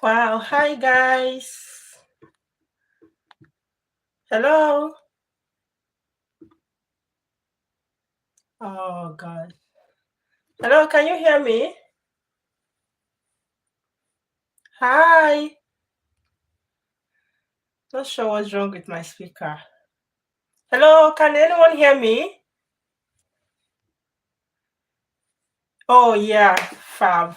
Wow. Hi, guys. Hello. Oh, God. Hello. Can you hear me? Hi. Not sure what's wrong with my speaker. Hello. Can anyone hear me? Oh, yeah. Fab.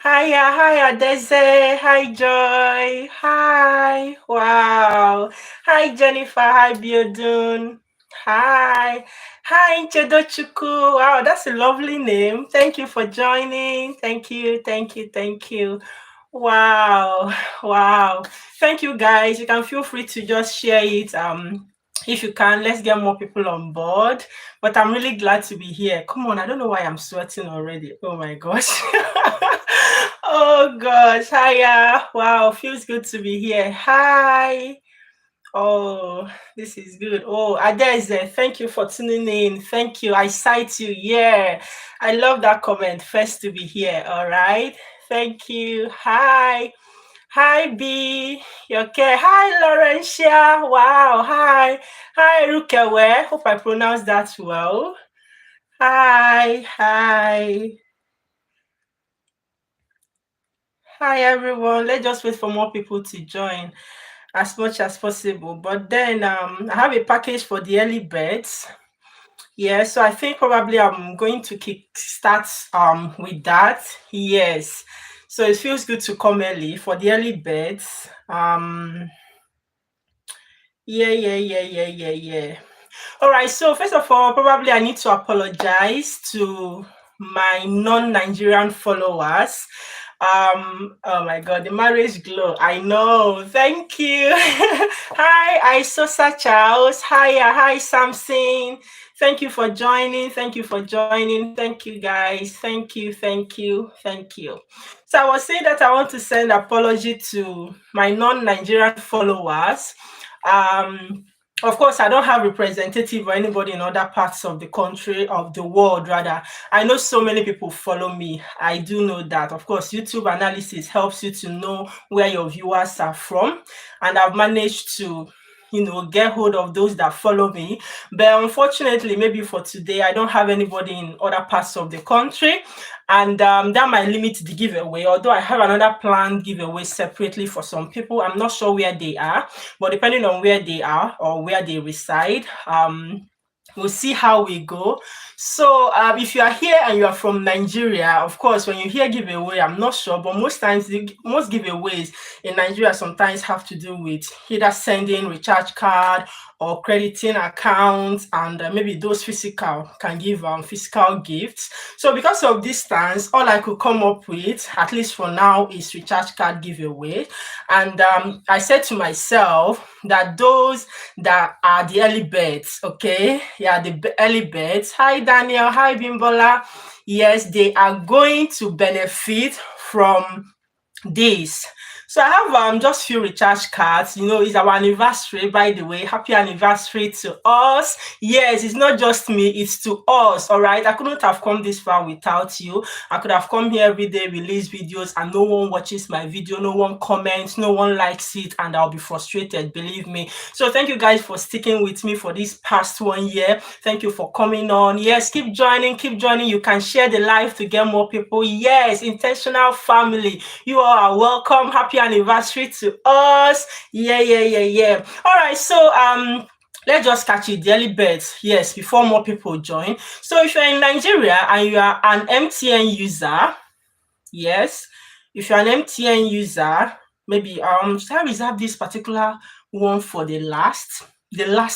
Hiya. Hiya, Deze. Hi, Joy. Hi. Wow. Hi, Jennifer. Hi, Biodun. Hi. Hi, Nchedochukwu. Wow, that's a lovely name. Thank you for joining. Thank you. Thank you. Thank you. Wow, wow. Thank you guys. You can feel free to just share it. If you can, let's get more people on board. But I'm really glad to be here. Come on, I don't know why I'm sweating already. Oh my gosh. Oh gosh. Hiya. Wow, feels good to be here. Hi. Oh, this is good. Oh, Adeze, thank you for tuning in. Thank you. I cite you. Yeah. I love that comment. First to be here. All right. Thank you. Hi. Hi, B. You okay? Hi, Laurentia. Wow. Hi. Hi, Rukewe. Hope I pronounced that well. Hi. Hi. Hi, everyone. Let's just wait for more people to join as much as possible. But then I have a package for the early birds. Yeah, so I think probably I'm going to kick start with that. Yes. So it feels good to come early for the early birds. Yeah. All right, so first of all, probably I need to apologize to my non-Nigerian followers. Oh my god, the marriage glow. I know. Thank you. Hi, Isosa Charles. Hi, Samson. Thank you for joining. Thank you for joining. Thank you, guys. Thank you. So I was saying that I want to send apology to my non-Nigerian followers. Of course, I don't have representative or anybody in other parts of the country, of the world, rather. I know so many people follow me. I do know that. Of course, YouTube analysis helps you to know where your viewers are from. And I've managed to get hold of those that follow me. But unfortunately, maybe for today, I don't have anybody in other parts of the country. And that might limit the giveaway. Although I have another planned giveaway separately for some people. I'm not sure where they are. But depending on where they are or where they reside, we'll see how we go. So if you are here and you are from Nigeria, of course, when you hear giveaway, I'm not sure, but most times, most giveaways in Nigeria sometimes have to do with either sending recharge card or crediting accounts, and maybe those physical can give physical gifts. So because of distance, all I could come up with, at least for now, is recharge card giveaway. And I said to myself that those that are the early birds, okay? Yeah, the early birds. Hi, Daniel. Hi, Bimbola. Yes, they are going to benefit from this. So I have just few recharge cards. It's our anniversary, by the way. Happy anniversary to us. Yes, it's not just me, it's to us. All right. I couldn't have come this far without you. I could have come here every day, release videos, and no one watches my video, no one comments, no one likes it, and I'll be frustrated, believe me. So thank you guys for sticking with me for this past 1 year. Thank you for coming on. Yes, keep joining. You can share the live to get more people. Yes, intentional family. You all are welcome. Happy anniversary to us. Yeah. All right, so let's just catch it, the early birds. Yes, before more people join. So if you're in Nigeria and you are an MTN user, yes, if you're an MTN user, maybe should I reserve this particular one for the last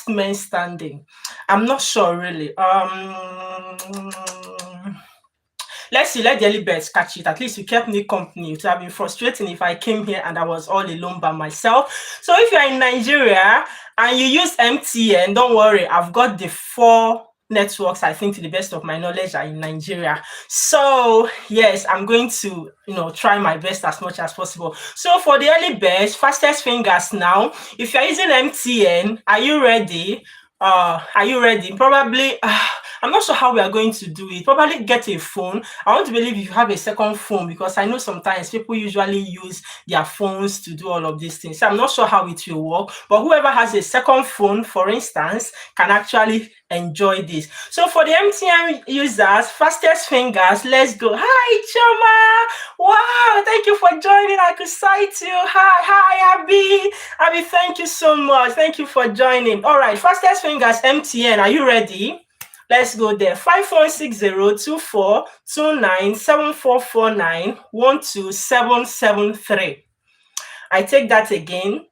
man standing? I'm not sure really. Let's see, let the early birds catch it. At least you kept me company. It would have been frustrating if I came here and I was all alone by myself. So if you're in Nigeria and you use MTN, don't worry, I've got the 4 networks, I think, to the best of my knowledge, are in Nigeria. So yes, I'm going to try my best as much as possible. So for the early birds, fastest fingers now. If you're using MTN, are you ready? Are you ready? Probably, I'm not sure how we are going to do it. Probably get a phone. I want to believe you have a second phone because I know sometimes people usually use their phones to do all of these things. So I'm not sure how it will work, but whoever has a second phone, for instance, can actually enjoy this. So for the MTN users, fastest fingers, let's go. Hi, Choma. Wow, thank you for joining. I could sight you. Hi, Abby. Abby, thank you so much. Thank you for joining. All right, fastest fingers, MTN. Are you ready? Let's go there. 516024297449127773. I take that again.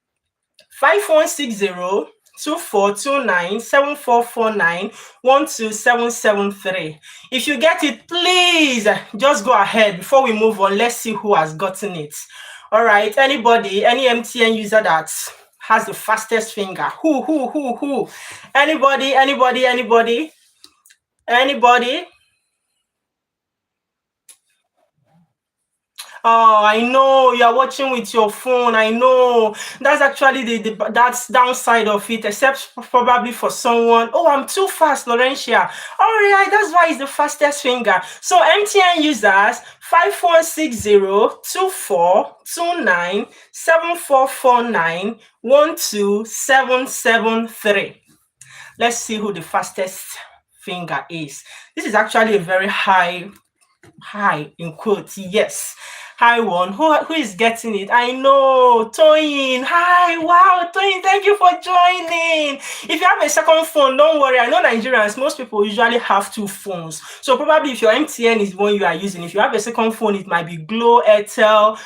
5160-2429-7449-12773. If you get it, please just go ahead before we move on. Let's see who has gotten it. All right, anybody, any MTN user that has the fastest finger? Who? Anybody? Oh, I know you are watching with your phone. I know that's actually the that's downside of it, except probably for someone. Oh, I'm too fast, Laurentia. All right, that's why it's the fastest finger. So MTN users 5160-2429-7449-12773. Let's see who the fastest finger is. This is actually a very high in quotes. Yes. Hi one. Who is getting it? I know. Toyin. Hi. Wow. Toyin, thank you for joining. If you have a second phone, don't worry. I know Nigerians, most people usually have two phones. So probably if your MTN is one you are using, if you have a second phone, it might be Glow, Airtel,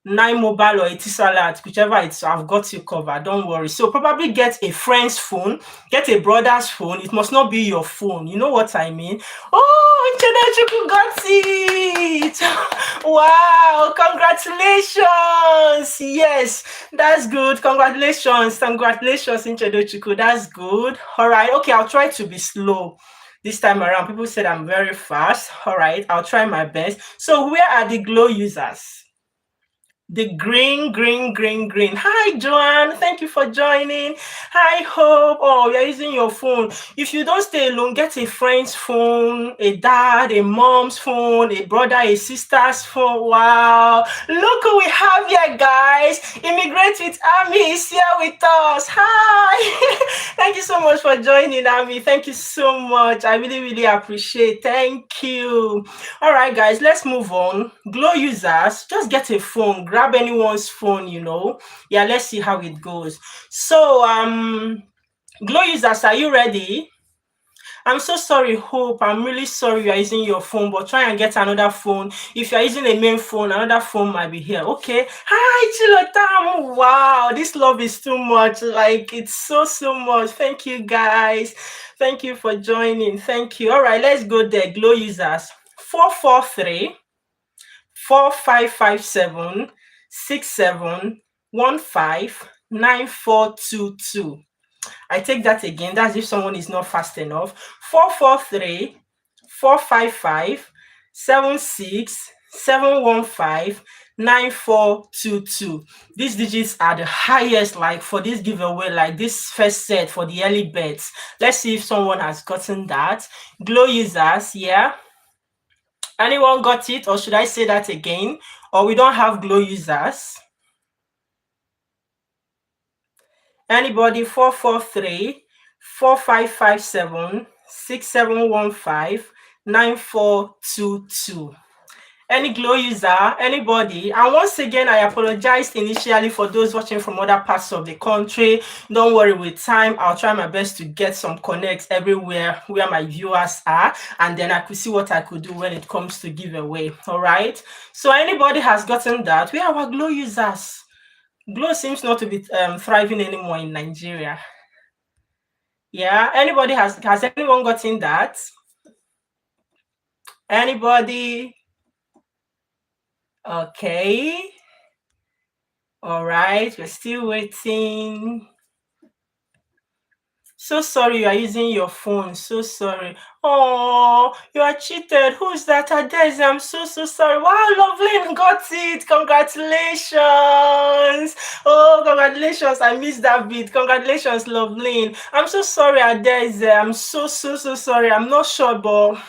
Nine Mobile or Etisalat, whichever it's, I've got you covered. Don't worry. So probably get a friend's phone, get a brother's phone. It must not be your phone. You know what I mean? Oh, Nchedochukwu got it! Wow, congratulations! Yes, that's good. Congratulations, Nchedochukwu. That's good. All right, okay, I'll try to be slow this time around. People said I'm very fast. All right, I'll try my best. So where are the Glow users? The green. Hi, Joanne. Thank you for joining. Hi, Hope. Oh, you're using your phone. If you don't stay alone, get a friend's phone, a dad, a mom's phone, a brother, a sister's phone. Wow. Look who we have here, guys. Immigrate with Ami is here with us. Hi. Thank you so much for joining, Ami. Thank you so much. I really appreciate it. Thank you. All right, guys, let's move on. Glow users, just get a phone, grab anyone's phone, Yeah, let's see how it goes. So, Glow users, are you ready? I'm so sorry, Hope. I'm really sorry you are using your phone, but try and get another phone. If you're using a main phone, another phone might be here. Okay. Hi, Chilotam. Wow, this love is too much. Like, it's so much. Thank you, guys. Thank you for joining. Thank you. All right, let's go there. Glow users. 443 4557 6715 9422. I take that again. That's if someone is not fast enough. 443 455 76715 9422. These digits are the highest, like for this giveaway, like this first set for the early bets. Let's see if someone has gotten that. Glow users, yeah. Anyone got it, or should I say that again? Or we don't have Glow users? Anybody? 443 4557 6715 9422. Any Glow user? Anybody? And once again, I apologized initially for those watching from other parts of the country. Don't worry, with time, I'll try my best to get some connects everywhere where my viewers are, and then I could see what I could do when it comes to giveaway. All right. So anybody has gotten that? We are our Glow users. Glow seems not to be thriving anymore in Nigeria. Yeah. Anybody has anyone gotten that? Anybody? Okay. All right, we're still waiting. So sorry you are using your phone. So sorry. Oh, you are cheated. Who's that? Adeze. I'm so sorry. Wow, Loveline got it. Congratulations. Oh, congratulations. I missed that bit. Congratulations, Loveline. I'm so sorry, Adeze. I'm so sorry. I'm not sure, but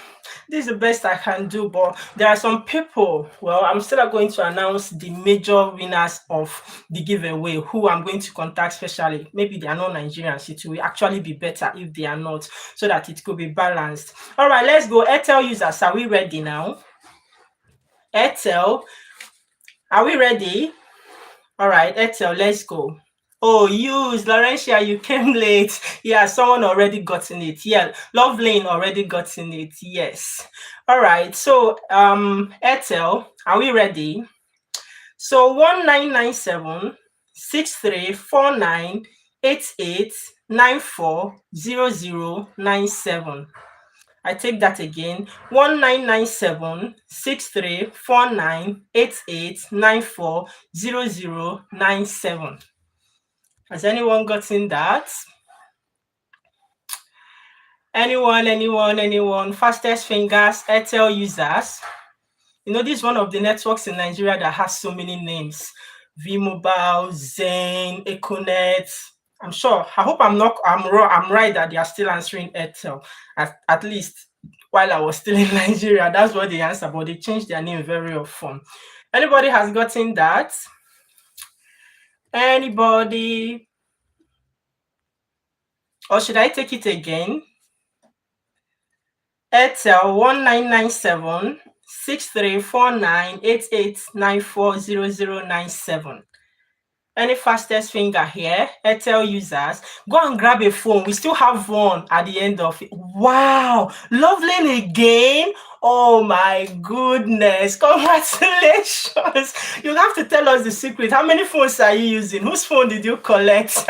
this is the best I can do. But there are some people, well, I'm still going to announce the major winners of the giveaway who I'm going to contact specially. Maybe they are not Nigerians. It will actually be better if they are not, so that it could be balanced. All right, let's go. Airtel users, are we ready now? Airtel, are we ready? All right, Airtel, let's go. Oh, Laurentia, you came late. Yeah, someone already gotten it. Yeah, Lovelane already gotten it. Yes. All right. So, Airtel, are we ready? So 1997-6349-8894-0097. I take that again. 1997-6349-8894-0097. Has anyone gotten that? Anyone? Fastest fingers, Airtel users. You know, this is one of the networks in Nigeria that has so many names. V-Mobile, Zen, Econet. I'm sure. I hope I'm right that they are still answering Airtel. At least while I was still in Nigeria, that's what they answer, but they change their name very often. Anybody has gotten that? Anybody? Or should I take it again? Airtel 1997-6349-8894-0097. Any fastest finger here? Airtel users, go and grab a phone. We still have one at the end of it. Wow, Loveline again. Oh my goodness, congratulations. You have to tell us the secret. How many phones are you using? Whose phone did you collect?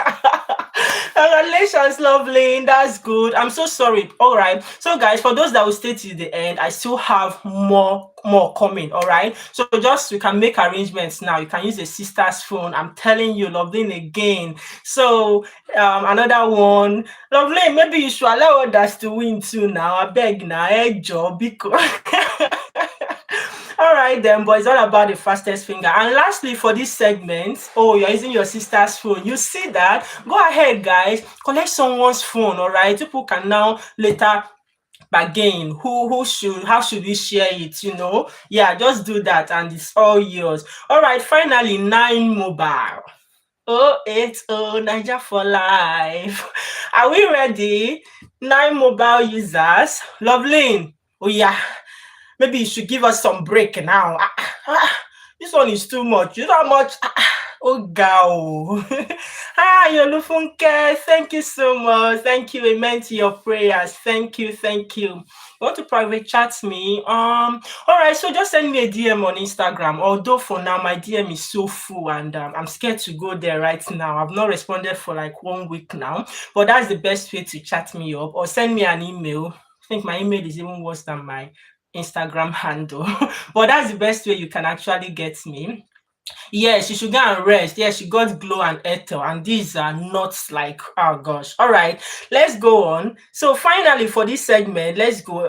Congratulations, Loveline. That's good. I'm so sorry. All right. So, guys, for those that will stay till the end, I still have more coming. All right. So just you can make arrangements now. You can use a sister's phone. I'm telling you, Loveline again. So another one, Loveline. Maybe you should allow others to win too now. I beg now, job because. All right then, but it's all about the fastest finger. And lastly, for this segment, oh, you're using your sister's phone. You see that? Go ahead, guys. Collect someone's phone. All right. People can now later bargain how should we share it, yeah, just do that and it's all yours. All right, finally, 9Mobile. 080 Niger for life. Are we ready? 9Mobile users. Loveline, oh yeah, maybe you should give us some break now. This one is too much. You know how much? Oh, go. Hi, Olufunke. Thank you so much. Thank you. Amen to your prayers. Thank you. You want to private chat me? All right. So just send me a DM on Instagram. Although for now my DM is so full and I'm scared to go there right now. I've not responded for like 1 week now, but that's the best way to chat me up or send me an email. I think my email is even worse than my Instagram handle, but that's the best way you can actually get me. Yes, you should go and rest. Yes, you got Glow and Ethel, and these are not like, oh gosh. All right, let's go on. So finally for this segment, let's go.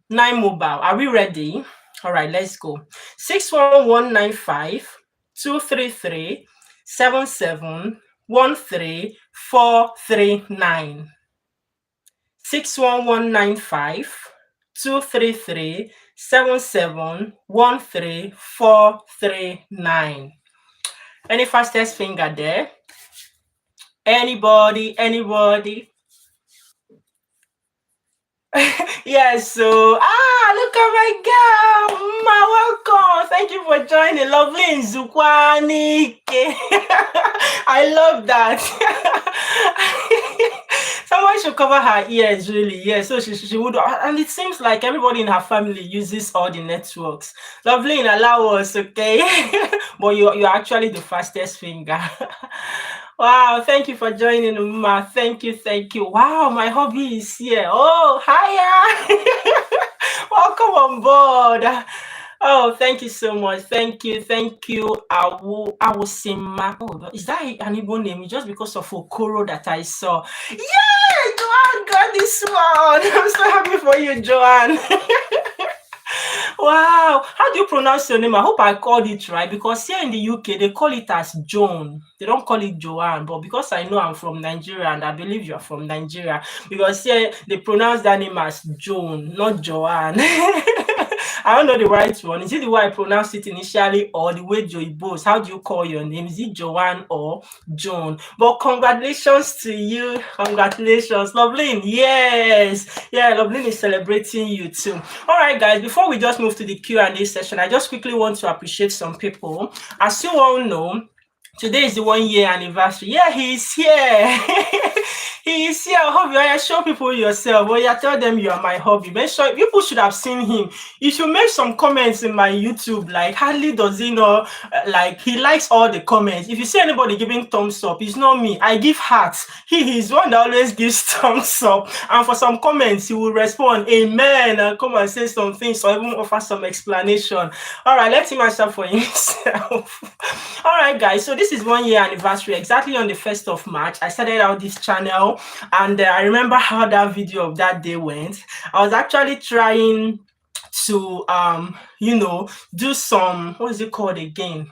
9Mobile, are we ready? All right, let's go. 61195-233-77-13-439. 61195-233-77-13-439. Any fastest finger there? Anybody? Yes, so look at my girl. Welcome. Thank you for joining. Lovely Nzukwani. I love that. Someone should cover her ears, really. Yeah, so she would. And it seems like everybody in her family uses all the networks. Lovely, allow us, okay? But you're actually the fastest finger. Wow, thank you for joining, Uma. Thank you. Wow, my hobby is here. Oh, hiya. Welcome on board. Oh, thank you so much. Thank you. Awosima. Oh, is that an Igbo name? Just because of Okoro that I saw. Yeah, I got this one. I'm so happy for you, Joanne. Wow. How do you pronounce your name? I hope I called it right, because here in the UK they call it as Joan. They don't call it Joanne. But because I know I'm from Nigeria and I believe you're from Nigeria, because here they pronounce that name as Joan, not Joanne. I don't know the right one. Is it the way I pronounced it initially or the way Joey Bose? How do you call your name? Is it Joanne or Joan? But congratulations to you. Congratulations. Loveline. Yes. Yeah, Loveline is celebrating you too. All right, guys, before we just move to the Q&A session, I just quickly want to appreciate some people. As you all know, today is the 1 year anniversary. Yeah, he's here. He is here. I hope you are. Show people yourself. Well, yeah, tell them you are my hobby. Make sure people should have seen him. You should make some comments in my YouTube. Like, hardly does he know. Like, he likes all the comments. If you see anybody giving thumbs up, it's not me. I give hearts. He is one that always gives thumbs up. And for some comments, he will respond, amen, and come and say some things or even offer some explanation. All right, let him answer for himself. All right, guys. So this is 1 year anniversary. Exactly on the 1st of March, I started out this channel. And I remember how that video of that day went. I was actually trying to do some, what is it called again?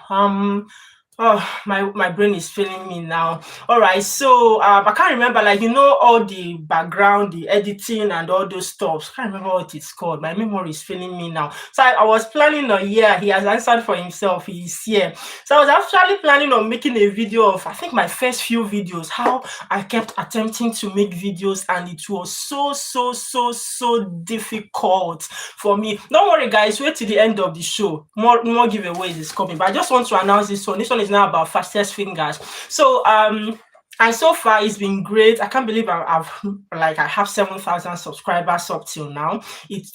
Oh, my brain is failing me now. All right, so I can't remember, like, all the background, the editing and all those stuff. I can't remember what it's called. My memory is failing me now. So I was planning on, yeah, he has answered for himself. He's here. So I was actually planning on making a video of, I think, my first few videos, how I kept attempting to make videos, and it was so difficult for me. Don't worry, guys, wait till the end of the show. More giveaways is coming, but I just want to announce this one. This one is now about fastest fingers. So and so far it's been great. I can't believe I have 7,000 subscribers up till now. It's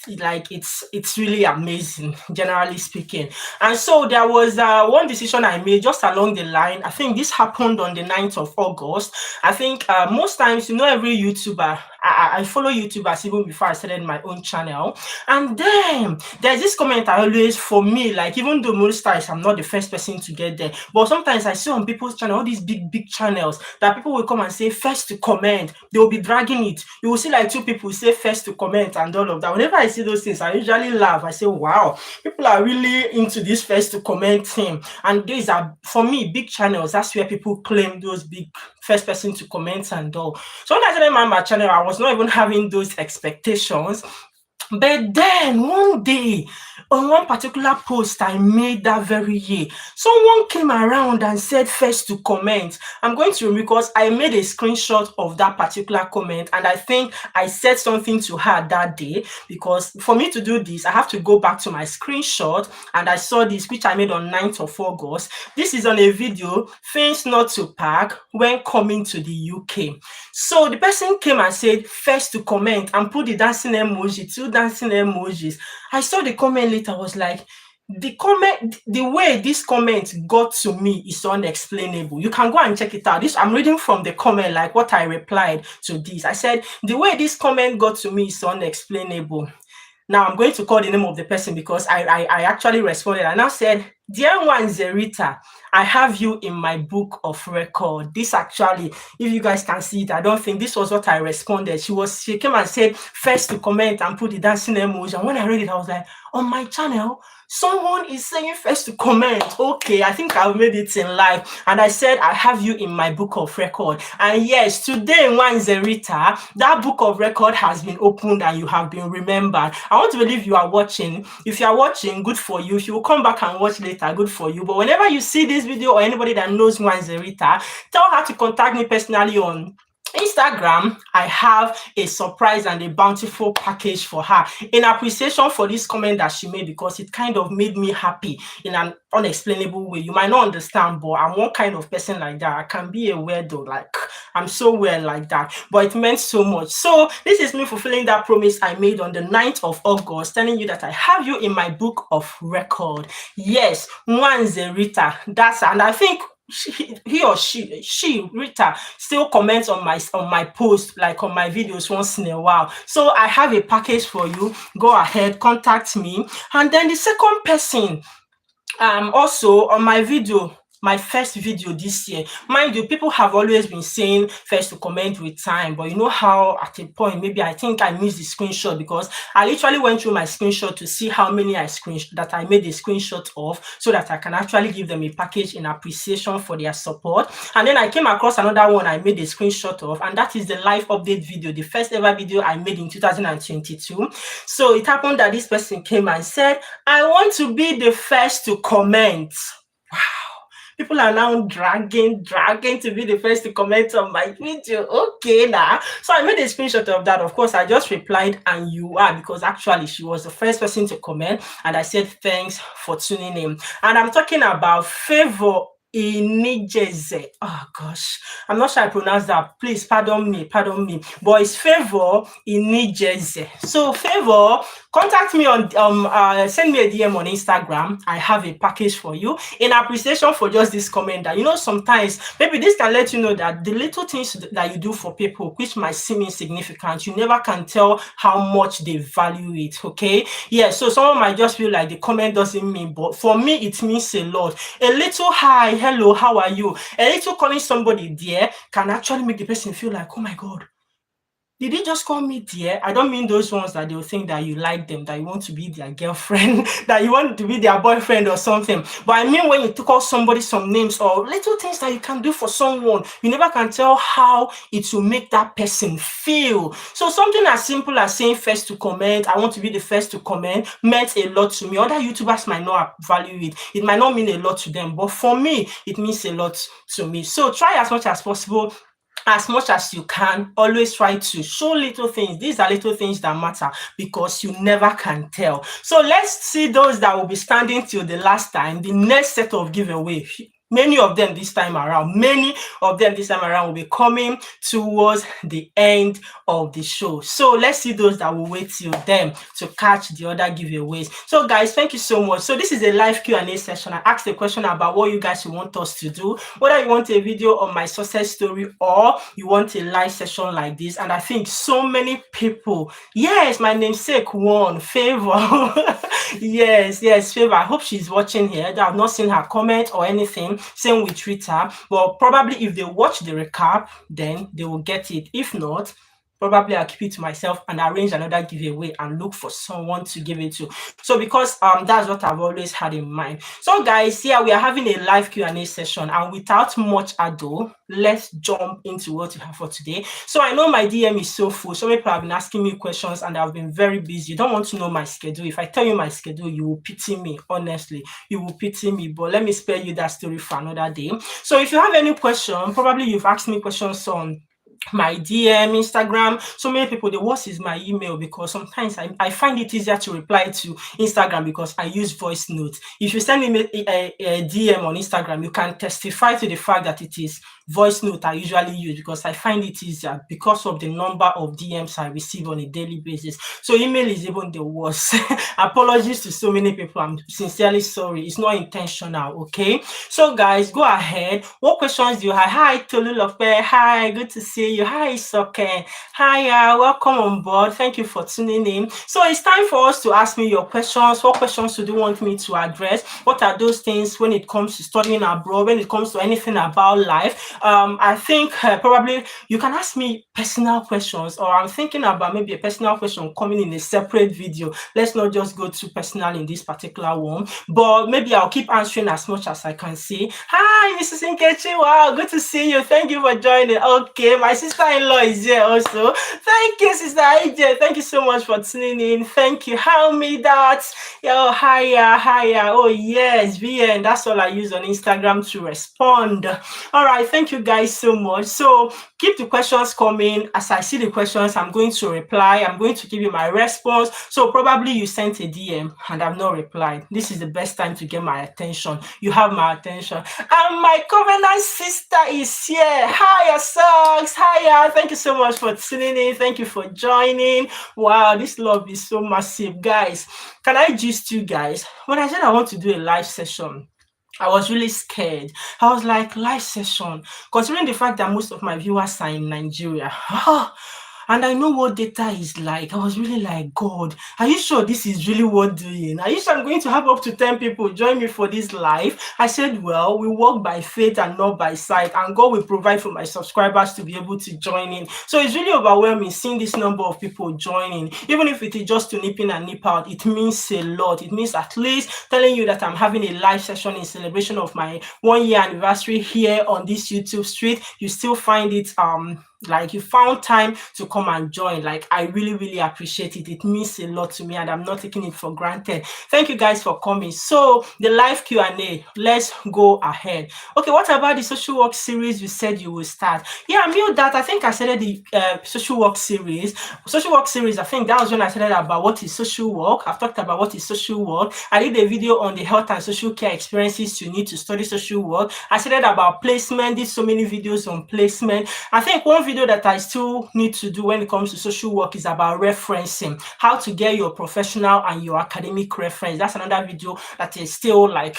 really amazing, generally speaking. And so there was one decision I made just along the line. I think this happened on the 9th of August. I think most times, every YouTuber, I follow YouTubers even before I started my own channel. And then there's this comment I always, for me, like, even though most times I'm not the first person to get there, but sometimes I see on people's channel, all these big channels, that people will come and say first to comment. They will be dragging it. You will see like 2 people say first to comment and all of that. Whenever I see those things, I usually laugh. I say, wow, people are really into this first to comment thing. And these are, for me, big channels. That's where people claim those big first person to comment and all. So when I started my channel, I was not even having those expectations. But then one day, on one particular post I made that very year, someone came around and said first to comment. I'm going to, because I made a screenshot of that particular comment, and I think I said something to her that day, because for me to do this, I have to go back to my screenshot, and I saw this, which I made on 9th of August. This is on a video, things not to pack when coming to the UK. So the person came and said first to comment and put the dancing emoji, 2 dancing emojis. I saw the comment later. I was like, the way this comment got to me is unexplainable. You can go and check it out. I'm reading from the comment, like what I replied to this. I said, the way this comment got to me is unexplainable. Now I'm going to call the name of the person, because I actually responded. I now said, dear one Zerita, I have you in my book of record. This actually, if you guys can see it, I don't think this was what I responded. She came and said first to comment and put the dancing emoji. And when I read it, I was like, on my channel, someone is saying first to comment. Okay, I think I've made it in life. And I said, I have you in my book of record. And yes, today, one Zerita, that book of record has been opened and you have been remembered. I want to believe you are watching. If you are watching, good for you. If you will come back and watch later, good for you. But whenever you see this video, or anybody that knows one Zerita, tell her to contact me personally on Instagram. I have a surprise and a bountiful package for her in appreciation for this comment that she made, because it kind of made me happy in an unexplainable way. You might not understand, but I'm one kind of person like that. I can be a weirdo, like I'm so weird like that, but it meant so much. So this is me fulfilling that promise I made on the 9th of August, telling you that I have you in my book of record. Yes, one Zerita. And I think he or she Rita still comments on my post, like on my videos once in a while. So I have a package for you. Go ahead, contact me. And then the second person, also on my video, my first video this year. Mind you, people have always been saying first to comment with time, but you know how at a point, maybe I think I missed the screenshot because I literally went through my screenshot to see how many that I made a screenshot of so that I can actually give them a package in appreciation for their support. And then I came across another one I made a screenshot of, and that is the live update video, the first ever video I made in 2022. So it happened that this person came and said, I want to be the first to comment. Wow. People are now dragging to be the first to comment on my video. Okay, now. So I made a screenshot of that. Of course, I just replied, and you are, because actually she was the first person to comment. And I said, thanks for tuning in. And I'm talking about Favour Inijeze. Oh gosh, I'm not sure I pronounced that. Please pardon me. But it's Favour Inijeze. So Favour, contact me on send me a DM on Instagram. I have a package for you in appreciation for just this comment. That, you know, sometimes maybe this can let you know that the little things that you do for people, which might seem insignificant, you never can tell how much they value it. Okay, yeah. So someone might just feel like the comment doesn't mean, but for me it means a lot. A little hi, hello, how are you? A little calling somebody dear can actually make the person feel like, oh my God, did he just call me dear? I don't mean those ones that they'll think that you like them, that you want to be their girlfriend, that you want to be their boyfriend or something. But I mean when you call somebody some names or little things that you can do for someone, you never can tell how it will make that person feel. So something as simple as saying first to comment, I want to be the first to comment, meant a lot to me. Other YouTubers might not value it. It might not mean a lot to them, but for me, it means a lot to me. So try as much as possible, as much as you can, always try to show little things. These are little things that matter because you never can tell. So let's see those that will be standing till the last time, the next set of giveaway. Many of them this time around will be coming towards the end of the show. So let's see those that will wait till then to catch the other giveaways. So guys, thank you so much. So this is a live Q&A session. I asked a question about what you guys want us to do, whether you want a video on my success story or you want a live session like this. And I think so many people, yes, my namesake won, Favour. yes, Favour. I hope she's watching here. I've not seen her comment or anything. Same with Twitter, but probably if they watch the recap, then they will get it. If not, probably I'll keep it to myself and arrange another giveaway and look for someone to give it to. So because that's what I've always had in mind. So guys, here we are having a live Q&A session, and without much ado, let's jump into what we have for today. So I know my DM is so full. So many people have been asking me questions and I've been very busy. You don't want to know my schedule. If I tell you my schedule, you will pity me. Honestly, you will pity me. But let me spare you that story for another day. So if you have any question, probably you've asked me questions on my DM, Instagram. So many people, the worst is my email, because sometimes I find it easier to reply to Instagram because I use voice notes. If you send me a DM on Instagram, you can testify to the fact that it is voice note I usually use because I find it easier because of the number of DMs I receive on a daily basis. So email is even the worst. Apologies to so many people. I'm sincerely sorry. It's not intentional, okay? So guys, go ahead. What questions do you have? Hi, Tolulope. Hi, good to see you. Hi, Soken. Hi, welcome on board. Thank you for tuning in. So it's time for us to ask me your questions. What questions do you want me to address? What are those things when it comes to studying abroad, when it comes to anything about life? I think probably you can ask me personal questions, or I'm thinking about maybe a personal question coming in a separate video. Let's not just go too personal in this particular one, but maybe I'll keep answering as much as I can see. Hi, Mrs. Nkechi. Wow, good to see you. Thank you for joining. Okay, my sister-in-law is here also. Thank you, Sister AJ. Thank you so much for tuning in. Thank you. How me that? Yo, hiya. Oh, yes, VN. That's all I use on Instagram to respond. All right, thank you guys so much. So keep the questions coming. As I see the questions, I'm going to reply. I'm going to give you my response. So probably you sent a DM and I've not replied. This is the best time to get my attention. You have my attention. And my covenant sister is here. Hiya, socks. Hiya. Thank you so much for tuning in. Thank you for joining. Wow, this love is so massive. Guys, can I gist you guys? When I said I want to do a live session, I was really scared. I was like, live session, considering the fact that most of my viewers are in Nigeria. And I know what data is like. I was really like, God, are you sure this is really worth doing? Are you sure I'm going to have up to 10 people join me for this live? I said, well, we walk by faith and not by sight, and God will provide for my subscribers to be able to join in. So it's really overwhelming seeing this number of people joining. Even if it is just to nip in and nip out, it means a lot. It means at least telling you that I'm having a live session in celebration of my 1-year anniversary here on this YouTube street. You still find it like you found time to come and join. Like, I really appreciate it. It means a lot to me, and I'm not taking it for granted. Thank you guys for coming. So the live Q&A, let's go ahead. Okay, what about the social work series you said you will start? Yeah, I knew that. I think I started the social work series. I think that was when I started about what is social work. I've talked about what is social work. I did a video on the health and social care experiences you need to study social work. I started about placement, did so many videos on placement. I think one video that I still need to do when it comes to social work is about referencing, how to get your professional and your academic reference. That's another video that is still like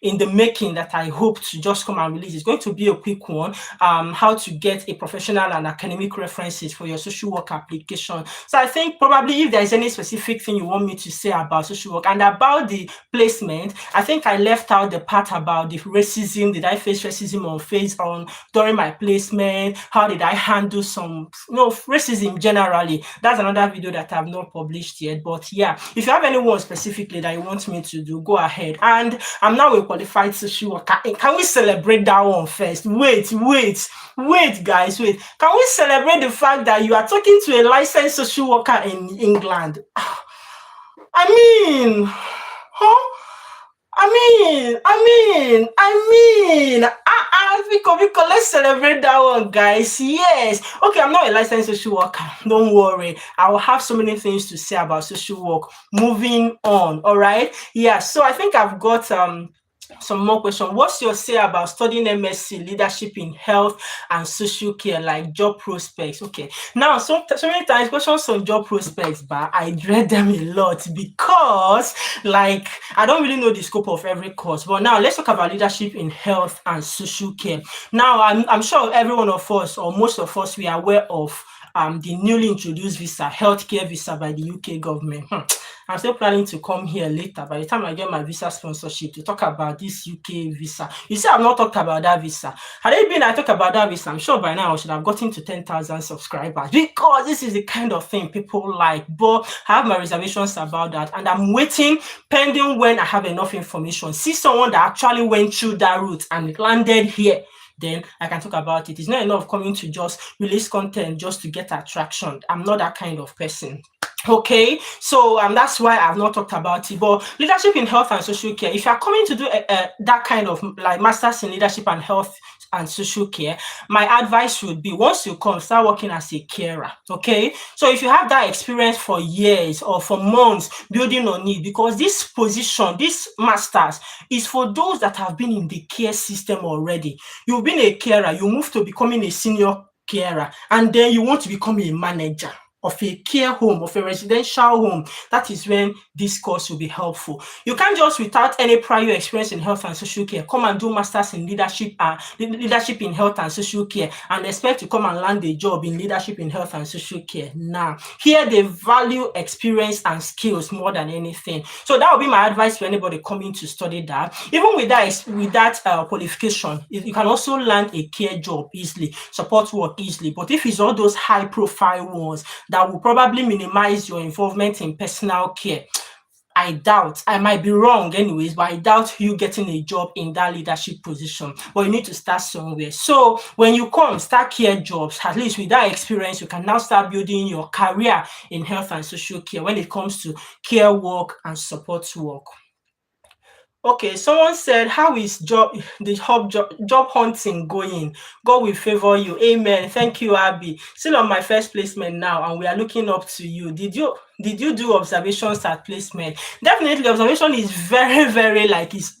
in the making that I hope to just come and release. It's going to be a quick one, how to get a professional and academic references for your social work application. So I think probably if there's any specific thing you want me to say about social work and about the placement, I think I left out the part about the racism. Did I face racism during my placement? How did I handle some racism generally? That's another video that I've not published yet. But yeah, if you have anyone specifically that you want me to do, go ahead. And I'm now a qualified social worker. Can we celebrate that one first? Wait, guys, wait. Can we celebrate the fact that you are talking to a licensed social worker in England? I mean, Vico, let's celebrate that one, guys. Yes. Okay, I'm not a licensed social worker. Don't worry. I will have so many things to say about social work. Moving on, all right? Yeah, so I think I've got some more questions. What's your say about studying MSc leadership in health and social care, like job prospects? Okay, now so many times questions on job prospects, but I dread them a lot because like I don't really know the scope of every course. But now let's talk about leadership in health and social care. Now I'm sure every one of us or most of us, we are aware of the newly introduced visa, healthcare visa by the UK government. I'm still planning to come here later by the time I get my visa sponsorship to talk about this UK visa. You see, I've not talked about that visa. Had it been I talk about that visa, I'm sure by now I should have gotten to 10,000 subscribers because this is the kind of thing people like. But I have my reservations about that, and I'm waiting, pending when I have enough information. See someone that actually went through that route and landed here, then I can talk about it. It's not enough coming to just release content just to get attraction. I'm not that kind of person. Okay, so that's why I've not talked about it. But leadership in health and social care, if you're coming to do that kind of like masters in leadership and health and social care, my advice would be once you come, start working as a carer. Okay, so if you have that experience for years or for months building on it, because this position, this masters is for those that have been in the care system already. You've been a carer, you move to becoming a senior carer, and then you want to become a manager of a care home, of a residential home. That is when this course will be helpful. You can't just, without any prior experience in health and social care, come and do masters in leadership in health and social care and expect to come and land a job in leadership in health and social care. Now, here they value experience and skills more than anything. So that would be my advice to anybody coming to study that. Even with that qualification, you can also land a care job easily, support work easily. But if it's all those high-profile ones that will probably minimize your involvement in personal care, I doubt, I might be wrong anyways, but I doubt you getting a job in that leadership position. But you need to start somewhere. So when you come, start care jobs, at least with that experience, you can now start building your career in health and social care when it comes to care work and support work. Okay, someone said, how is job hunting going? God will favor you. Amen. Thank you, Abby. Still on my first placement now, and we are looking up to you. Did you do observations at placement? Definitely, observation is very, very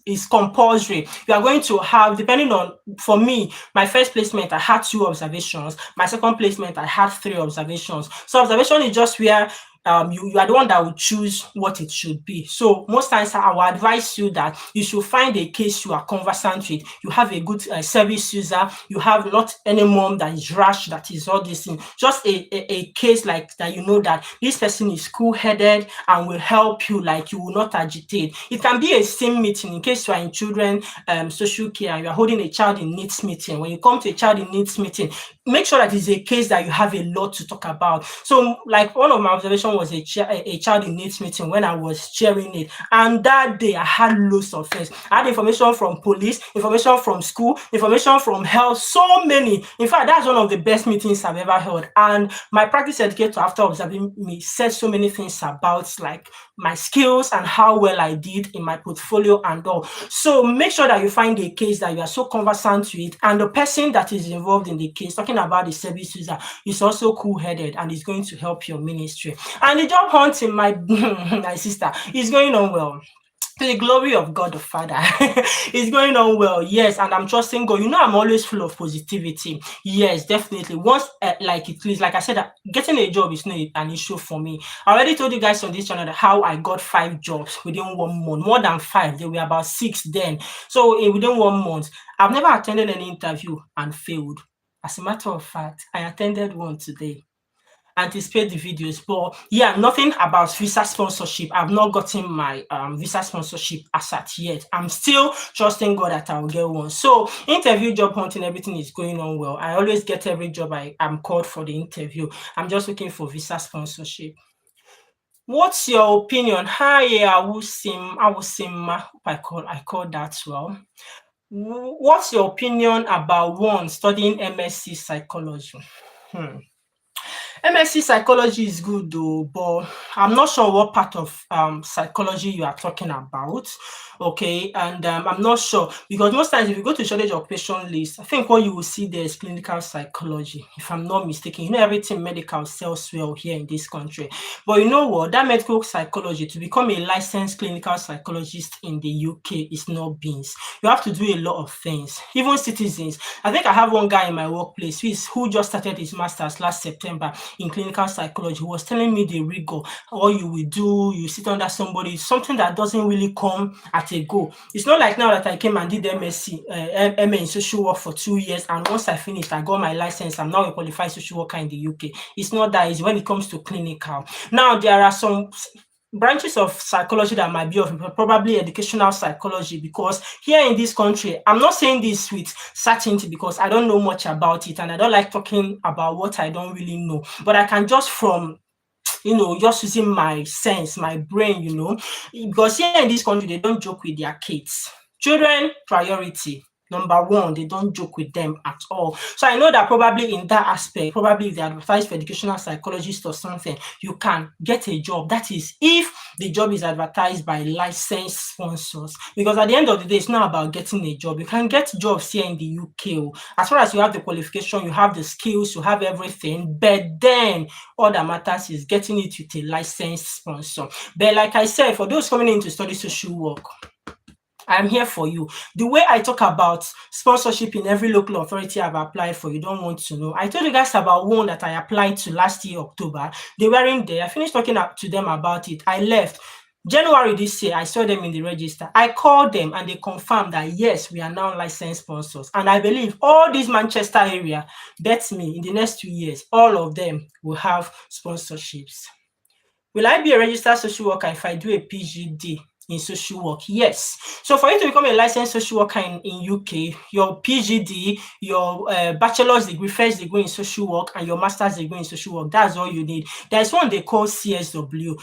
is compulsory. You are going to have, depending on, for me, my first placement, I had 2 observations. My second placement, I had 3 observations. So observation is just where you are the one that will choose what it should be. So most times I will advise you that you should find a case you are conversant with. You have a good service user. You have not any mom that is rash, that is all this thing. Just a case like that, you know that this person is cool-headed and will help you, like you will not agitate. It can be a SIM meeting in case you are in children social care and you are holding a child in needs meeting. When you come to a child in needs meeting, make sure that it's a case that you have a lot to talk about. So like one of my observations was a child in needs meeting when I was chairing it, and that day I had loads of things. I had information from police, information from school, information from health, so many. In fact, that's one of the best meetings I've ever held. And my practice educator, after observing me, said so many things about like my skills and how well I did in my portfolio and all. So make sure that you find a case that you are so conversant with, and the person that is involved in the case, talking about the service user, is also cool-headed and is going to help your ministry. And the job hunting, my my sister, is going on well. To the glory of God the Father. It's going on well, yes, and I'm trusting God. You know, I'm always full of positivity. Yes, definitely. Once, like it is, like I said, that getting a job is not an issue for me. I already told you guys on this channel that how I got 5 jobs within 1 month, more than 5. There were about 6 then. So within 1 month, I've never attended an interview and failed. As a matter of fact, I attended one today. Anticipate the videos, but yeah, nothing about visa sponsorship. I've not gotten my visa sponsorship as at yet. I'm still trusting God that I'll get one. So interview, job hunting, everything is going on well. I always get every job I'm called for the interview. I'm just looking for visa sponsorship. What's your opinion? Hi, I will sim. I call that well. What's your opinion about one studying MSc psychology? MSc psychology is good though, but I'm not sure what part of psychology you are talking about. Okay, and I'm not sure, because most times if you go to shortage occupation list, I think what you will see there is clinical psychology, if I'm not mistaken. You know, everything medical sells well here in this country. But you know what? That medical psychology, to become a licensed clinical psychologist in the UK, is not beans. You have to do a lot of things. Even citizens. I think I have one guy in my workplace who just started his master's last September in clinical psychology. He was telling me the rigor, all you will do, you sit under somebody, something that doesn't really come at a go. It's not like now that I came and did MSc, MA in social work for 2 years, and once I finished, I got my license. I'm now a qualified social worker in the UK. It's not that easy when it comes to clinical. Now, there are some branches of psychology that might be of probably educational psychology, because here in this country, I'm not saying this with certainty because I don't know much about it and I don't like talking about what I don't really know, but I can just from just using my sense, my brain, because here in this country, they don't joke with their kids. Children, priority. Number one, they don't joke with them at all. So I know that probably in that aspect, probably if they advertise for educational psychologist or something, you can get a job. That is if the job is advertised by licensed sponsors. Because at the end of the day, it's not about getting a job. You can get jobs here in the UK. As far as you have the qualification, you have the skills, you have everything. But then all that matters is getting it with a licensed sponsor. But like I said, for those coming in to study social work, I'm here for you. The way I talk about sponsorship in every local authority I've applied for, you don't want to know. I told you guys about one that I applied to last year, October. They weren't there. I finished talking to them about it. I left. January this year, I saw them in the register. I called them and they confirmed that yes, we are now licensed sponsors. And I believe all this Manchester area, bet me, in the next 2 years, all of them will have sponsorships. Will I be a registered social worker if I do a PGD in social work? Yes. So for you to become a licensed social worker in UK, your PGD, your bachelor's degree, first degree in social work, and your master's degree in social work, that's all you need. There's one they call CSW.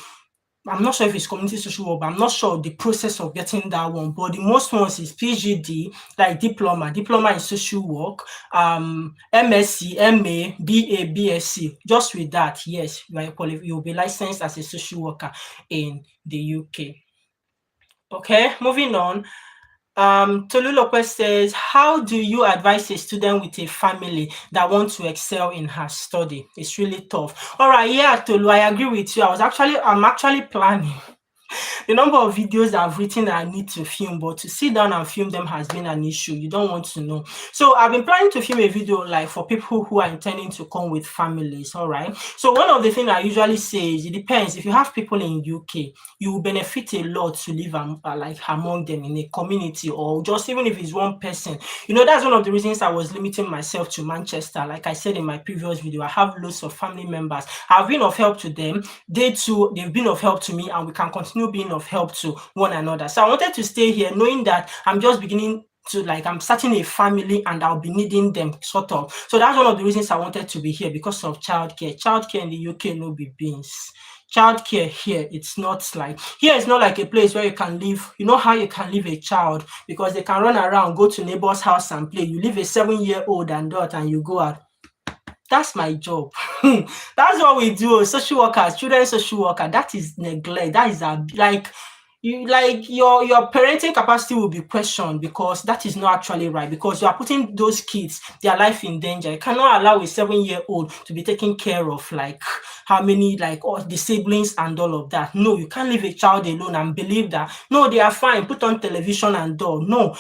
I'm not sure if it's community social work, but I'm not sure the process of getting that one. But the most ones is PGD, like diploma in social work, MSc, MA, BA, BSc. Just with that, yes, you'll be licensed as a social worker in the UK. Okay, moving on. Tolu Lopez says, how do you advise a student with a family that wants to excel in her study? It's really tough. All right, yeah, Tolu, I agree with you. I'm actually planning The number of videos I've written that I need to film, but to sit down and film them has been an issue. You don't want to know. So I've been planning to film a video like for people who are intending to come with families. All right. So one of the things I usually say is it depends. If you have people in UK, you will benefit a lot to live like among them in a community, or just even if it's one person. That's one of the reasons I was limiting myself to Manchester. Like I said in my previous video, I have lots of family members. I've been of help to them. They too, they've been of help to me, and we can continue being of help to one another. So I wanted to stay here knowing that I'm just beginning to, like, I'm starting a family and I'll be needing them, sort of. So that's one of the reasons I wanted to be here, because of childcare. Childcare in the UK no be beans. Childcare here, it's not like a place where you can leave. You know how you can leave a child because they can run around, go to neighbor's house and play. You leave a 7-year-old and daughter and you go out. That's my job. That's what we do. Social workers, children social worker. That is neglect. That is your parenting capacity will be questioned, because that is not actually right, because you are putting those kids, their life in danger. You cannot allow a 7-year-old to be taken care of, like how many, like all the siblings and all of that. No, you can't leave a child alone and believe that no, they are fine, put on television and all. No.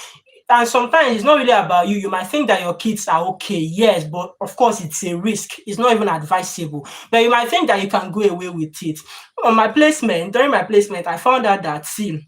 And sometimes it's not really about you. You might think that your kids are okay, yes, but of course it's a risk. It's not even advisable. But you might think that you can go away with it. During my placement, I found out that, see,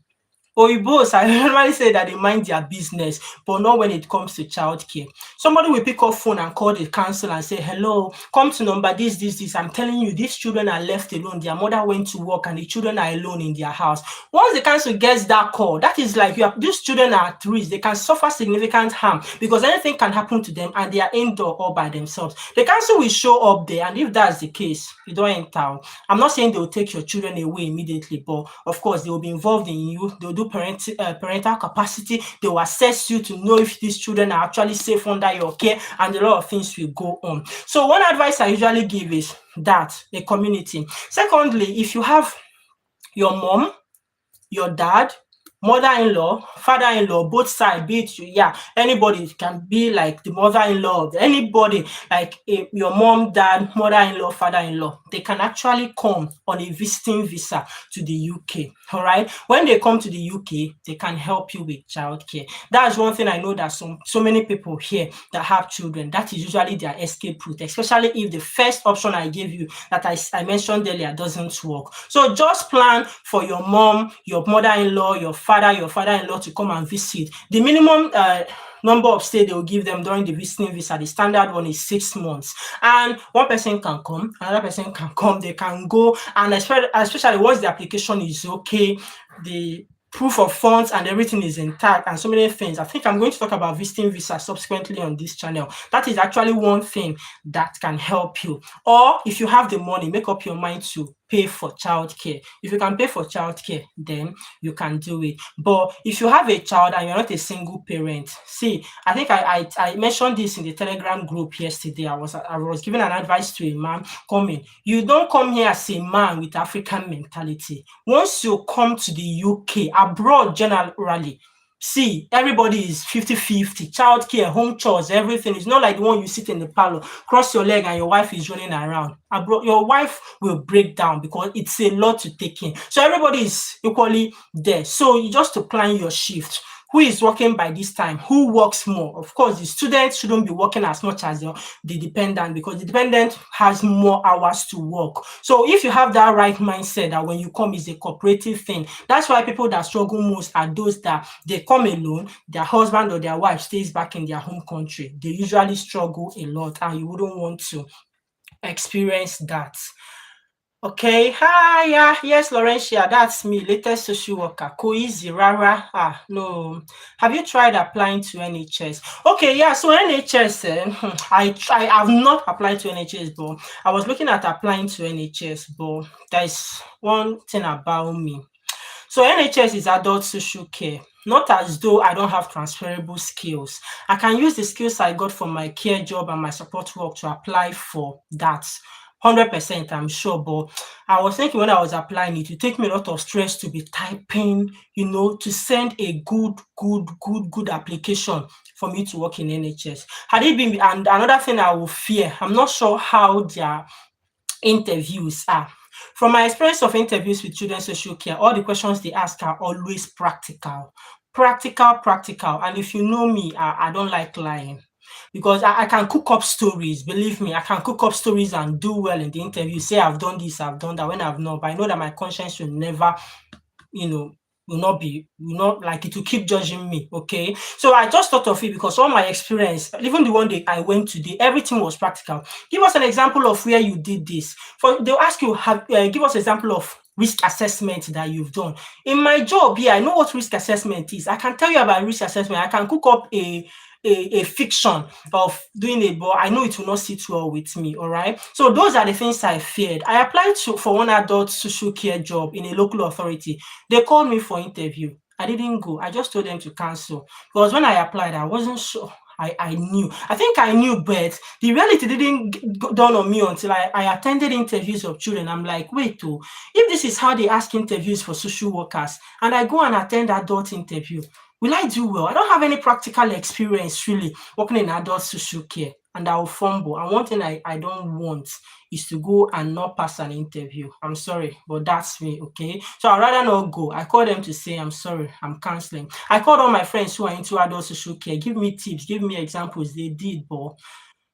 Oyibos, I normally say that they mind their business, but not when it comes to childcare. Somebody will pick up phone and call the council and say, hello, come to number this. I'm telling you, these children are left alone. Their mother went to work and the children are alone in their house. Once the council gets that call, that is like these children are at risk. They can suffer significant harm because anything can happen to them and they are indoor all by themselves. The council will show up there, and if that's the case, you don't enter. I'm not saying they will take your children away immediately, but of course they will be involved in you. They'll do parental capacity. They will assess you to know if these children are actually safe under your care, and a lot of things will go on. So one advice I usually give is that a community. Secondly, if you have your mom, your dad, mother-in-law, father-in-law, both sides, be it anybody, it can be like the mother-in-law, anybody, like your mom, dad, mother-in-law, father-in-law, they can actually come on a visiting visa to the UK. All right. When they come to the UK, they can help you with childcare. That's one thing I know that so many people here that have children, that is usually their escape route, especially if the first option I gave you that I mentioned earlier doesn't work. So just plan for your mom, your mother-in-law, your father-in-law to come and visit. The minimum number of stay they will give them during the visiting visa, the standard one is 6 months. And one person can come, another person can come, they can go, and especially once the application is okay, the proof of funds and everything is intact, and so many things. I think I'm going to talk about visiting visa subsequently on this channel. That is actually one thing that can help you. Or if you have the money, make up your mind to pay for childcare. If you can pay for childcare, then you can do it. But if you have a child and you're not a single parent, see, I think I mentioned this in the Telegram group yesterday. I was giving an advice to a man coming. You don't come here as a man with African mentality. Once you come to the UK, abroad generally, see, everybody is 50-50. Childcare, home chores, everything. It's not like the one you sit in the parlor, cross your leg, and your wife is running around. Your wife will break down because it's a lot to take in. So everybody is equally there. So you just to plan your shift. Who is working by this time? Who works more? Of course, the students shouldn't be working as much as the dependent, because the dependent has more hours to work. So if you have that right mindset that when you come is a cooperative thing, that's why people that struggle most are those that they come alone, their husband or their wife stays back in their home country. They usually struggle a lot, and you wouldn't want to experience that. Okay, hi, yes, Laurentia, that's me, latest social worker. Easy, rara. No. Have you tried applying to NHS? Okay, yeah, so NHS, I have not applied to NHS, but I was looking at applying to NHS, but there's one thing about me. So NHS is adult social care. Not as though I don't have transferable skills. I can use the skills I got from my care job and my support work to apply for that. 100%, I'm sure, but I was thinking when I was applying it would take me a lot of stress to be typing, to send a good application for me to work in NHS. Had it been, and another thing I will fear, I'm not sure how their interviews are. From my experience of interviews with children's social care, all the questions they ask are always practical. Practical. And if you know me, I don't like lying because I can cook up stories. Believe me, I can cook up stories and do well in the interview. Say I've done this, I've done that when I've not. But I know that my conscience will never, you know, will not like it will keep judging me. Okay. So I just thought of it because all my experience, even the one day I went today, everything was practical. Give us an example of where you did this. They'll ask you, give us an example of risk assessment that you've done. In my job here, I know what risk assessment is. I can tell you about risk assessment. I can cook up a fiction of doing it, but I know it will not sit well with me. All right. So those are the things I feared. I applied for one adult social care job in a local authority. They called me for interview. I didn't go. I just told them to cancel because when I applied, I wasn't sure. I knew. I think I knew, but the reality didn't dawn on me until I attended interviews of children. I'm like, wait, if this is how they ask interviews for social workers, and I go and attend adult interview, will I do well? I don't have any practical experience really working in adult social care, and I will fumble. And one thing I don't want is to go and not pass an interview. I'm sorry, but that's me, okay? So I'd rather not go. I call them to say, I'm sorry, I'm canceling. I called all my friends who are into adult social care, give me tips, give me examples. They did, but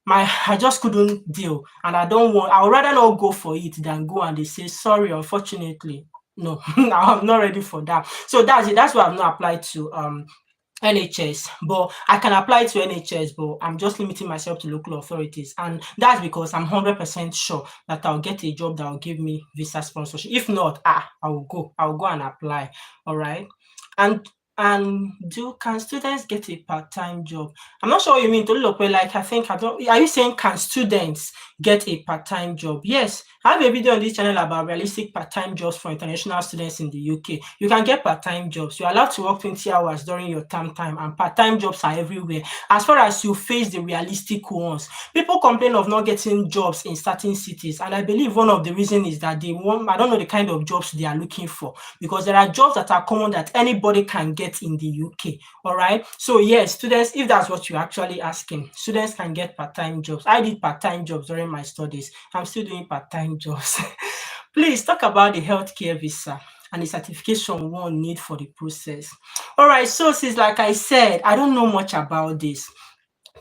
I just couldn't deal. And I would rather not go for it than go and they say, sorry, unfortunately. No, I'm not ready for that. So that's it. That's why I've not applied to NHS, but I can apply to NHS, but I'm just limiting myself to local authorities. And that's because I'm 100% sure that I'll get a job that will give me visa sponsorship. If not, I'll go and apply. All right. And can students get a part-time job? I'm not sure what you mean, Tolulope. Like, are you saying can students get a part-time job? Yes, I have a video on this channel about realistic part-time jobs for international students in the UK. You can get part-time jobs. You're allowed to work 20 hours during your term time, and part-time jobs are everywhere. As far as you face the realistic ones, people complain of not getting jobs in certain cities, and I believe one of the reasons is that I don't know the kind of jobs they are looking for, because there are jobs that are common that anybody can get in the UK. All right. So yes, students, if that's what you're actually asking, students can get part-time jobs. I did part-time jobs during my studies. I'm still doing part-time jobs. Please talk about the healthcare visa and the certification one need for the process. All right. So since, like I said, I don't know much about this.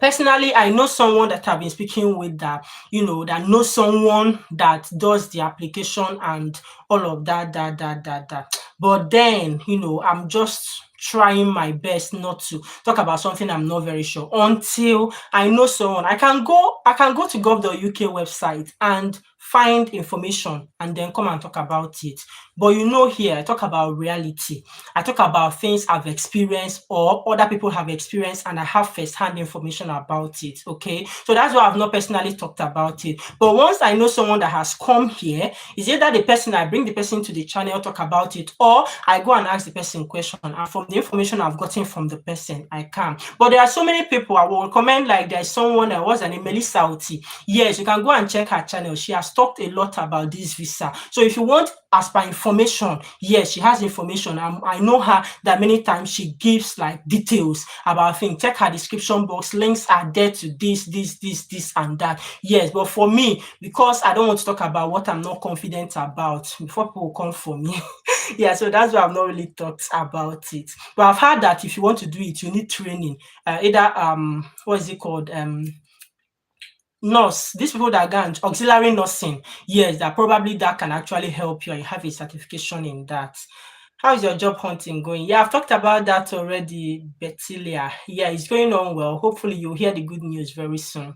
Personally, I know someone that I've been speaking with that knows someone that does the application and all of that. But then, I'm just trying my best not to talk about something I'm not very sure until I know someone. I can go to gov.uk website and find information and then come and talk about it. But here I talk about reality. I talk about things I've experienced or other people have experienced, and I have first-hand information about it. Okay, so that's why I've not personally talked about it. But once I know someone that has come here, is either I bring the person to the channel, talk about it, or I go and ask the person question, and from the information I've gotten from the person, I can. But there are so many people I will recommend. Like, there's someone that was an Melissa Oti. Yes, you can go and check her channel. She has talked a lot about this visa. So if you want as per information, yes, she has information. I know her that many times she gives like details about things. Check her description box. Links are there to this, and that. Yes, but for me, because I don't want to talk about what I'm not confident about before people come for me. Yeah, so that's why I've not really talked about it. But I've heard that if you want to do it, you need training. Either what is it called? Nurse, these people that go auxiliary nursing, yes, that can actually help you, and you have a certification in that. How is your job hunting going? Yeah, I've talked about that already, Bettilia. Yeah, it's going on well. Hopefully you'll hear the good news very soon.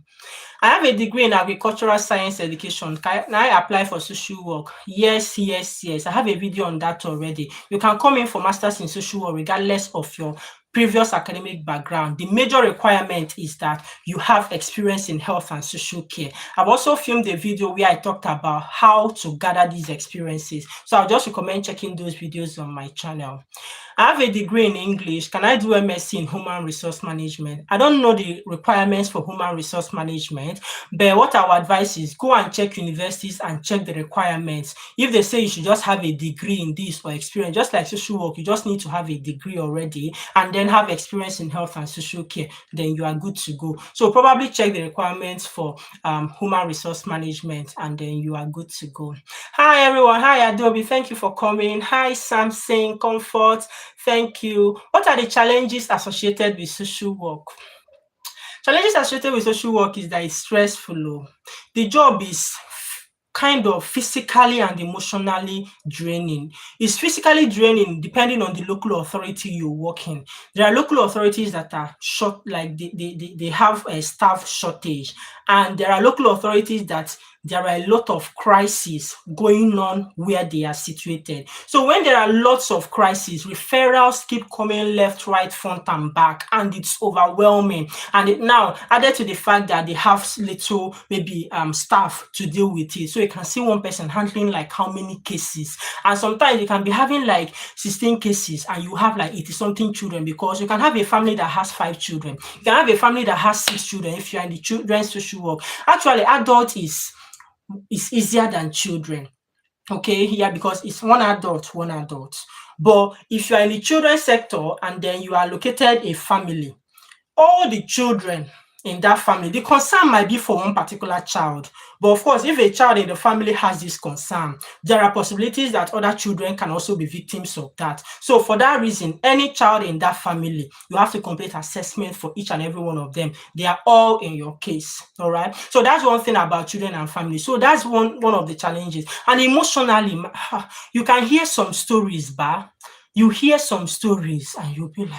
I have a degree in agricultural science education. Can I apply for social work? Yes. I have a video on that already. You can come in for masters in social work regardless of your previous academic background. The major requirement is that you have experience in health and social care. I've also filmed a video where I talked about how to gather these experiences. So I'll just recommend checking those videos on my channel. I have a degree in English. Can I do MSc in Human Resource Management? I don't know the requirements for Human Resource Management, but what I would advise is go and check universities and check the requirements. If they say you should just have a degree in this or experience, just like social work, you just need to have a degree already and then have experience in health and social care, then you are good to go. So probably check the requirements for Human Resource Management and then you are good to go. Hi everyone. Hi Adobe. Thank you for coming. Hi Samson, Comfort. Thank you. What are the challenges associated with social work? Challenges associated with social work is that it's stressful. The job is kind of physically and emotionally draining. It's physically draining depending on the local authority you work in. There are local authorities that are short, like they have a staff shortage, and there are local authorities that there are a lot of crises going on where they are situated. So when there are lots of crises, referrals keep coming left, right, front, and back, and it's overwhelming. And it now added to the fact that they have little maybe staff to deal with it. So you can see one person handling like how many cases, and sometimes you can be having like 16 cases, and you have like 80-something children, because you can have a family that has 5 children. You can have a family that has 6 children if you are in the children's social work. Actually, adult is easier than children. Okay, yeah, because it's one adult. But if you are in the children's sector and then you are located a family, all the children in that family, the concern might be for one particular child. But of course, if a child in the family has this concern, there are possibilities that other children can also be victims of that. So for that reason, any child in that family, you have to complete assessment for each and every one of them. They are all in your case. All right. So that's one thing about children and family. So that's one of the challenges. And emotionally, you can hear some stories, but you hear some stories and you'll be like,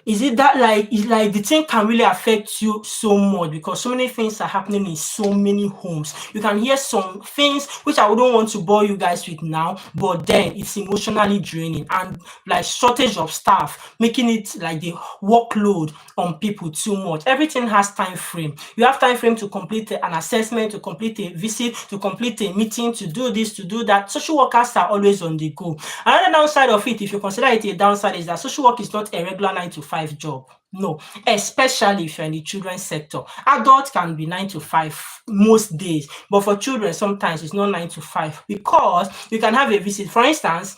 is it that like it's like the thing can really affect you so much because so many things are happening in so many homes. You can hear some things which I wouldn't want to bore you guys with now, but then it's emotionally draining, and like shortage of staff, making it like the workload on people too much. Everything has time frame. You have time frame to complete an assessment, to complete a visit, to complete a meeting, to do this, to do that. Social workers are always on the go. Another downside of it, if you consider it a downside, is that social work is not a regular 9 to 5 job. No, especially if you're in the children's sector. Adults can be 9 to 5 most days, but for children, sometimes it's not 9 to 5 because you can have a visit. For instance,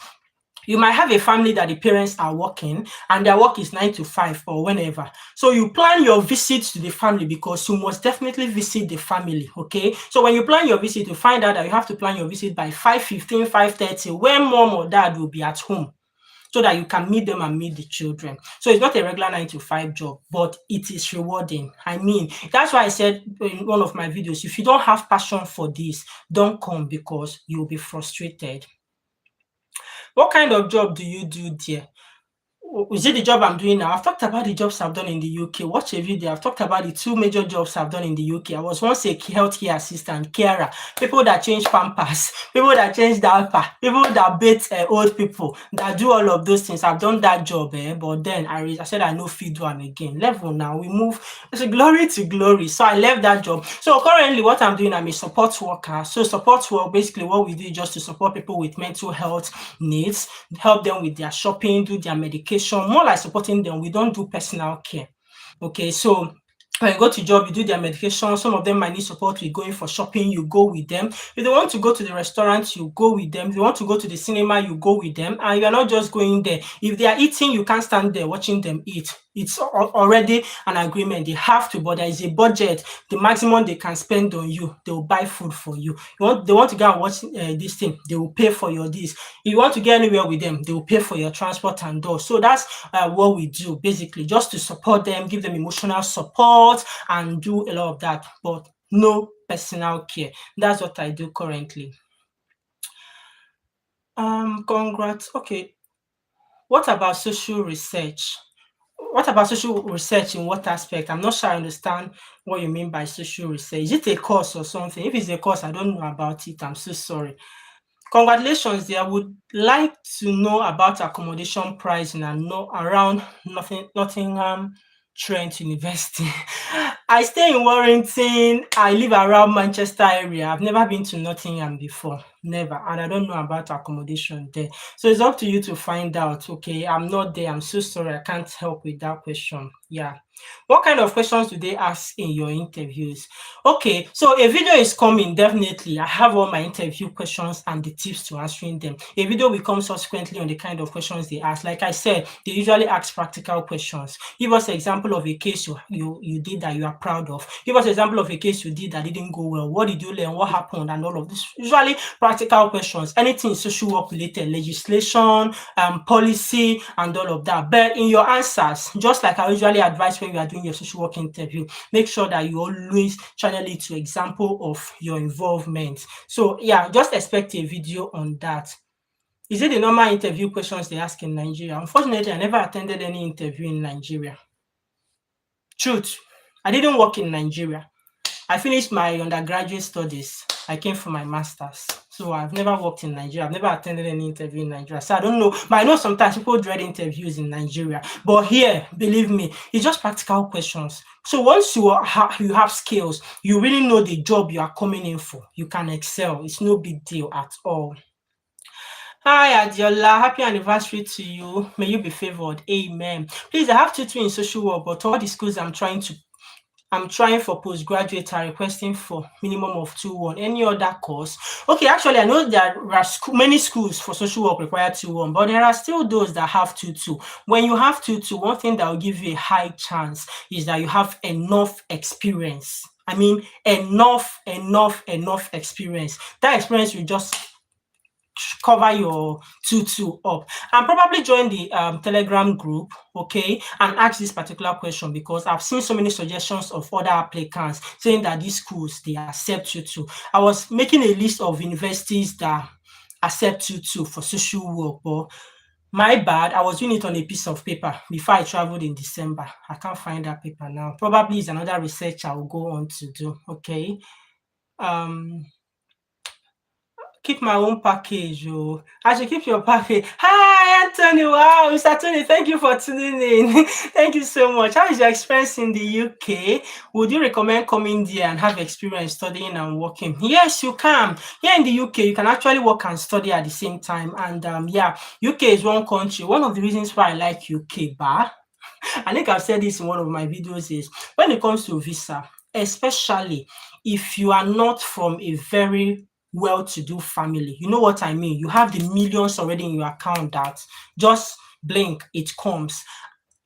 you might have a family that the parents are working and their work is 9 to 5 or whenever. So you plan your visits to the family because you must definitely visit the family, okay? So when you plan your visit, you find out that you have to plan your visit by 5:15, 5:30, when mom or dad will be at home, so that you can meet them and meet the children. So it's not a regular 9 to 5 job, but it is rewarding. I mean, that's why I said in one of my videos, if you don't have passion for this, don't come because you'll be frustrated. What kind of job do you do there? Is it the job I'm doing now? I've talked about the jobs I've done in the UK. Watch a video. I've talked about the 2 major jobs I've done in the UK. I was once a healthcare assistant, carer, people that change pampers, people that change diaper, people that bathe old people, that do all of those things. I've done that job, but then I said I no fit do am again. Level now, we move glory to glory. So I left that job. So currently what I'm doing, I'm a support worker. So support work, basically what we do is just to support people with mental health needs, help them with their shopping, do their medication, more like supporting them. We don't do personal care. Okay, so when you go to job, you do their medication. Some of them might need support with going for shopping, you go with them. If they want to go to the restaurant, you go with them. If you want to go to the cinema, you go with them. And you're not just going there. If they are eating, you can't stand there watching them eat. It's already an agreement. They have to, but there is a budget. The maximum they can spend on you, they will buy food for you. They want to go and watch this thing, they will pay for your this. If you want to get anywhere with them, they will pay for your transport and all. So that's what we do, basically, just to support them, give them emotional support, and do a lot of that, but no personal care. That's what I do currently. Congrats. Okay. What about social research? What about social research in what aspect? I'm not sure I understand what you mean by social research. Is it a course or something? If it's a course, I don't know about it. I'm so sorry. Congratulations there. I would like to know about accommodation pricing and know around Nottingham Trent University. I stay in Warrington. I live around Manchester area. I've never been to Nottingham before. never. And I don't know about accommodation there. So it's up to you to find out. Okay, I'm not there. I'm so sorry. I can't help with that question. Yeah. What kind of questions do they ask in your interviews? Okay, so a video is coming, definitely. I have all my interview questions and the tips to answering them. A video will come subsequently on the kind of questions they ask. Like I said, they usually ask practical questions. Give us an example of a case you did that you are proud of. Give us an example of a case you did that didn't go well. What did you learn? What happened? And all of this. Usually practical questions. Anything social work related, legislation, policy, and all of that. But in your answers, just like I usually advise when you are doing your social work interview, make sure that you always channel it to example of your involvement. So yeah, just expect a video on that. Is it the normal interview questions they ask in Nigeria? Unfortunately, I never attended any interview in Nigeria. Truth, I didn't work in Nigeria. I finished my undergraduate studies. I came for my master's. So I've never worked in Nigeria. I've never attended any interview in Nigeria. So I don't know. But I know sometimes people dread interviews in Nigeria. But here, believe me, it's just practical questions. So once you have skills, you really know the job you are coming in for. You can excel. It's no big deal at all. Hi, Adiola. Happy anniversary to you. May you be favored. Amen. Please, I have tutoring in social work, but all the schools I'm trying for postgraduate are requesting for minimum of 2-1. Any other course? Okay, actually, I know there are many schools for social work require 2-1, but there are still those that have 2-2. When you have 2-2, one thing that will give you a high chance is that you have enough experience. I mean, enough experience. That experience will just cover your 2-2 up, and probably join the Telegram group, okay, and ask this particular question, because I've seen so many suggestions of other applicants saying that these schools, they accept 2-2. I was making a list of universities that accept 2-2 for social work, but my bad, I was doing it on a piece of paper before I traveled in December. I can't find that paper now. Probably it's another research I will go on to do, okay. Keep my own package. Oh, I should keep your package. Hi, Anthony. Wow, Mr. Tony, thank you for tuning in. Thank you so much. How is your experience in the UK? Would you recommend coming there and have experience studying and working? Yes, you can. Here in the UK, you can actually work and study at the same time. And yeah, UK is one country. One of the reasons why I like UK, I think I've said this in one of my videos, is when it comes to visa, especially if you are not from a very well-to-do family, you know what I mean? You have the millions already in your account that just blink, it comes.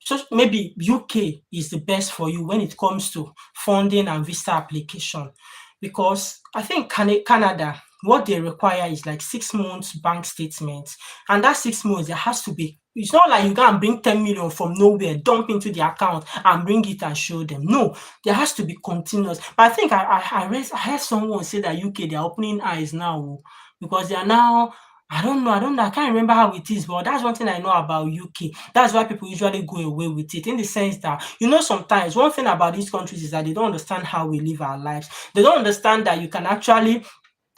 So maybe UK is the best for you when it comes to funding and visa application, because I think Canada, what they require is like 6 months bank statement, and that 6 months there has to be. It's not like you go and bring 10 million from nowhere, dump into the account and bring it and show them. No, there has to be continuous. But I think I heard someone say that UK, they are opening eyes now, because they are now, I don't know. I can't remember how it is, but that's one thing I know about UK. That's why people usually go away with it, in the sense that, sometimes one thing about these countries is that they don't understand how we live our lives. They don't understand that you can actually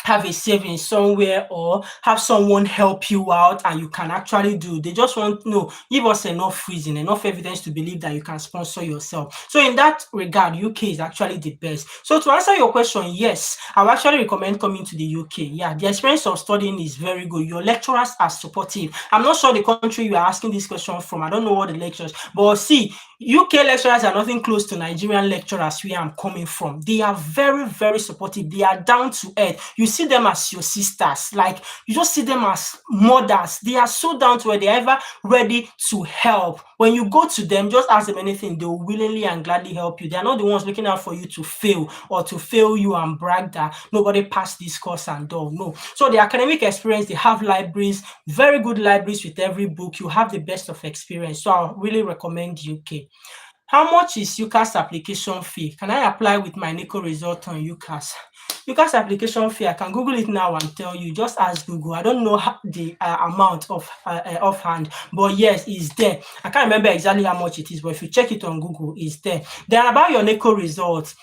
have a savings somewhere or have someone help you out and you can actually do. They just want give us enough reason, enough evidence to believe that you can sponsor yourself. So in that regard, UK is actually the best. So to answer your question, yes, I would actually recommend coming to the UK. Yeah, the experience of studying is very good. Your lecturers are supportive. I'm not sure the country you are asking this question from. I don't know what the lecturers, but see, UK lecturers are nothing close to Nigerian lecturers where I'm coming from. They are very, very supportive. They are down to earth. You see them as your sisters. Like, you just see them as mothers. They are so down to earth. They're ever ready to help. When you go to them, just ask them anything. They will willingly and gladly help you. They are not the ones looking out for you to fail or to fail you and brag that nobody passed this course and all. No. So the academic experience, they have libraries, very good libraries with every book. You have the best of experience. So I really recommend UK. How much is UCAS application fee? Can I apply with my NICO result on UCAS? UCAS application fee, I can Google it now and tell you. Just ask Google. I don't know the amount of offhand, but yes, it's there. I can't remember exactly how much it is, but if you check it on Google, it's there. Then about your NICO results.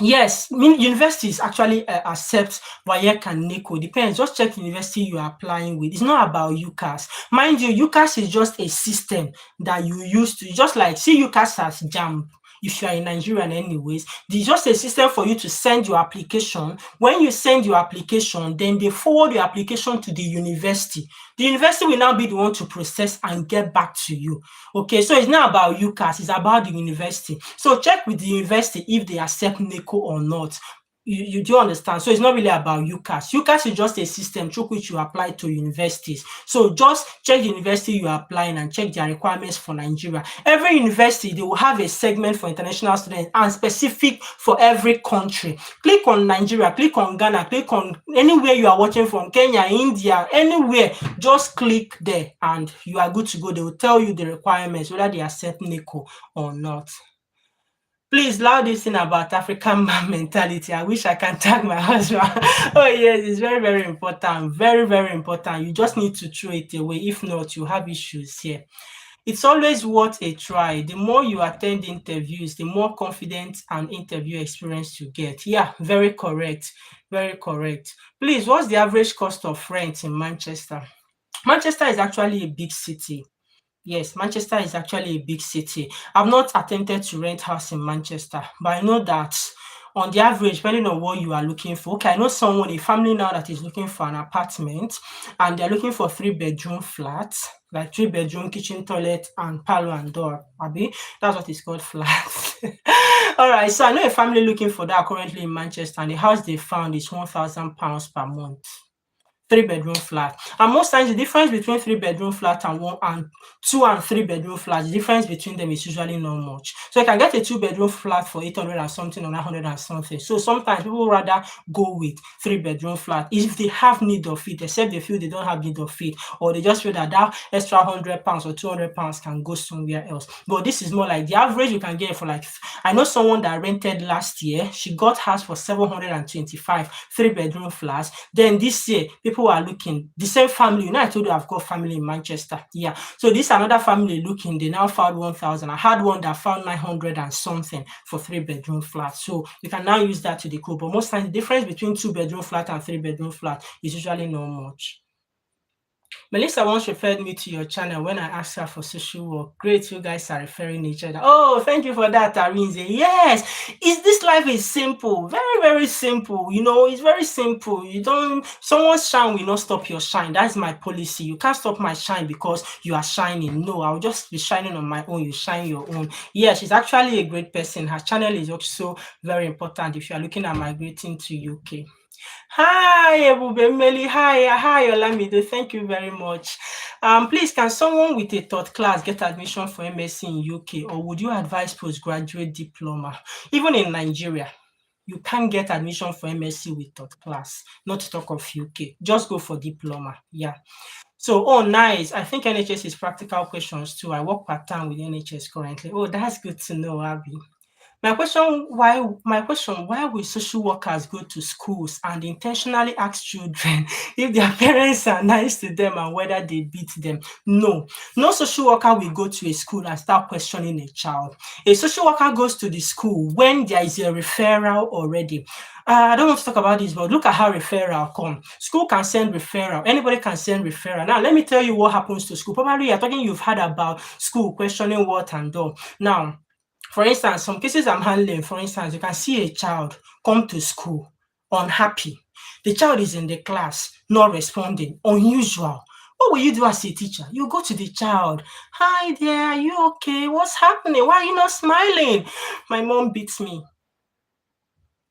Yes, universities actually accept WAEC and NICO. Depends. Just check the university you are applying with. It's not about UCAS. Mind you, UCAS is just a system that you use to, just like, see UCAS as JAMB. if you are in Nigerian anyways. There's just a system for you to send your application. When you send your application, then they forward your application to the university. The university will now be the one to process and get back to you. Okay, so it's not about UCAS, it's about the university. So check with the university if they accept NECO or not. You do understand? So it's not really about UCAS. UCAS is just a system through which you apply to universities. So just check the university you are applying and check their requirements for Nigeria. Every university, they will have a segment for international students and specific for every country. Click on Nigeria, click on Ghana, click on anywhere you are watching from, Kenya, India, anywhere. Just click there and you are good to go. They will tell you the requirements, whether they accept NECO or not. Please allow this thing about African man mentality. I wish I can tag my husband. Oh yes, it's very, very important. Very, very important. You just need to throw it away. If not, you have issues here. It's always worth a try. The more you attend interviews, the more confident and interview experience you get. Yeah, very correct. Very correct. Please, what's the average cost of rent in Manchester? Manchester is actually a big city. Yes, Manchester is actually a big city. I've not attempted to rent house in Manchester, but I know that on the average, depending on what you are looking for. Okay, I know someone, a family now that is looking for an apartment and they're looking for 3-bedroom flats, like 3-bedroom, kitchen, toilet, and parlor and door. Abi, that's what is called flats. All right, so I know a family looking for that currently in Manchester, and the house they found is £1,000 per month. 3-bedroom flat. And most times the difference between 3-bedroom flat and 2 and 3-bedroom flats, the difference between them is usually not much. So you can get a 2-bedroom flat for 800 and something or 900 and something. So sometimes people rather go with 3-bedroom flat if they have need of it, except they feel they don't have need of it, or they just feel that that extra £100 or £200 can go somewhere else. But this is more like the average you can get for like, I know someone that rented last year, she got hers for 725, 3-bedroom flats. Then this year, people are looking, the same family, I told you I've got family in Manchester. Yeah. So this another family looking, they now found 1,000. I had one that found 900 and something for 3-bedroom flat. So you can now use that to the code. But most times the difference between 2-bedroom flat and 3-bedroom flat is usually not much. Melissa once referred me to your channel when I asked her for social work. Great, you guys are referring each other. Oh, thank you for that, Arinze. Yes, this life is simple, very, very simple. It's very simple. Someone's shine will not stop your shine. That's my policy. You can't stop my shine because you are shining. No, I'll just be shining on my own. You shine your own. Yeah, she's actually a great person. Her channel is also very important if you are looking at migrating to UK. Hi, Ebube Meli. Hi, Olamide. Thank you very much. Please, can someone with a third class get admission for MSc in UK, or would you advise postgraduate diploma? Even in Nigeria, you can't get admission for MSc with third class, not to talk of UK. Just go for diploma. Yeah. So, nice. I think NHS is practical questions too. I work part-time with NHS currently. Oh, that's good to know, Abby. My question, why will social workers go to schools and intentionally ask children if their parents are nice to them and whether they beat them? No social worker will go to a school and start questioning a child. A social worker goes to the school when there is a referral already. I don't want to talk about this, but look at how referral come. School can send referral. Anybody can send referral. Now, let me tell you what happens to school. Probably you've heard about school questioning what and all. Now, for instance, some cases I'm handling, for instance, you can see a child come to school unhappy. The child is in the class, not responding, unusual. What will you do as a teacher? You go to the child. Hi there, are you okay? What's happening? Why are you not smiling? My mom beats me.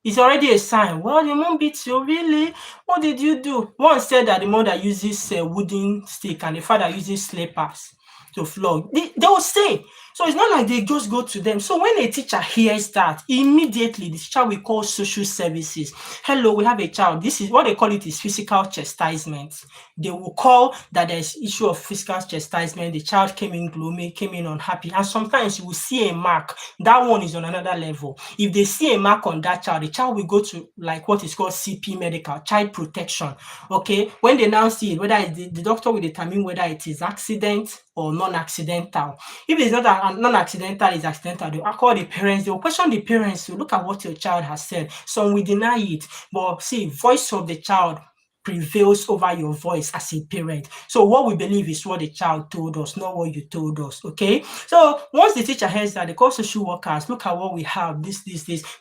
It's already a sign. Well, your mom beats you, really? What did you do? One said that the mother uses a wooden stick and the father uses slippers to flog. They will say. So it's not like they just go to them. So when a teacher hears that, immediately the teacher will call social services. Hello, we have a child. This is what they call it is physical chastisement. They will call that there's issue of physical chastisement. The child came in gloomy, came in unhappy. And sometimes you will see a mark. That one is on another level. If they see a mark on that child, the child will go to like what is called CP medical, child protection. Okay. When they now see it, whether the doctor will determine whether it is accident or non-accidental. If it's not non-accidental, it's accidental, they'll call the parents, they'll question the parents to look at what your child has said. Some will deny it, but see, voice of the child prevails over your voice as a parent. So what we believe is what the child told us, not what you told us. Okay. So once the teacher hears that, they call social workers, look at what we have, this,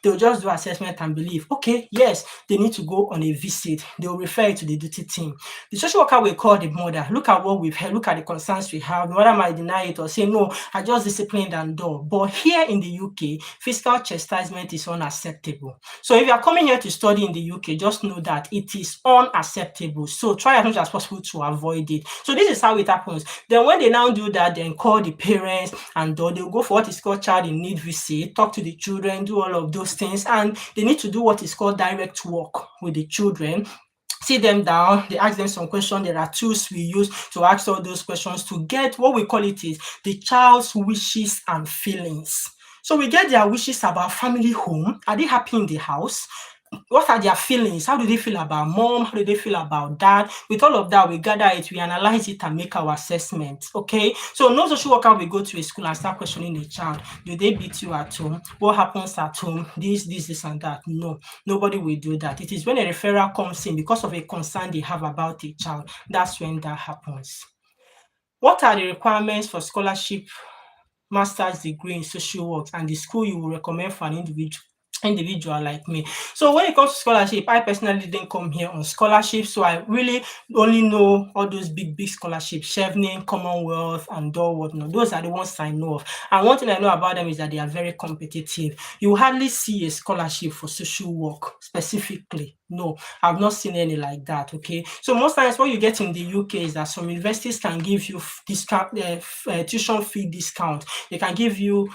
they'll just do assessment and believe, okay, yes, they need to go on a visit. They'll refer it to the duty team. The social worker will call the mother, look at what we've heard, look at the concerns we have. The mother might deny it or say, no, I just disciplined and done. But here in the UK, physical chastisement is unacceptable. So if you are coming here to study in the UK, just know that it is unacceptable. So try as much as possible to avoid it. So this is how it happens. Then when they now do that, then call the parents and they'll go for what is called child in need visit, talk to the children, do all of those things. And they need to do what is called direct work with the children. Sit them down, they ask them some questions. There are tools we use to ask all those questions to get what we call it is the child's wishes and feelings. So we get their wishes about family home. Are they happy in the house? What are their feelings? How do they feel about mom? How do they feel about dad? With all of that, we gather it, we analyze it and make our assessment. Okay. So no social worker will go to a school and start questioning the child. Do they beat you at home? What happens at home? This, and that. No, nobody will do that. It is when a referral comes in because of a concern they have about a child. That's when that happens. What are the requirements for scholarship, master's degree in social work, and the school you will recommend for an individual like me? So when it comes to scholarship, I personally didn't come here on scholarship, so I really only know all those big scholarships, Chevening, Commonwealth, and whatnot. Those are the ones I know of. And one thing I know about them is that they are very competitive. You hardly see a scholarship for social work specifically. No, I've not seen any like that. Okay, so most times what you get in the UK is that some universities can give you discount, tuition fee discount. They can give you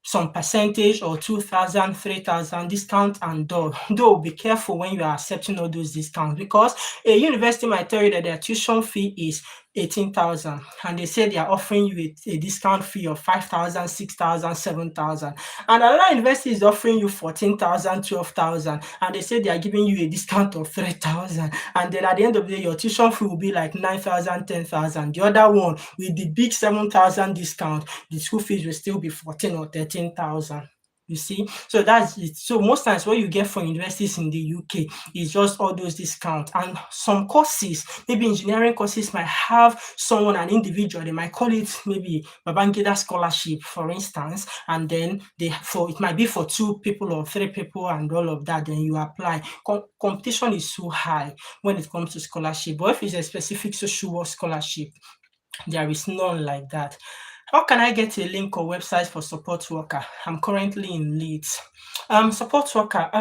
some percentage or 2,000, 3,000 discount and though be careful when you are accepting all those discounts, because a university might tell you that their tuition fee is 18,000 and they say they are offering you a discount fee of 5,000, 6,000, 7,000, and another university is offering you 14,000, 12,000, and they say they are giving you a discount of 3,000, and then at the end of the day your tuition fee will be like 9,000, 10,000. The other one with the big 7,000 discount, the school fees will still be 14 or 13,000. You see, so that's it. So most times what you get from universities in the UK is just all those discounts. And some courses, maybe engineering courses, might have an individual, they might call it maybe Babangida scholarship, for instance, and then it might be for 2 people or 3 people and all of that. Then you apply. Competition is so high when it comes to scholarship. But if it's a specific social work scholarship, there is none like that. How can I get a link or website for support worker? I'm currently in Leeds. Support worker.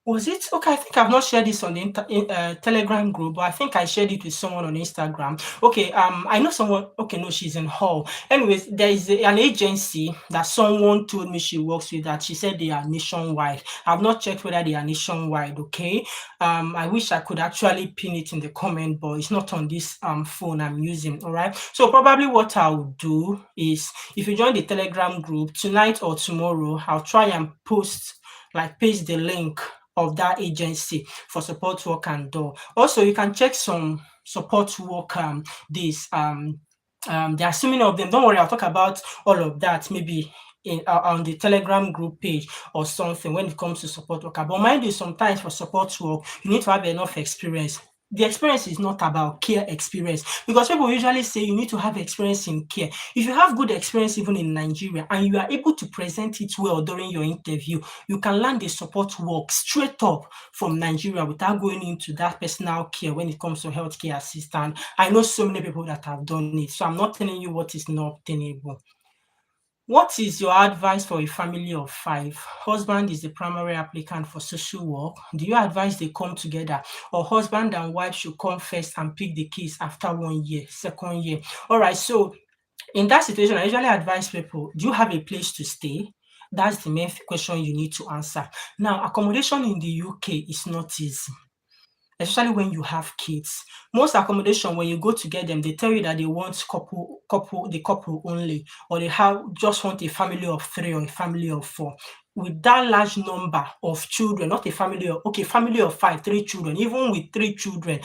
Was it? Okay, I think I've not shared this on the Telegram group, but I think I shared it with someone on Instagram. Okay, I know someone. Okay, no, she's in Hull. Anyways, there is an agency that someone told me she works with that she said they are nationwide. I've not checked whether they are nationwide. Okay, I wish I could actually pin it in the comment, but it's not on this phone I'm using. All right, so probably what I'll do is, if you join the Telegram group tonight or tomorrow, I'll try and paste the link of that agency for support work and door. Also, you can check some support work there are so many of them. Don't worry, I'll talk about all of that maybe on the Telegram group page or something when it comes to support worker. But mind you, sometimes for support work, you need to have enough experience. The experience is not about care experience, because people usually say you need to have experience in care. If you have good experience even in Nigeria and you are able to present it well during your interview, you can learn the support work straight up from Nigeria without going into that personal care when it comes to healthcare assistant. I know so many people that have done it, so I'm not telling you what is not obtainable. What is your advice for a family of 5? Husband is the primary applicant for social work. Do you advise they come together, or husband and wife should come first and pick the case after 1 year, second year? All right, so in that situation, I usually advise people, do you have a place to stay? That's the main question you need to answer. Now, accommodation in the UK is not easy, especially when you have kids. Most accommodation, when you go to get them, they tell you that they want the couple only, or they just want a family of 3 or a family of 4. With that large number of children, not a family of 5, 3 children, even with 3 children,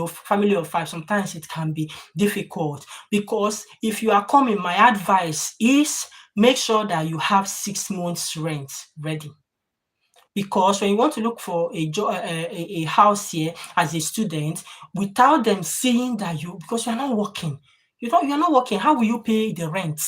family of 5, sometimes it can be difficult, because if you are coming, my advice is make sure that you have 6 months rent ready. Because when you want to look for a job, a house here as a student, without them seeing that because you're not working, you're not working, how will you pay the rent?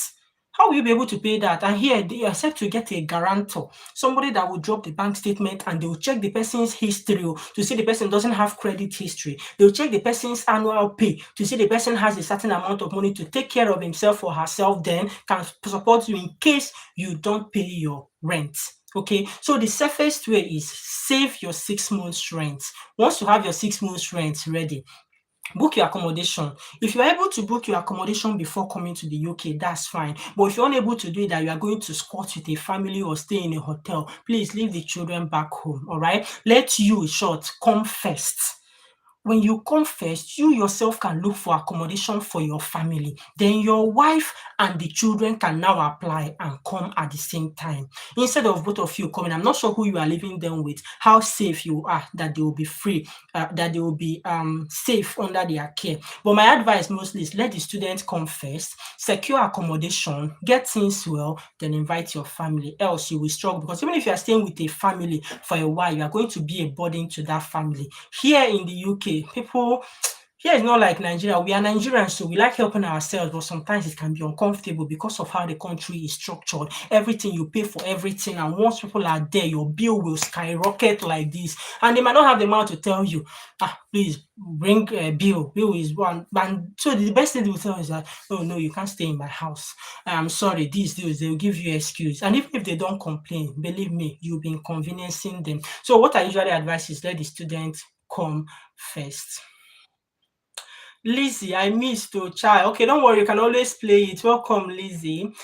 How will you be able to pay that? And here, you accept to get a guarantor, somebody that will drop the bank statement and they will check the person's history to see the person doesn't have credit history. They will check the person's annual pay to see the person has a certain amount of money to take care of himself or herself, then can support you in case you don't pay your rent. Okay, so the safest way is save your 6 months rent. Once you have your 6 months rent ready, book your accommodation. If you're able to book your accommodation before coming to the UK, that's fine. But if you're unable to do it, that you are going to squat with a family or stay in a hotel, please leave the children back home. All right. Let you, in short, come first. When you come first, you yourself can look for accommodation for your family. Then your wife and the children can now apply and come at the same time. Instead of both of you coming, I'm not sure who you are living them with, how safe you are that they will be free, that they will be safe under their care. But my advice mostly is let the students come first, secure accommodation, get things well, then invite your family. Else you will struggle, because even if you are staying with a family for a while, you are going to be a burden to that family. Here in the UK, people here is not like Nigeria. We are Nigerians, so we like helping ourselves, but sometimes it can be uncomfortable because of how the country is structured. Everything you pay for everything, and once people are there, your bill will skyrocket like this. And they might not have the mouth to tell you, please bring a bill. Bill is one. And so the best thing they will tell is that, oh no, you can't stay in my house. I'm sorry, these deals, they will give you excuse. And even if they don't complain, believe me, you'll be inconveniencing them. So what I usually advise is let the students come first. Lizzie, I missed oh child. Okay, don't worry, you can always play it. Welcome, Lizzie.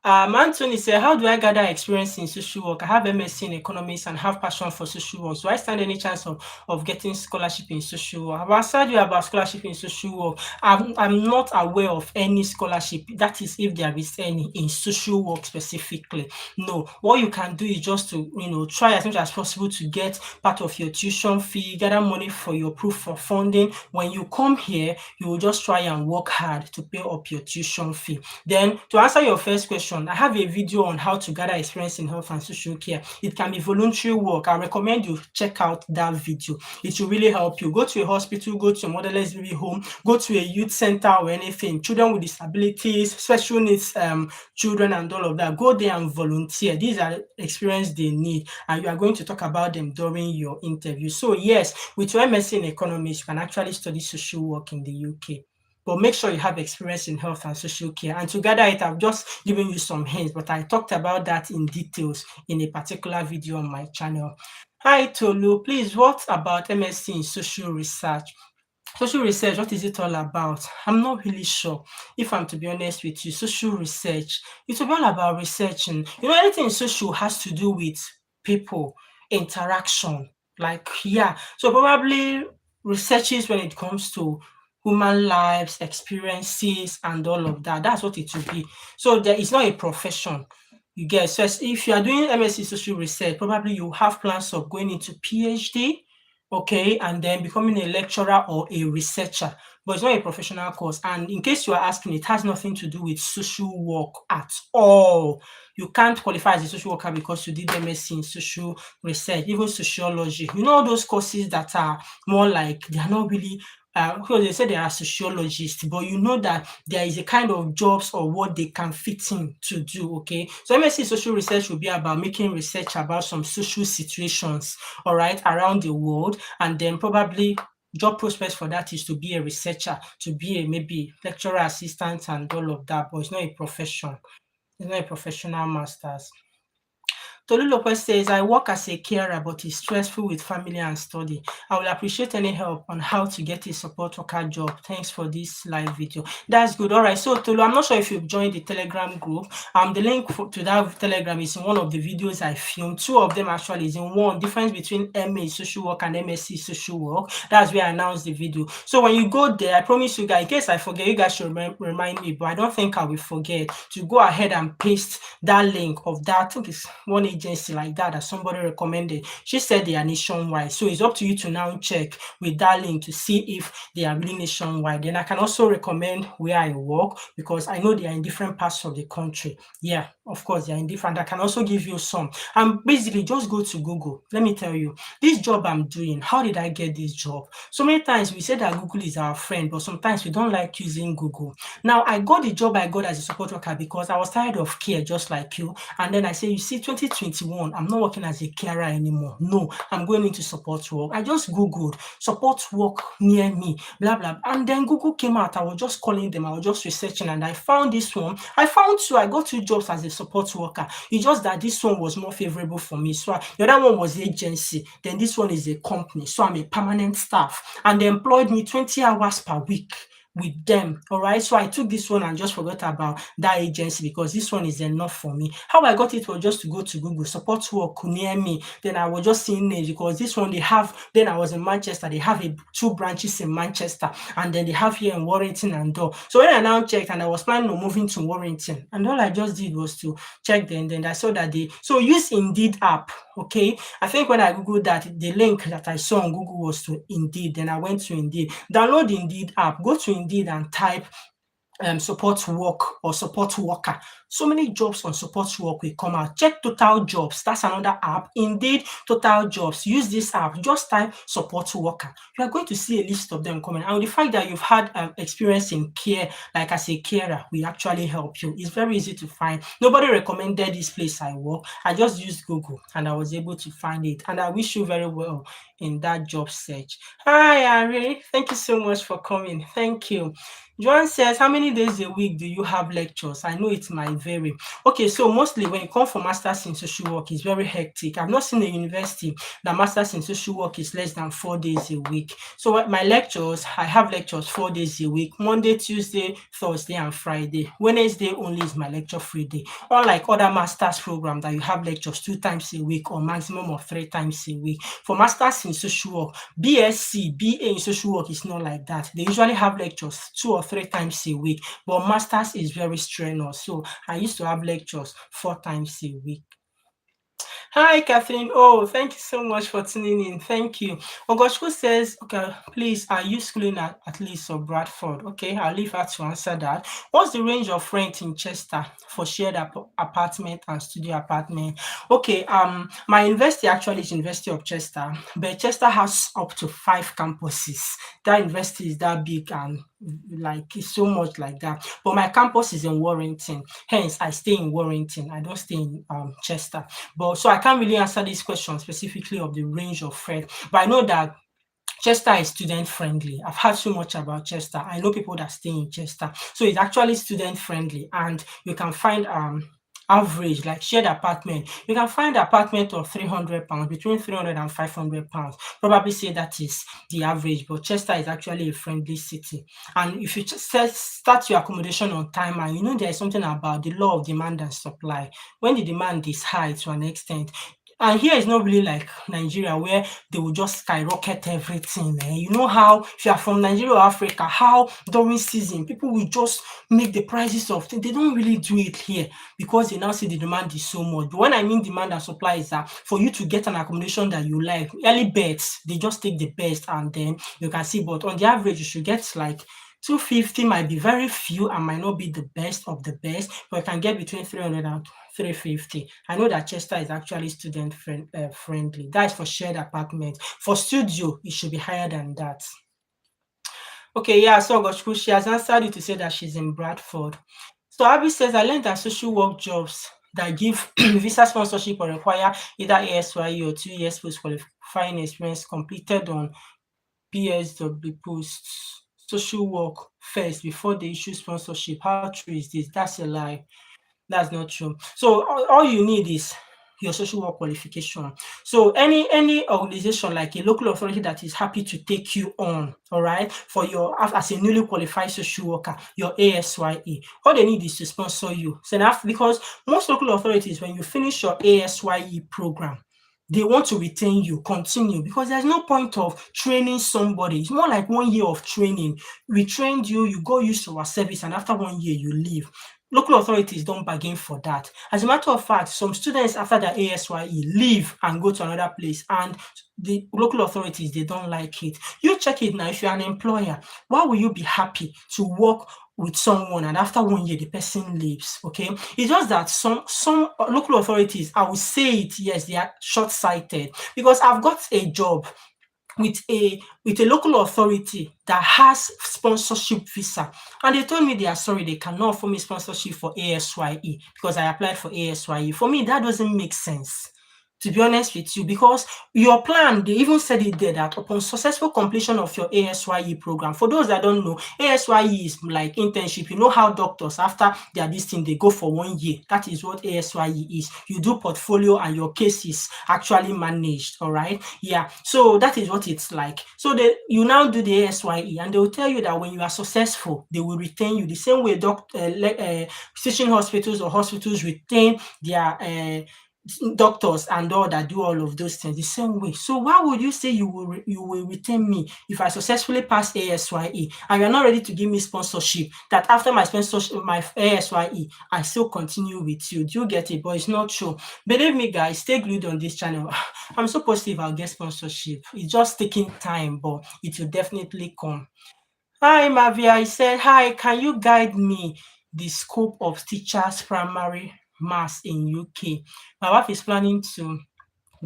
Anthony said, how do I gather experience in social work? I have MSc in economics and have passion for social work. Do I stand any chance of getting scholarship in social work? I've answered you about scholarship in social work. I'm not aware of any scholarship. That is, if there is any in social work specifically. No, what you can do is just to try as much as possible to get part of your tuition fee, gather money for your proof of funding. When you come here, you will just try and work hard to pay up your tuition fee. Then to answer your first question, I have a video on how to gather experience in health and social care. It can be voluntary work. I recommend you check out that video. It will really help you. Go to a hospital, go to a motherless baby home, go to a youth center or anything, children with disabilities, special needs children and all of that. Go there and volunteer. These are experience they need, and you are going to talk about them during your interview. So yes, with your MSc in economics, you can actually study social work in the UK. But make sure you have experience in health and social care. And to gather it, I've just given you some hints, but I talked about that in details in a particular video on my channel. Hi, Tolu. Please, what about MSc in social research? Social research, what is it all about? I'm not really sure. If I'm to be honest with you, social research, it's all about researching. Anything in social has to do with people, interaction. Like, yeah. So probably researches when it comes to human lives, experiences, and all of that. That's what it will be. So there is not a profession. You get, so if you are doing MSc social research, probably you have plans of going into PhD, okay, and then becoming a lecturer or a researcher, but it's not a professional course. And in case you are asking, it has nothing to do with social work at all. You can't qualify as a social worker because you did MSc in social research, even sociology. All those courses that are more like, they are not really because they say they are sociologists, but that there is a kind of jobs or what they can fit in to do, okay? So MSc social research will be about making research about some social situations, all right, around the world, and then probably job prospects for that is to be a researcher, to be a maybe lecturer assistant and all of that, but it's not a profession. It's not a professional master's. Tolulope says, I work as a carer, but it's stressful with family and study. I will appreciate any help on how to get a support worker job. Thanks for this live video. That's good. All right. So, Tolu, I'm not sure if you've joined the Telegram group. The link to that Telegram is in one of the videos I filmed. Two of them actually is in one. Difference between MA social work and MSc social work. That's where I announced the video. So, when you go there, I promise you guys, in case I forget, you guys should remind me, but I don't think I will forget to go ahead and paste that link of that. I think it's 180 agency like that somebody recommended. She said they are nationwide. So it's up to you to now check with that link to see if they are really nationwide. Then I can also recommend where I work because I know they are in different parts of the country. Yeah, of course, they are in different. I can also give you some. And basically, just go to Google. Let me tell you, this job I'm doing, how did I get this job? So many times we say that Google is our friend, but sometimes we don't like using Google. Now, I got the job I got as a support worker because I was tired of care, just like you. And then I say, you see, 2021, I'm not working as a carer anymore. No, I'm going into support work. I just Googled support work near me, blah, blah. And then Google came out. I was just calling them. I was just researching and I found this one. I found two. I got two jobs as a support worker. It's just that this one was more favorable for me. So the other one was agency. Then this one is a company. So I'm a permanent staff. And they employed me 20 hours per week with them. All right. So I took this one and just forgot about that agency because this one is enough for me. How I got it was just to go to Google support work near me. Then I was just seeing names because this one they have. Then I was in Manchester. They have two branches in Manchester, and then they have here in Warrington and Dor. So when I now checked, and I was planning on moving to Warrington, and all I just did was to check them. Then I saw that use Indeed app. Okay, I think when I googled that, the link that I saw on Google was to Indeed. Then I went to Indeed. Download the Indeed app. Go to Indeed and type support work or support worker. So many jobs on support work will come out. Check total jobs. That's another app. Indeed, total jobs. Use this app. Just type support worker. You are going to see a list of them coming. And the fact that you've had experience in care, like as a carer, will actually help you. It's very easy to find. Nobody recommended this place I work. I just used Google and I was able to find it. And I wish you very well in that job search. Hi, Ari. Thank you so much for coming. Thank you. Joan says, how many days a week do you have lectures? I know it might vary. Okay, so mostly when you come for masters in social work, it's very hectic. I've not seen a university that masters in social work is less than 4 days a week. So my lectures, I have lectures 4 days a week, Monday, Tuesday, Thursday, and Friday. Wednesday only is my lecture-free day. Unlike other masters program that you have lectures 2 times a week or maximum of 3 times a week. For masters in social work, BSc, BA in social work is not like that. They usually have lectures 2 or 3 times a week, but masters is very strenuous. So I used to have lectures 4 times a week. Hi, Catherine. Oh, thank you so much for tuning in. Thank you. Ogoshku says, okay, please, are you schooling at least or Bradford? Okay, I'll leave her to answer that. What's the range of rent in Chester for shared apartment and studio apartment? Okay, my university actually is University of Chester, but Chester has up to 5 campuses. That university is that big and like it's so much like that. But my campus is in Warrington. Hence, I stay in Warrington. I don't stay in Chester. But so I can't really answer this question specifically of the range of rent. But I know that Chester is student friendly. I've heard so much about Chester. I know people that stay in Chester. So it's actually student friendly and you can find average like shared apartment. You can find apartment of £300, between £300 and £500. Probably say that is the average, but Chester is actually a friendly city. And if you start your accommodation on time, and you know there is something about the law of demand and supply. When the demand is high to an extent, and here is not really like Nigeria where they will just skyrocket everything. You know how if you are from Nigeria or Africa, how during season people will just make the prices of things. They don't really do it here because they now see the demand is so much. But when I mean demand and supply is that for you to get an accommodation that you like, early bets, they just take the best and then you can see. But on the average, you should get like 250 might be very few and might not be the best of the best, but you can get between 300 and 350. I know that Chester is actually student friendly. That is for shared apartment. For studio, it should be higher than that. Okay, yeah, so Goshku, she has answered you to say that she's in Bradford. So Abby says, I learned that social work jobs that give visa sponsorship or require either ASYE or 2 years post-qualifying experience completed on PSW posts social work first before they issue sponsorship. How true is this? That's a lie. That's not true. So all you need is your social work qualification. So any organization like a local authority that is happy to take you on, all right, for your as a newly qualified social worker, your ASYE, all they need is to sponsor you. So now, because most local authorities, when you finish your ASYE program, they want to retain you, continue, because there's no point of training somebody. It's more like 1 year of training. We trained you, you go use our service, and after 1 year, you leave. Local authorities don't bargain for that. As a matter of fact, some students after their ASYE leave and go to another place, and the local authorities, they don't like it. You check it now. If you're an employer, why will you be happy to work with someone and after 1 year the person leaves? Okay, it's just that some local authorities, I will say it, yes, they are short-sighted, because I've got a job with a local authority that has sponsorship visa, and they told me they are sorry, they cannot offer me sponsorship for ASYE because I applied for ASYE. For me, that doesn't make sense, to be honest with you, because your plan, they even said it there, that upon successful completion of your ASYE program, for those that don't know, ASYE is like internship. You know how doctors, after their this thing, they go for 1 year. That is what ASYE is. You do portfolio and your case is actually managed. All right. Yeah. So that is what it's like. So you now do the ASYE, and they will tell you that when you are successful, they will retain you the same way teaching hospitals or hospitals retain their doctors and all that do all of those things the same way. So why would you say you will retain me if I successfully pass ASYE and you're not ready to give me sponsorship, that after my sponsorship, my ASYE, I still continue with you? Do you get it? But it's not true. Believe me, guys, stay glued on this channel. I'm so positive I'll get sponsorship. It's just taking time, but it will definitely come. Hi, Mavia. I said, hi, can you guide me the scope of teachers primary maths in UK? My wife is planning to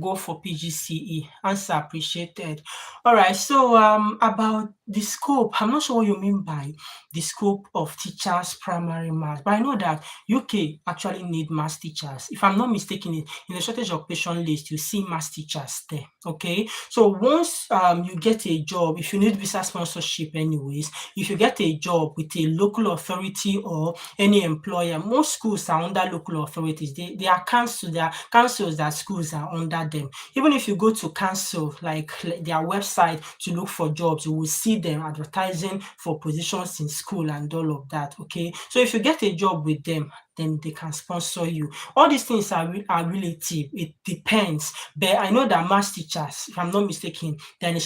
go for PGCE. Answer appreciated. All right. So about the scope, I'm not sure what you mean by the scope of teachers primary maths, but I know that UK actually need maths teachers. If I'm not mistaken, in the shortage occupation list, you see maths teachers there. Okay. So once you get a job, if you need visa sponsorship anyways, if you get a job with a local authority or any employer, most schools are under local authorities. They are councils, they are councils that schools are under them. Even if you go to council, like their website, to look for jobs, you will see them advertising for positions in school and all of that. Okay, so if you get a job with them, then they can sponsor you. All these things are relative. It depends. But I know that maths teachers, if I'm not mistaken, they're in a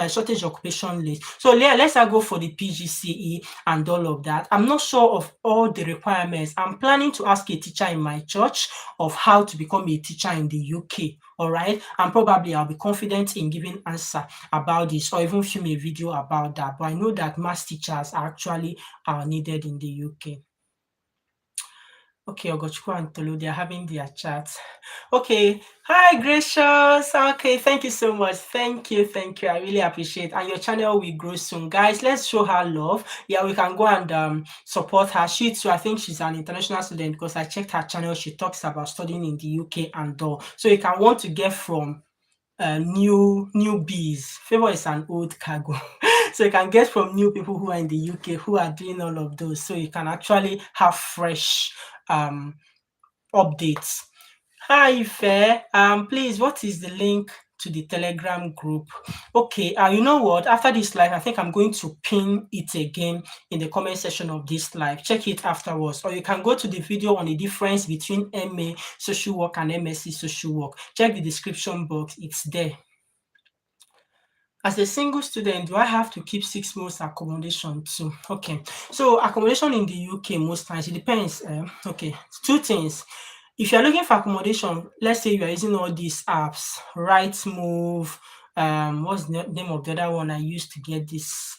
shortage occupation list. So let's go for the PGCE and all of that. I'm not sure of all the requirements. I'm planning to ask a teacher in my church of how to become a teacher in the UK. All right, and probably I'll be confident in giving answer about this, or even film a video about that. But I know that maths teachers actually are needed in the UK. Okay, Ogochukwu and Tolu, they're having their chat. Okay. Hi, Gracious. Okay, thank you so much. Thank you. I really appreciate it. And your channel will grow soon. Guys, let's show her love. Yeah, we can go and support her. She too, I think she's an international student, because I checked her channel. She talks about studying in the UK and all. So you can want to get from newbies. Favour is an old cargo. So you can get from new people who are in the UK who are doing all of those. So you can actually have fresh updates. Hi, Fair. Please, what is the link to the Telegram group? Okay, you know what? After this live, I think I'm going to pin it again in the comment section of this live. Check it afterwards. Or you can go to the video on the difference between MA social work and MSc social work. Check the description box. It's there. As a single student, do I have to keep 6 months accommodation too? Okay, so accommodation in the UK, most times, it depends. Okay, 2 things. If you're looking for accommodation, let's say you are using all these apps, Rightmove, what's the name of the other one I used to get this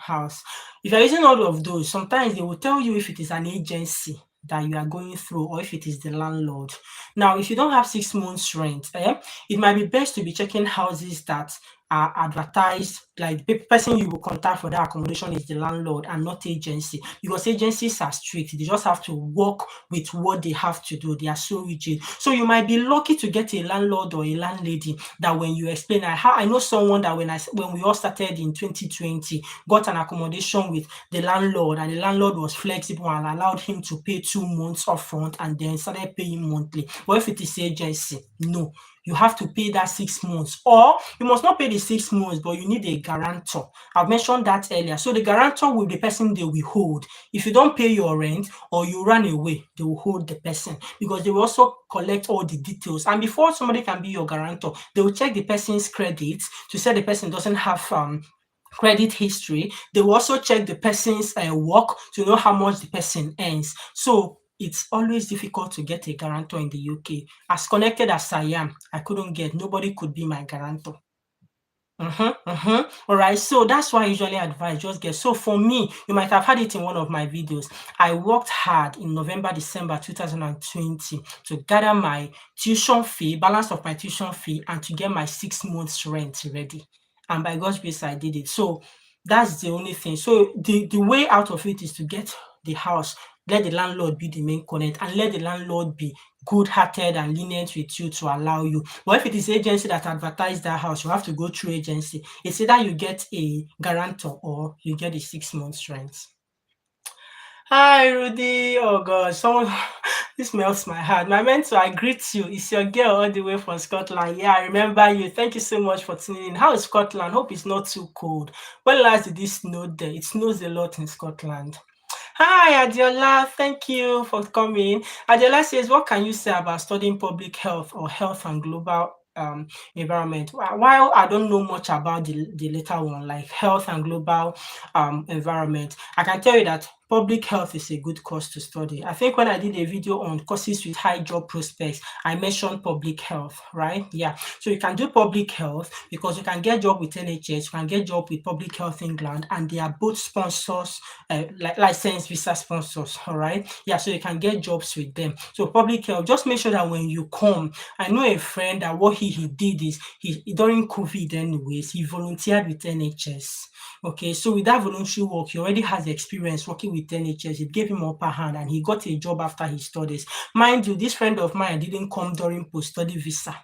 house? If you're using all of those, sometimes they will tell you if it is an agency that you are going through or if it is the landlord. Now, if you don't have 6 months rent, it might be best to be checking houses that are advertised, like the person you will contact for that accommodation is the landlord and not agency, because agencies are strict. They just have to work with what they have to do. They are so rigid. So you might be lucky to get a landlord or a landlady that when you explain, I know someone that when we all started in 2020, got an accommodation with the landlord, and the landlord was flexible and allowed him to pay 2 months upfront and then started paying monthly. But if it is agency, no. you have to pay that 6 months, or you must not pay the 6 months, but you need a guarantor. I've mentioned that earlier. So the guarantor will be the person they will hold. If you don't pay your rent or you run away, they will hold the person, because they will also collect all the details. And before somebody can be your guarantor, they will check the person's credit to say the person doesn't have credit history. They will also check the person's work to know how much the person earns. So it's always difficult to get a guarantor in the UK. As connected as I am, I couldn't get, nobody could be my guarantor. All right. So that's why I usually advise just get. So for me, you might have had it in one of my videos. I worked hard in November, December 2020 to gather my tuition fee, balance of my tuition fee, and to get my 6 months rent ready. And by God's grace, I did it. So that's the only thing. So the way out of it is to get the house, let the landlord be the main connect, and let the landlord be good-hearted and lenient with you to allow you. But if it is agency that advertise that house, you have to go through agency. It's either you get a guarantor or you get a 6 months rent. Hi, Rudy. Oh God, someone this melts my heart. My mentor, I greet you. It's your girl all the way from Scotland. Yeah, I remember you. Thank you so much for tuning in. How is Scotland? Hope it's not too cold. When last did it snow there? It snows a lot in Scotland. Hi, Adiola. Thank you for coming. Adiola says, what can you say about studying public health or health and global environment? While I don't know much about the later one, like health and global environment, I can tell you that public health is a good course to study. I think when I did a video on courses with high job prospects, I mentioned public health, right? Yeah. So you can do public health because you can get job with NHS, you can get job with Public Health England, and they are both sponsors, like licensed visa sponsors, all right? Yeah, so you can get jobs with them. So public health, just make sure that when you come, I know a friend that what he did is, he during COVID anyways, he volunteered with NHS. Okay, so with that voluntary work, he already has experience working with NHS. It gave him upper hand and he got a job after his studies. Mind you, this friend of mine didn't come during post-study visa.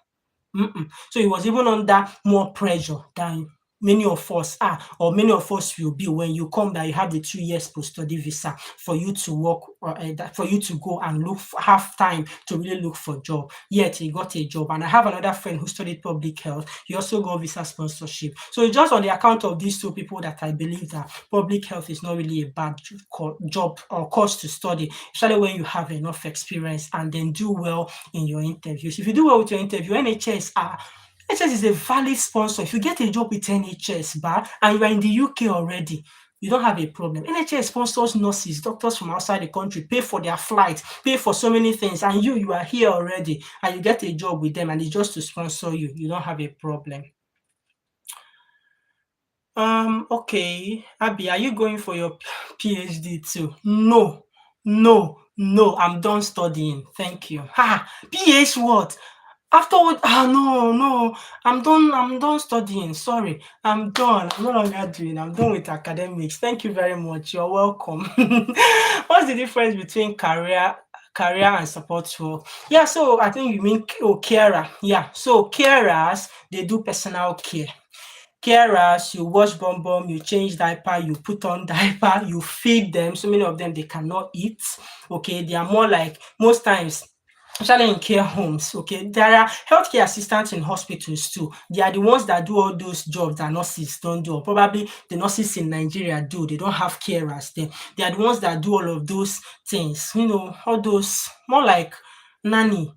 So he was even under more pressure than many of us are, or many of us will be when you come, that you have the 2 years post-study visa for you to work, or for you to go and have time to really look for job. Yet he got a job. And I have another friend who studied public health. He also got visa sponsorship. So it's just on the account of these two people that I believe that public health is not really a bad job or course to study, especially when you have enough experience and then do well in your interviews. If you do well with your interview, NHS is a valid sponsor. If you get a job with NHS, and you are in the UK already, you don't have a problem. NHS sponsors nurses, doctors from outside the country, pay for their flights, pay for so many things, and you are here already, and you get a job with them, and it's just to sponsor you. You don't have a problem. Okay, Abby, are you going for your PhD too? No, I'm done studying. Thank you. PhD what? Afterward, no, I'm done studying. Sorry, I'm done. I'm no longer doing. I'm done with academics. Thank you very much. You're welcome. What's the difference between career and support work? Yeah, so I think you mean carer. Yeah, so carers, they do personal care. Carers, you wash bum, you change diaper, you put on diaper, you feed them. So many of them, they cannot eat. Okay, they are more like, most times, especially in care homes, okay, there are healthcare assistants in hospitals too. They are the ones that do all those jobs that nurses don't do, or probably the nurses in Nigeria do. They don't have carers. They are the ones that do all of those things, all those, more like nanny,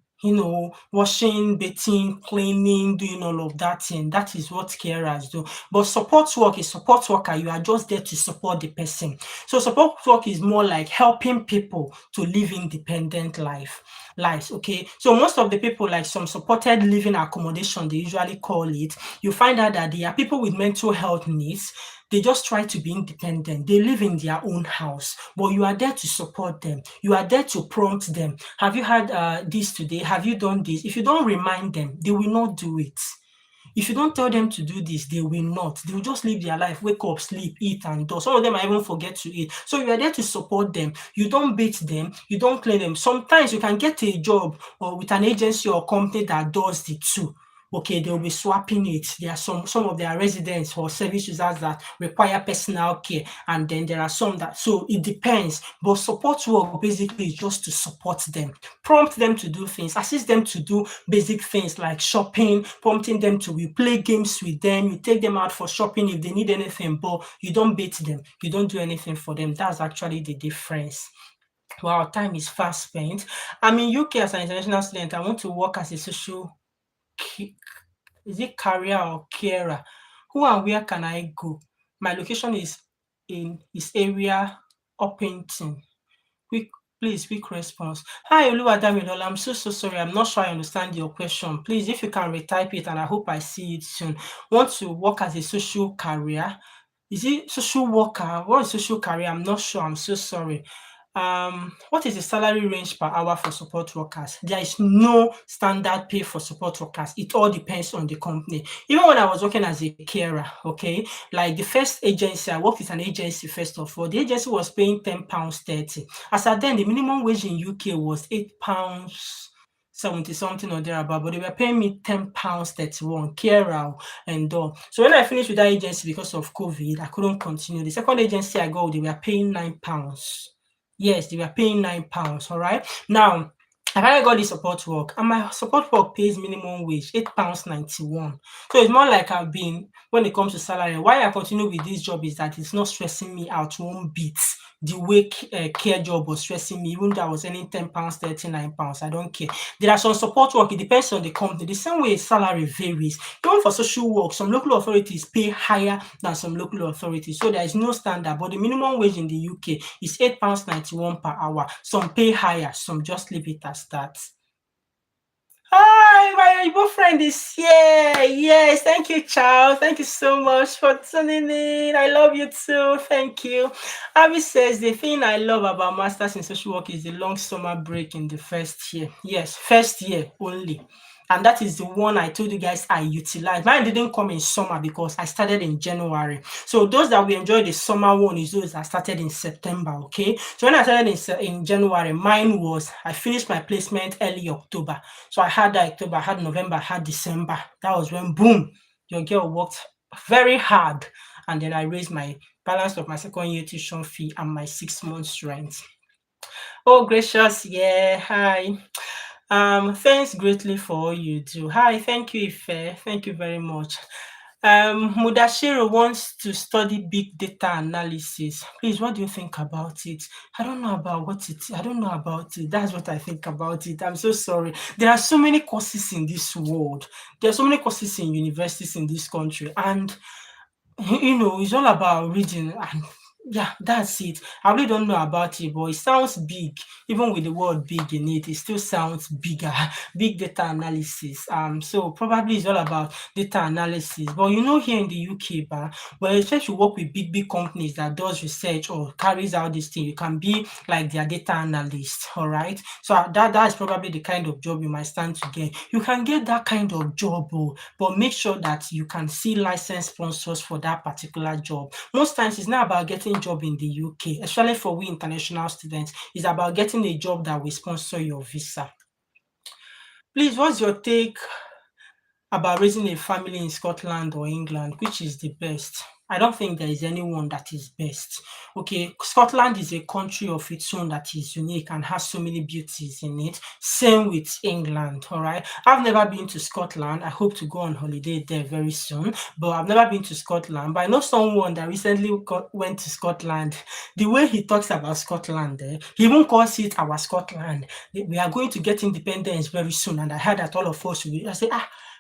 washing, bathing, cleaning, doing all of that thing. That is what carers do. But support work is support worker. You are just there to support the person. So support work is more like helping people to live independent lives. Okay, so most of the people, like some supported living accommodation, they usually call it, you find out that they are people with mental health needs. They just try to be independent. They live in their own house, but you are there to support them. You are there to prompt them. Have you had this today? Have you done this? If you don't remind them, they will not do it. If you don't tell them to do this, they will not. They will just live their life, wake up, sleep, eat, and do. Some of them might even forget to eat. So you are there to support them. You don't beat them. You don't clear them. Sometimes you can get a job or with an agency or company that does the two. okay, they'll be swapping it. There are some of their residents or service users that require personal care, and then there are some that, so it depends. But support work basically is just to support them, prompt them to do things, assist them to do basic things like shopping, prompting them to, we play games with them, you take them out for shopping if they need anything, but you don't bait them, you don't do anything for them. That's actually the difference. Wow, time is fast spent. I'm in UK as an international student. I want to work as a social, is it career or carer? Who and where can I go? My location is in his area, Uppington. Quick, please, quick response. Hi, Oluwadamilola. I'm so sorry. I'm not sure I understand your question. Please, if you can retype it, and I hope I see it soon. Want to work as a social career? Is it social worker? What is social career? I'm not sure. I'm so sorry. What is the salary range per hour for support workers? There is no standard pay for support workers. It all depends on the company. Even when I was working as a carer, okay, like the first agency, I worked with an agency first of all. The agency was paying £10.30. As at then, the minimum wage in UK was £8 70 something or thereabout, but they were paying me £10.31 carer and all. So when I finished with that agency because of COVID, I couldn't continue. The second agency I got, they were paying £9. Yes, they were paying £9. All right. Now, I finally got this support work, and my support work pays minimum wage £8.91. So it's more like I've been, when it comes to salary, why I continue with this job is that it's not stressing me out one bit. The way care job was stressing me, even though I was earning £10, £39, I don't care. There are some support work, it depends on the company. The same way salary varies. Even for social work, some local authorities pay higher than some local authorities. So there is no standard, but the minimum wage in the UK is £8.91 per hour. Some pay higher, some just leave it as that. Hi, my Igbo friend is here. Yes, thank you, Charles. Thank you so much for tuning in. I love you too. Thank you. Abby says the thing I love about Masters in Social Work is the long summer break in the first year. Yes, first year only. And that is the one I told you guys I utilized. Mine didn't come in summer because I started in January. So those that we enjoy the summer one is those that started in September, okay? So when I started in January, mine was, I finished my placement early October. So I had that October, I had November, I had December. That was when, boom, your girl worked very hard. And then I raised my balance of my second year tuition fee and my 6 months rent. Oh, gracious, yeah, hi. Thanks greatly for all you do. Hi, thank you, Ife. Thank you very much. Mudashiro wants to study big data analysis. Please, what do you think about it? I don't know about what it is. I don't know about it. That's what I think about it. I'm so sorry. There are so many courses in this world. There are so many courses in universities in this country. And, it's all about reading. And yeah, that's it. I really don't know about it, but it sounds big. Even with the word big in it, it still sounds bigger. Big data analysis. So probably it's all about data analysis. But here in the UK, when you try to work with big companies that does research or carries out this thing, you can be like their data analyst. All right. So that is probably the kind of job you might stand to get. You can get that kind of job, but make sure that you can see licensed sponsors for that particular job. Most times it's not about getting job in the UK, especially for we international students. It's about getting a job that will sponsor your visa. Please, what's your take about raising a family in Scotland or England? Which is the best? I don't think there is anyone that is best. Okay, Scotland is a country of its own that is unique and has so many beauties in it. Same with England, all right? I've never been to Scotland. I hope to go on holiday there very soon, but I've never been to Scotland. But I know someone that recently went to Scotland. The way he talks about Scotland, he even calls it our Scotland. We are going to get independence very soon, and I heard that all of us will. I say,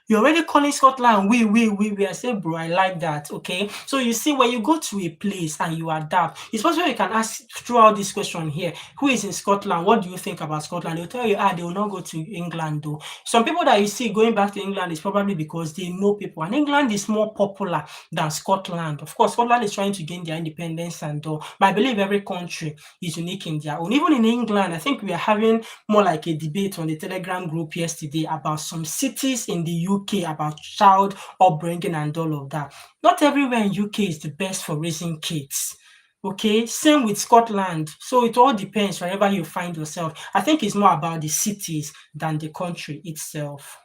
you're already calling Scotland we. I say, bro, I like that. Okay. So you see, when you go to a place and you adapt, it's possible you can ask throughout this question here, who is in Scotland? What do you think about Scotland? They'll tell you, they will not go to England though. Some people that you see going back to England is probably because they know people. And England is more popular than Scotland. Of course, Scotland is trying to gain their independence and all. But I believe every country is unique in their own. Even in England, I think we are having more like a debate on the Telegram group yesterday about some cities in the UK about child upbringing and all of that. Not everywhere in UK is the best for raising kids. Okay, same with Scotland. So it all depends wherever you find yourself. I think it's more about the cities than the country itself.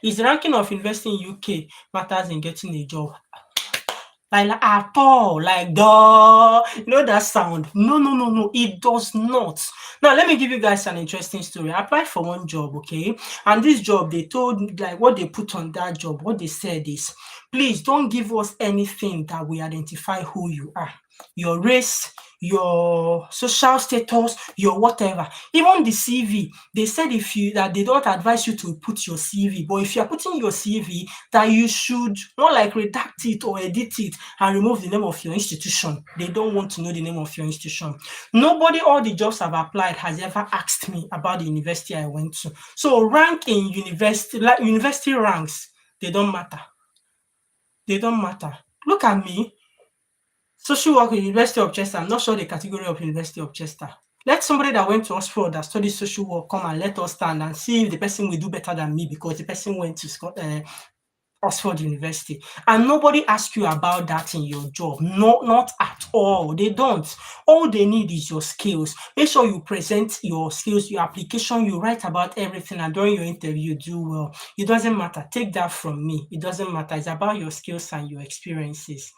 Is the ranking of university in UK matters in getting a job? Like at all, like duh, you know that sound? No, no, no, no, it does not. Now let me give you guys an interesting story. I applied for one job, okay, and this job they told like what they put on that job. What they said is, please don't give us anything that will identify who you are, your race, your social status, your whatever. Even the CV, they said if you that they don't advise you to put your CV, but if you are putting your CV, that you should not like redact it or edit it and remove the name of your institution. They don't want to know the name of your institution. Nobody, all the jobs I've applied has ever asked me about the university I went to. So rank in university, like university ranks, they don't matter. They don't matter. Look at me. Social work in University of Chester. I'm not sure the category of University of Chester. Let somebody that went to Oxford that studied social work come and let us stand and see if the person will do better than me because the person went to Oxford University. And nobody asks you about that in your job. No, not at all. They don't. All they need is your skills. Make sure you present your skills, your application, you write about everything, and during your interview, do well. It doesn't matter. Take that from me. It doesn't matter. It's about your skills and your experiences.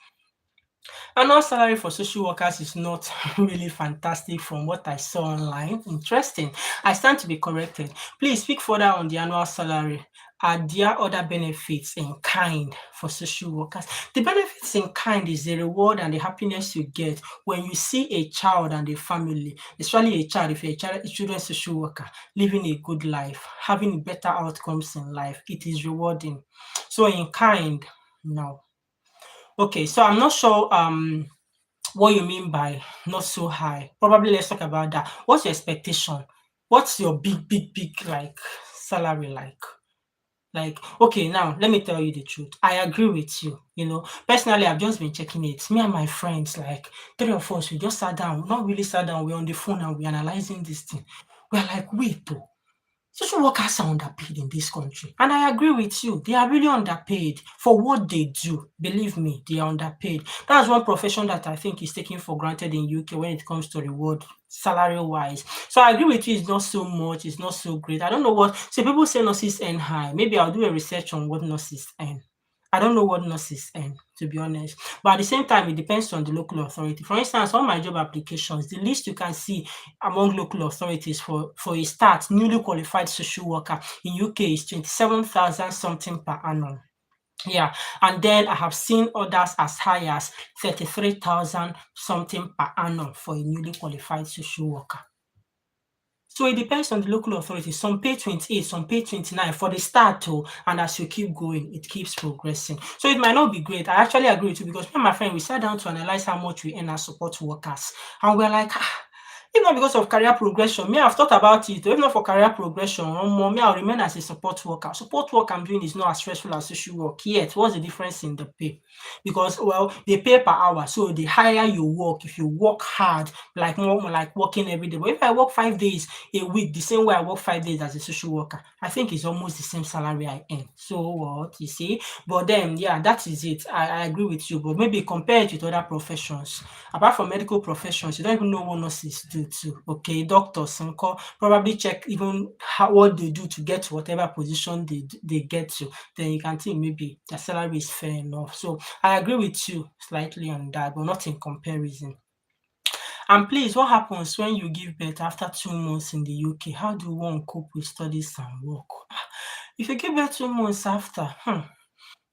Annual salary for social workers is not really fantastic from what I saw online. Interesting. I stand to be corrected. Please speak further on the annual salary. Are there other benefits in kind for social workers? The benefits in kind is the reward and the happiness you get when you see a child and a family, especially a child, if you're a children's social worker, living a good life, having better outcomes in life. It is rewarding. So in kind, no. Okay, so I'm not sure what you mean by not so high. Probably let's talk about that. What's your expectation? What's your big like salary like? Like, okay, now let me tell you the truth. I agree with you. You know, personally, I've just been checking it. Me and my friends, like three of us, we just sat down, not really sat down, we're on the phone and we're analyzing this thing. We're like, wait, though. Social workers are underpaid in this country. And I agree with you. They are really underpaid for what they do. Believe me, they are underpaid. That's one profession that I think is taken for granted in UK when it comes to reward salary wise. So I agree with you, it's not so much, it's not so great. I don't know what so people say nurses earn high. Maybe I'll do a research on what nurses earn. I don't know what nurses earn, to be honest. But at the same time, it depends on the local authority. For instance, on my job applications, the least you can see among local authorities for a start, newly qualified social worker in UK is 27,000 something per annum. Yeah, and then I have seen others as high as 33,000 something per annum for a newly qualified social worker. So it depends on the local authority. Some pay 28, some pay 29 for the start oh, and as you keep going, it keeps progressing. So it might not be great. I actually agree with you because me and my friend, we sat down to analyze how much we earn as support workers. And we're like, if not because of career progression, me, I've thought about it. If not for career progression, me, I'll remain as a support worker. Support work I'm doing is not as stressful as social work. Yet, what's the difference in the pay? Because, well, they pay per hour. So the higher you work, if you work hard, like more like working every day. But if I work 5 days a week, the same way I work 5 days as a social worker, I think it's almost the same salary I earn. So what you see? But then, yeah, that is it. I agree with you. But maybe compare it with other professions. Apart from medical professions, you don't even know what nurses do too. Okay, doctors and probably check even what they do to get to whatever position they get to. Then you can think maybe their salary is fair enough. So I agree with you slightly on that, but not in comparison. And please, what happens when you give birth after 2 months in the UK? How do one cope with studies and work? If you give birth 2 months after,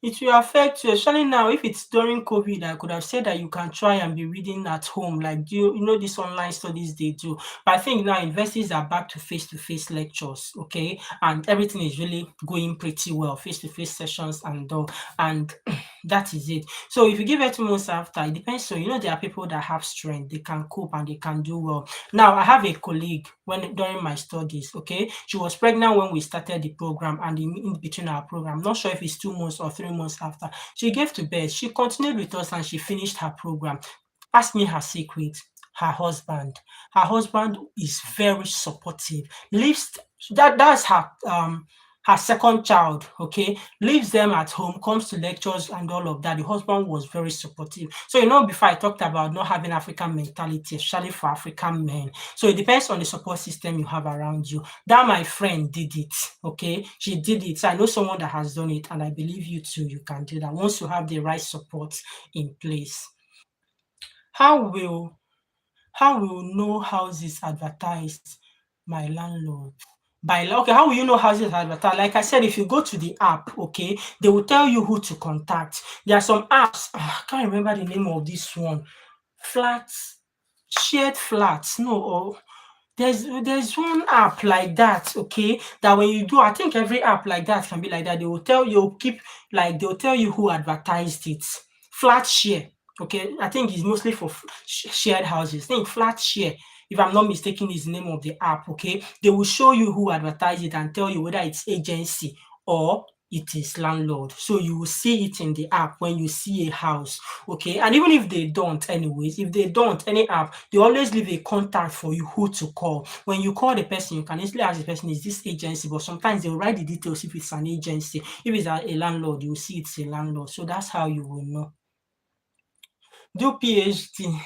it will affect you, especially now if it's during COVID. I could have said that you can try and be reading at home, like do you know these online studies they do. But I think now universities are back to face-to-face lectures, okay, and everything is really going pretty well, face-to-face sessions and all, and that is it. So if you give it 2 months after, it depends. So there are people that have strength, they can cope and they can do well. Now I have a colleague when during my studies, okay, she was pregnant when we started the program, and in between our program, not sure if it's 2 months or 3 months after, she gave to birth. She continued with us and she finished her program. Ask me her secret. Her husband. Her husband is very supportive. Lives that's her her second child, okay, leaves them at home, comes to lectures and all of that. The husband was very supportive. So, before I talked about not having African mentality, especially for African men. So it depends on the support system you have around you. That my friend did it, okay? She did it. So I know someone that has done it, and I believe you too, you can do that once you have the right support in place. How will how will know houses advertised? My landlord. Okay, how will you know houses advertised? Like I said, if you go to the app, okay, they will tell you who to contact. There are some apps, I can't remember the name of this one. Flats, shared flats. No, there's one app like that, okay, that when you do, I think every app like that can be like that. They will tell you, they'll tell you who advertised it. Flat share, okay. I think it's mostly for shared houses. I think flat share, if I'm not mistaken, is the name of the app, okay. They will show you who advertised it and tell you whether it's agency or it is landlord. So you will see it in the app when you see a house, okay. And even if they don't, anyways, if they don't, any app, they always leave a contact for you who to call. When you call the person, you can easily ask the person, is this agency? But sometimes they'll write the details if it's an agency. If it's a landlord, you'll see it's a landlord. So that's how you will know. Do PhD.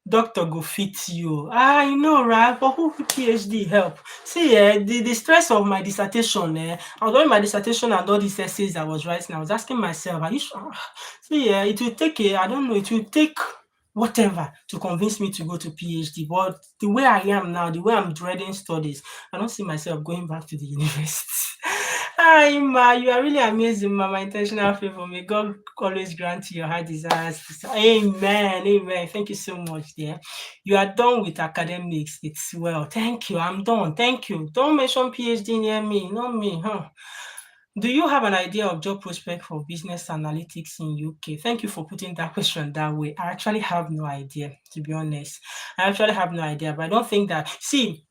Doctor go fit you. I know, right? But who PhD help? See, the stress of my dissertation, I was doing my dissertation and all these essays I was writing, I was asking myself, are you sure? See, it will take I don't know, it will take whatever to convince me to go to PhD. But the way I am now, the way I'm dreading studies, I don't see myself going back to the university. Hi, Ma, you are really amazing, Ma. My intentional favor. May God always grant you your heart desires. Amen. Amen. Thank you so much, dear. You are done with academics. It's well. Thank you. I'm done. Thank you. Don't mention PhD near me. Not me, huh? Do you have an idea of job prospect for business analytics in UK? Thank you for putting that question that way. I actually have no idea, to be honest. I actually have no idea, but I don't think that. See,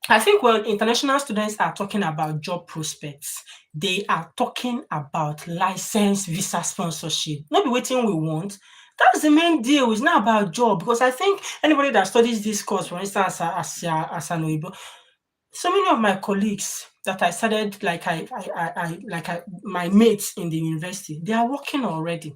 I think when international students are talking about job prospects, they are talking about license, visa sponsorship. Not be waiting we want. That's the main deal. It's not about job, because I think anybody that studies this course, for instance, as an Oyibo, so many of my colleagues that I started, my mates in the university, they are working already.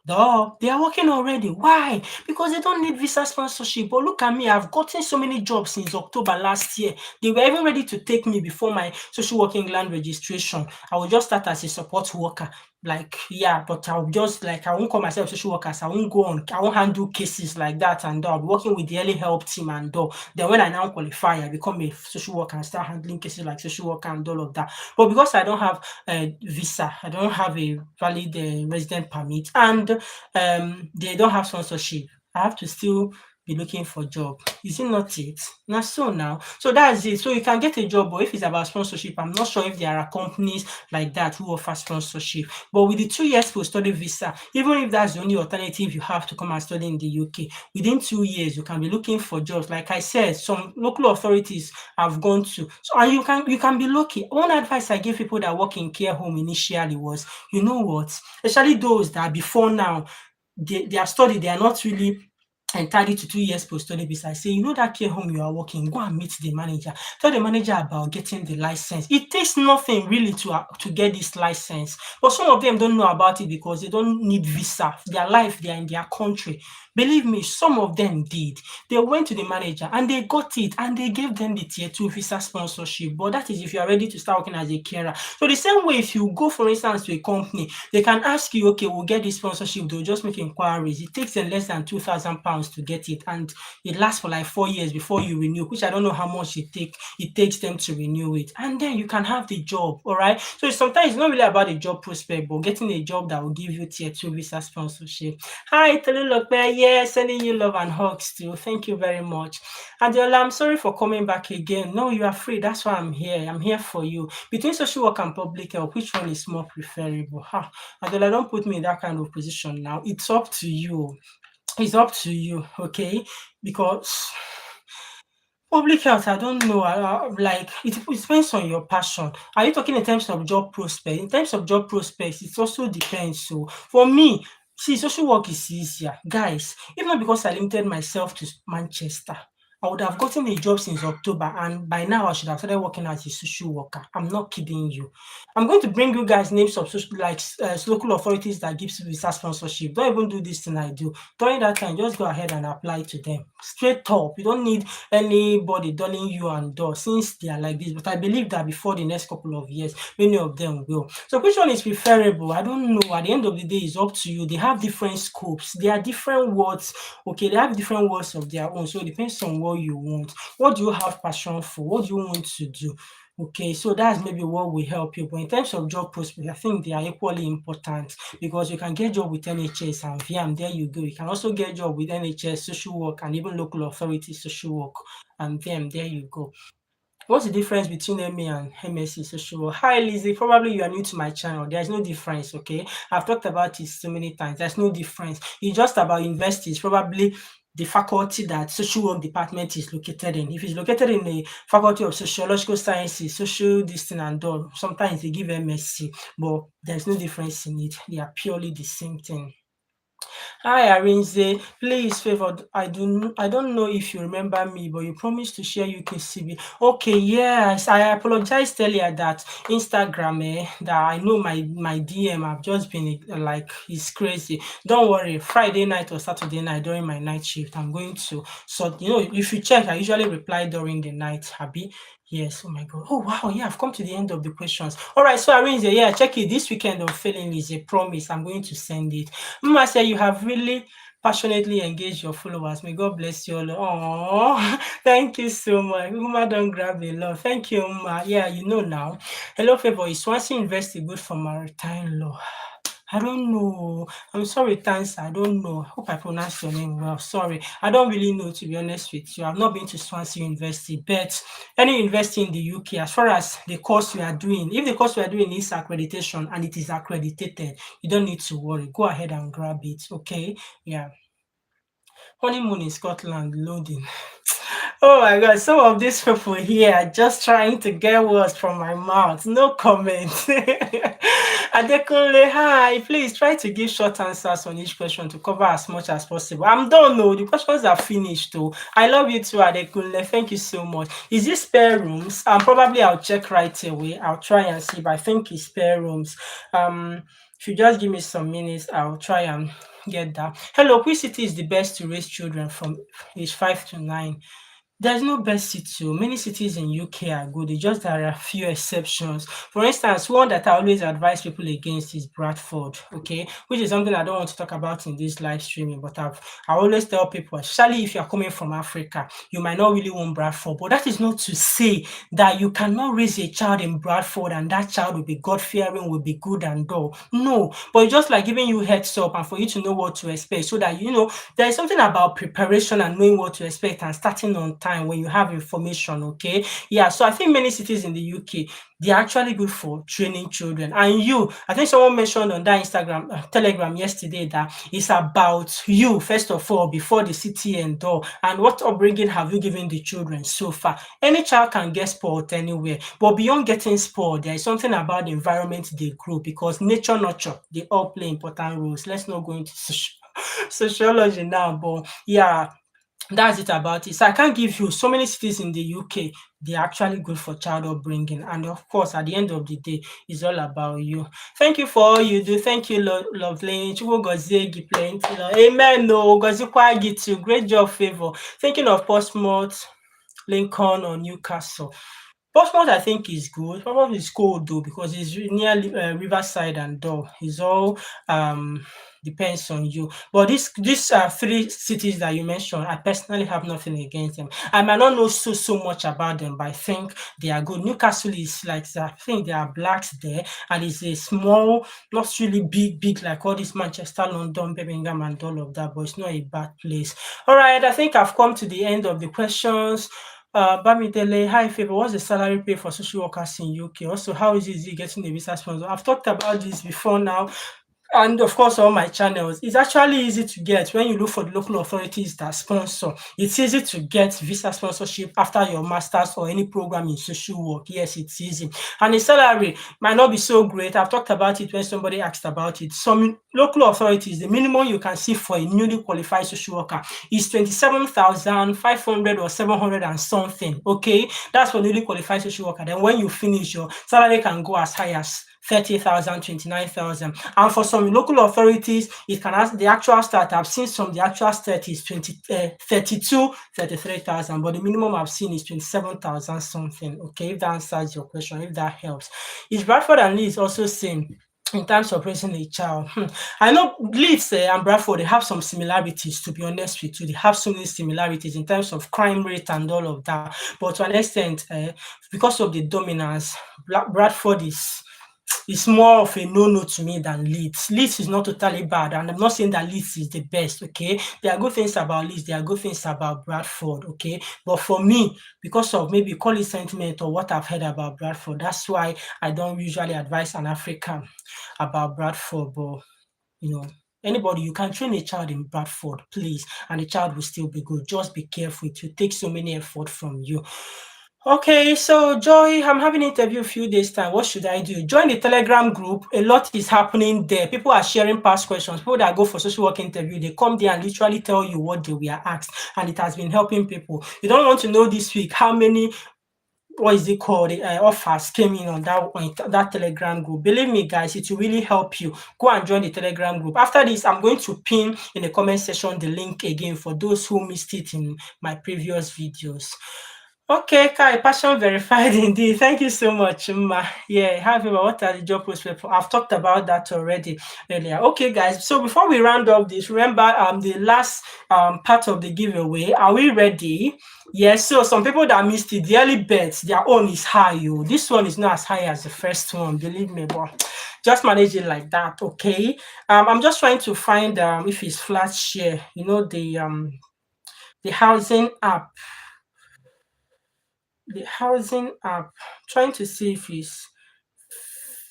Duh, they are working already. Why? Because they don't need visa sponsorship. But look at me, I've gotten so many jobs since October last year. They were even ready to take me before my social work England registration. I will just start as a support worker. Like, yeah, but I'll just like, I won't call myself social worker. So I won't handle cases like that and all. I'll be working with the early help team and all. Then when I now qualify, I become a social worker and start handling cases like social worker and all of that. But because I don't have a visa, I don't have a valid resident permit, and they don't have sponsorship, I have to still be looking for job. Is it not it? Na so now. So that's it. So you can get a job, but if it's about sponsorship, I'm not sure if there are companies like that who offer sponsorship. But with the 2 years post-study visa, even if that's the only alternative you have to come and study in the UK, within 2 years, you can be looking for jobs. Like I said, some local authorities have gone to. So and you can be lucky. One advice I give people that work in care home initially was, you know what, especially those that before now, their study, they are not really entitled to 2 years post-study visa. I say, you know that care home you are working, go and meet the manager. Tell the manager about getting the license. It takes nothing really to get this license. But some of them don't know about it because they don't need visa. Their life, they are in their country. Believe me, some of them did. They went to the manager and they got it, and they gave them the tier 2 visa sponsorship. But that is if you are ready to start working as a carer. So the same way, if you go, for instance, to a company, they can ask you, okay, we'll get this sponsorship. They'll just make inquiries. It takes them less than £2,000 to get it, and it lasts for like 4 years before you renew, which I don't know how much it takes them to renew it. And then you can have the job. All right. So sometimes it's not really about the job prospect, but getting a job that will give you tier 2 visa sponsorship. Hi, Tolulope. Yeah, sending you love and hugs too. Thank you very much. Adiola, I'm sorry for coming back again. No, you are free. That's why I'm here. I'm here for you. Between social work and public health, which one is more preferable? Adiola, don't put me in that kind of position now. It's up to you. It's up to you, okay? Because public health, I don't know. Like it depends on your passion. Are you talking in terms of job prospect? In terms of job prospects, it also depends. So for me, see, social work is easier, guys. If not because I limited myself to Manchester, I would have gotten a job since October, and by now I should have started working as a social worker. I'm not kidding you. I'm going to bring you guys names of social, like local authorities that gives visa sponsorship. Don't even do this thing I do. During that time, just go ahead and apply to them. Straight up. You don't need anybody dulling you and door since they are like this. But I believe that before the next couple of years, many of them will. So which one is preferable? I don't know. At the end of the day, it's up to you. They have different scopes. They are different words. Okay, they have different words of their own. So it depends on what you want. What do you have passion for? What do you want to do? Okay, so that's maybe what will help you. But in terms of job prospects, I think they are equally important because you can get job with NHS and VM. There you go. You can also get job with NHS, social work, and even local authority social work and VM. There you go. What's the difference between MA and MSc social work? Hi Lizzie, probably you are new to my channel. There's no difference, okay? I've talked about it so many times. There's no difference. It's just about universities, probably the faculty that social work department is located in. If it's located in the faculty of sociological sciences, social this thing and all, sometimes they give MSc, but there's no difference in it. They are purely the same thing. Hi Arinze, please Favour, I don't know if you remember me, but you promised to share UKCB. Okay, yes, I apologized earlier that Instagram, that I know my DM have just been like it's crazy. Don't worry, Friday night or Saturday night during my night shift, I'm going to sort. If you check, I usually reply during the night. Happy. Yes, oh my God. Oh wow, yeah, I've come to the end of the questions. All right, so Arinze, yeah, check it. This weekend of failing is a promise. I'm going to send it. Mama said you have really passionately engaged your followers. May God bless you all. Oh, thank you so much. Mama don't grab a lot. Thank you, Mama. Yeah, you know now. Hello, Favour. Is Swansea University good for maritime law? I don't know. I'm sorry, Tansa. I don't know. Hope I pronounced your name well. Sorry. I don't really know, to be honest with you. I've not been to Swansea University, but any university in the UK, as far as the course you are doing, if the course you are doing is accreditation and it is accredited, you don't need to worry. Go ahead and grab it, okay? Yeah. Honeymoon in Scotland, loading. Oh my God, some of these people here are just trying to get words from my mouth. No comment. Adekunle, hi. Please try to give short answers on each question to cover as much as possible. I'm done, no. The questions are finished, though. I love you too, Adekunle. Thank you so much. Is this spare rooms? Probably I'll check right away. I'll try and see, but I think it's spare rooms. If you just give me some minutes, I'll try and get that. Hello, which city is the best to raise children from age 5 to 9? There's no best city. Many cities in UK are good. It's just there are a few exceptions. For instance, one that I always advise people against is Bradford, okay, which is something I don't want to talk about in this live streaming, but I always tell people, especially if you're coming from Africa, you might not really want Bradford, but that is not to say that you cannot raise a child in Bradford and that child will be God-fearing, will be good and all. No, but it's just like giving you heads up and for you to know what to expect so that, there is something about preparation and knowing what to expect and starting on time when you have information, okay? Yeah, so I think many cities in the UK, they're actually good for training children. And I think someone mentioned on that Instagram, Telegram yesterday that it's about you, first of all, before the city and all. And what upbringing have you given the children so far? Any child can get spoiled anywhere. But beyond getting spoiled, there is something about the environment they grow because nature, nurture, they all play important roles. Let's not go into sociology now, but yeah, that's it about it. So I can't give you so many cities in the UK. They're actually good for child upbringing. And of course, at the end of the day, it's all about you. Thank you for all you do. Thank you, lovely. Chukwu gozie gi plenty. Amen. No, gozikwa gi too. Great job, Favour. Thinking of Portsmouth, Lincoln, or Newcastle. Portsmouth, I think, is good. Portsmouth is cold though because it's near Riverside and Dove. It's all depends on you. But these three cities that you mentioned, I personally have nothing against them. I might not know so much about them, but I think they are good. Newcastle is like I think there are blacks there, and it's a small, not really big like all this Manchester, London, Birmingham, and all of that. But it's not a bad place. All right, I think I've come to the end of the questions. Bamidele, hi Favour, what's the salary pay for social workers in UK? Also, how easy is it getting a visa sponsor? I've talked about this before now. And of course, all my channels. It's actually easy to get when you look for the local authorities that sponsor. It's easy to get visa sponsorship after your master's or any program in social work. Yes, it's easy. And the salary might not be so great. I've talked about it when somebody asked about it. Some local authorities, the minimum you can see for a newly qualified social worker is 27,500 or 700 and something. Okay, that's for newly qualified social worker. Then when you finish, your salary can go as high as 30,000, 29,000. And for some local authorities, it can ask the actual start. I've seen some, the actual start is 32, 33,000, but the minimum I've seen is 27,000 something. Okay, if that answers your question, if that helps. Is Bradford and Leeds also same in terms of raising a child? I know Leeds and Bradford, they have some similarities, to be honest with you. They have so many similarities in terms of crime rate and all of that. But to an extent, because of the dominance, Bradford is more of a no-no to me than Leeds. Leeds is not totally bad, and I'm not saying that Leeds is the best, okay? There are good things about Leeds, there are good things about Bradford, okay? But for me, because of maybe call it sentiment or what I've heard about Bradford, that's why I don't usually advise an African about Bradford. But, you know, anybody, you can train a child in Bradford, please, and the child will still be good. Just be careful. It will take so many effort from you. Okay, so Joy, I'm having an interview a few days time. What should I do? Join the Telegram group. A lot is happening there. People are sharing past questions. People that go for social work interview, they come there and literally tell you what they were asked, and it has been helping people. You don't want to know this week how many, what is it called, offers came in on that Telegram group. Believe me, guys, it will really help you. Go and join the Telegram group. After this, I'm going to pin in the comment section the link again for those who missed it in my previous videos. Okay, Kai, passion verified indeed. Thank you so much, Ma. Yeah, however, what are the job prospects for? I've talked about that already earlier. Okay, guys. So before we round up this, remember the last part of the giveaway. Are we ready? Yes. So some people that missed it, the early bets, their own is high. This one is not as high as the first one, believe me, but just manage it like that. Okay. I'm just trying to find if it's flat share. You know the housing app. The housing app, trying to see if it's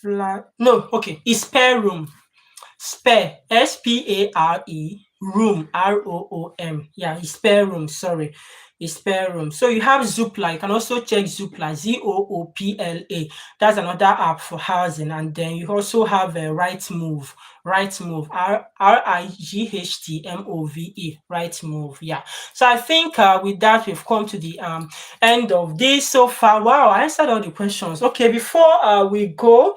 flat. No, okay, it's spare room. Spare, Spare, room, Room. Yeah, it's spare room. Sorry, it's spare room. So you have Zoopla. You can also check Zoopla, Zoopla. That's another app for housing. And then you also have a Right Move, Rightmove, Right Move. Yeah. So I think with that we've come to the end of this so far. Wow, I answered all the questions. Okay, before we go.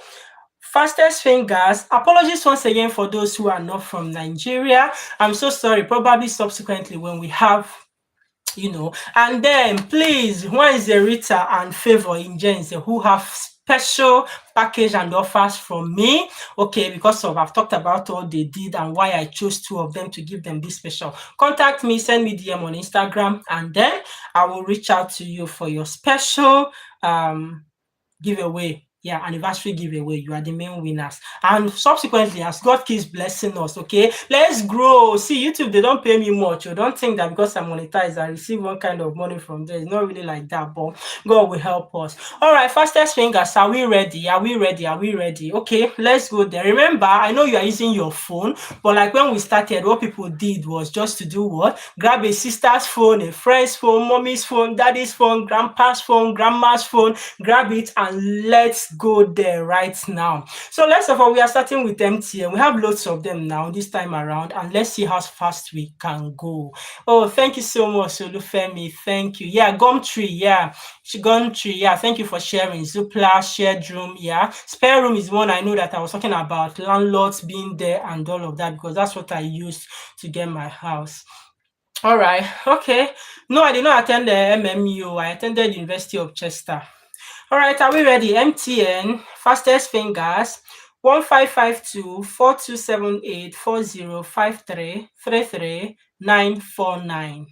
Fastest fingers, apologies once again for those who are not from Nigeria. I'm so sorry, probably subsequently when we have, and then please, when is the Rita and Favour in Gens who have special package and offers from me, okay, because of I've talked about all they did and why I chose two of them to give them this special. Contact me, send me DM on Instagram, and then I will reach out to you for your special giveaway. Yeah, anniversary giveaway. You are the main winners. And subsequently, as God keeps blessing us, okay, let's grow. See, YouTube, they don't pay me much. You don't think that because I monetize, I receive one kind of money from there. It's not really like that, but God will help us. All right, fastest fingers. Are we ready? Are we ready? Are we ready? Okay, let's go there. Remember, I know you are using your phone, but like when we started, what people did was just to do what? Grab a sister's phone, a friend's phone, mommy's phone, daddy's phone, grandpa's phone, grandma's phone, grab it and let's go there right now. So let's of all, we are starting with MTN. We have loads of them now this time around, and let's see how fast we can go. Oh, thank you so much, Olufemi. Thank you. Yeah, Gumtree. Yeah, Gumtree. Yeah, thank you for sharing. Zoopla, shared room. Yeah, spare room is one I know that I was talking about. Landlords being there and all of that, because that's what I used to get my house. All right. Okay. No, I did not attend the MMU. I attended the University of Chester. All right, are we ready? MTN, fastest fingers, 1552-4278-4053-33949.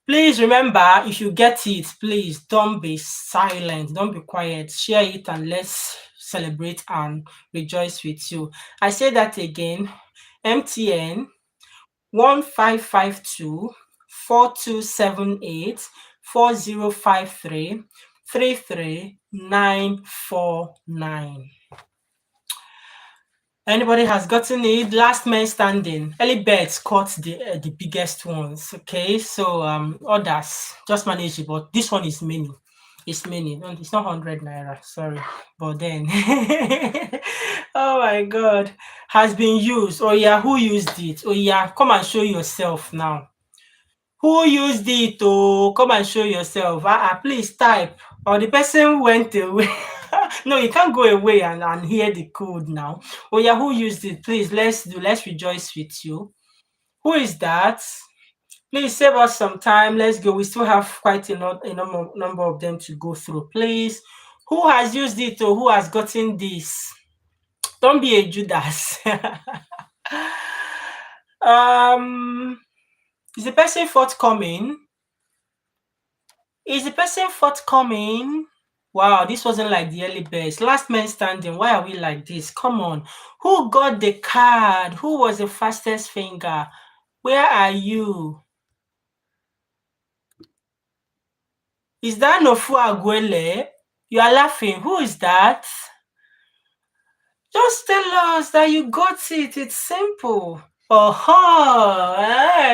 Please remember, if you get it, please don't be silent, don't be quiet. Share it and let's celebrate and rejoice with you. I say that again, MTN, 1552-4278-4053-33949. Anybody has gotten it? Last man standing. Early birds caught the biggest ones. Okay, so others just manage it, but this one is many. It's many. No, it's not 100 naira. Sorry, but then, oh my God, has been used. Oh yeah, who used it? Oh yeah, come and show yourself now. Who used it? Oh, come and show yourself. Please type. Or the person went away. No, you can't go away and hear the code now. Oh yeah, who used it? Please, let's rejoice with you. Who is that? Please save us some time. Let's go. We still have quite a number of them to go through. Please, who has used it or who has gotten this? Don't be a Judas. Is the person forthcoming? Is the person forthcoming? Wow, this wasn't like the early birds. Last man standing. Why are we like this? Come on. Who got the card? Who was the fastest finger? Where are you? Is that Nofu Aguele? You are laughing. Who is that? Just tell us that you got it. It's simple. Oh,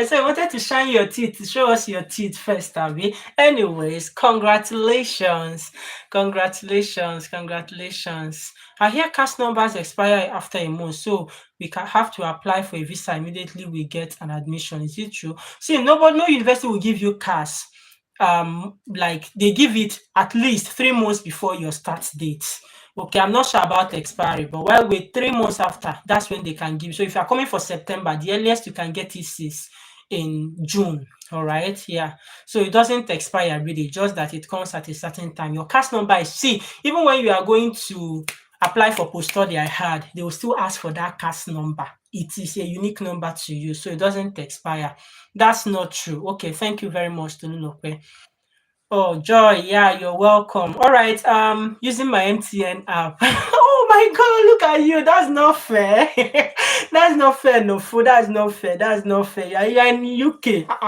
so I wanted to shine your teeth, show us your teeth first, Abby. Anyways, congratulations. Congratulations. Congratulations. I hear cast numbers expire after a month, so we can have to apply for a visa immediately we get an admission. Is it true? See, no university will give you cast. Like they give it at least 3 months before your start date. Okay, I'm not sure about expiry, but while wait 3 months after, that's when they can give. So if you're coming for September, the earliest you can get it is in June. All right, yeah. So it doesn't expire really, just that it comes at a certain time. Your cast number is even when you are going to apply for post-study, I heard they will still ask for that cast number. It is a unique number to you, so it doesn't expire. That's not true. Okay, thank you very much, Tolulope. Oh, Joy, yeah, you're welcome. All right, using my MTN app. Oh my God, look at you. That's not fair. That's not fair, no food. That's not fair. That's not fair. You're in UK.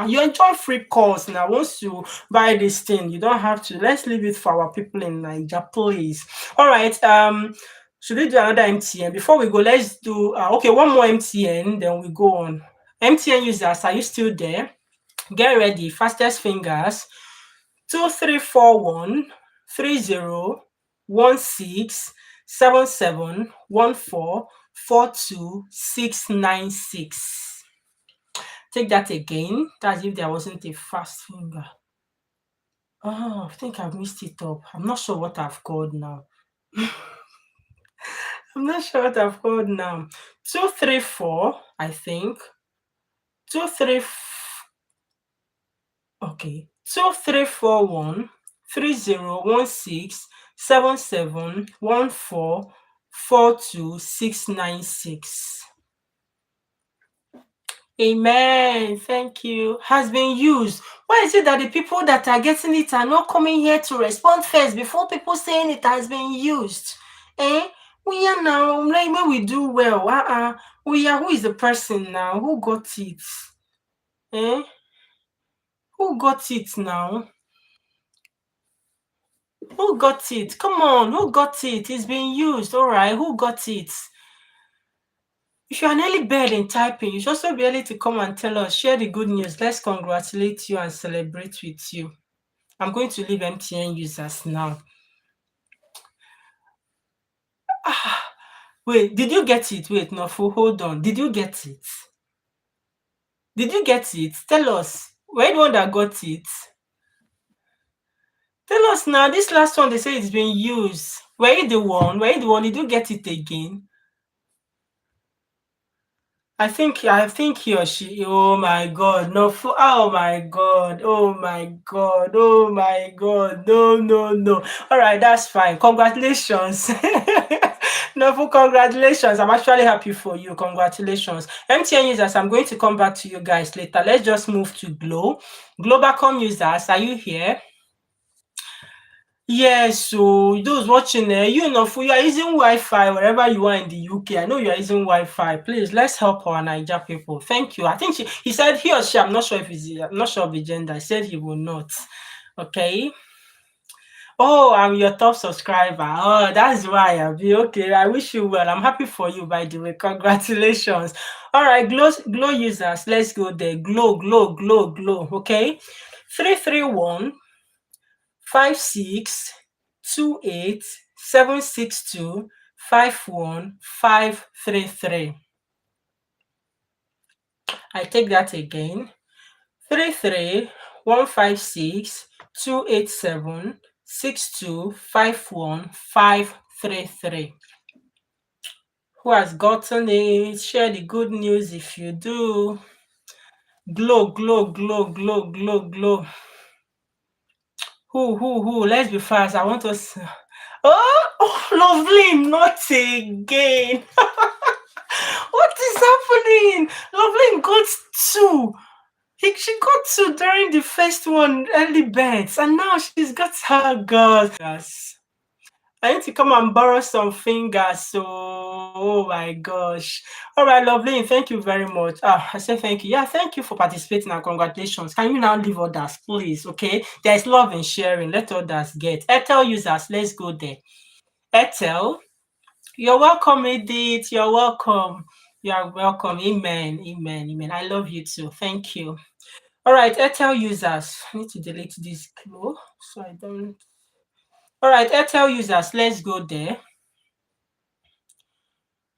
You enjoy free calls now. Once you buy this thing, you don't have to. Let's leave it for our people in Nigeria, please. All right, should we do another MTN? Before we go, let's do, okay, one more MTN, then we go on. MTN users, are you still there? Get ready. Fastest fingers. 2341 3016771442 696. Take that again. That's if there wasn't a fast finger. Oh, I think I've missed it up. I'm not sure what I've called now. I'm not sure what I've called now. 234, I think. 23. Okay. 2341 3016771442 696. Amen. Thank you. Has been used. Why is it that the people that are getting it are not coming here to respond first before people saying it has been used? We are now, like when we do well. We are, who is the person now? Who got it? Who got it now? Who got it? Come on, who got it? It's been used. All right, who got it? If you're an early bird in typing, you should also be able to come and tell us, share the good news. Let's congratulate you and celebrate with you. I'm going to leave MTN users now. Wait, did you get it? Wait, no, hold on. Did you get it? Did you get it? Tell us. Were you the one that got it? Tell us now. This last one, they say it's been used. Were you the one? Were you the one? Did you get it again? I think he or she. Oh my God! No! Oh my God! Oh my God! Oh my God! No! All right, that's fine. Congratulations! No, congratulations! I'm actually happy for you. Congratulations, MTN users. I'm going to come back to you guys later. Let's just move to Globacom users. Are you here? Yes, so those watching you know, you are using Wi-Fi wherever you are in the UK. I know you are using Wi-Fi. Please, let's help our Niger people. Thank you. I think he said he or she. I'm not sure of the gender. He said he will not. Okay. Oh, I'm your top subscriber. Oh, that's why I'll be okay. I wish you well. I'm happy for you, by the way. Congratulations. All right, glow users, let's go there. Glow. Okay. 331 5628 762 51533. I take that again. 331562876251533. Who has gotten it? Share the good news if you do. Glow. Who? Let's be fast. I want us. Oh, Loveline, not again. What is happening? Loveline got two. She got two during the first one, early bets, and now she's got her girls. I need to come and borrow some fingers. So, oh my gosh. All right, lovely. Thank you very much. I say thank you. Yeah, thank you for participating and congratulations. Can you now leave others, please? Okay. There's love in sharing. Let others get. Airtel users, let's go there. Airtel, you're welcome, Edith. You're welcome. You are welcome. Amen. I love you too. Thank you. All right, Airtel users. I need to delete this glow so I don't. All right, Airtel users, let's go there.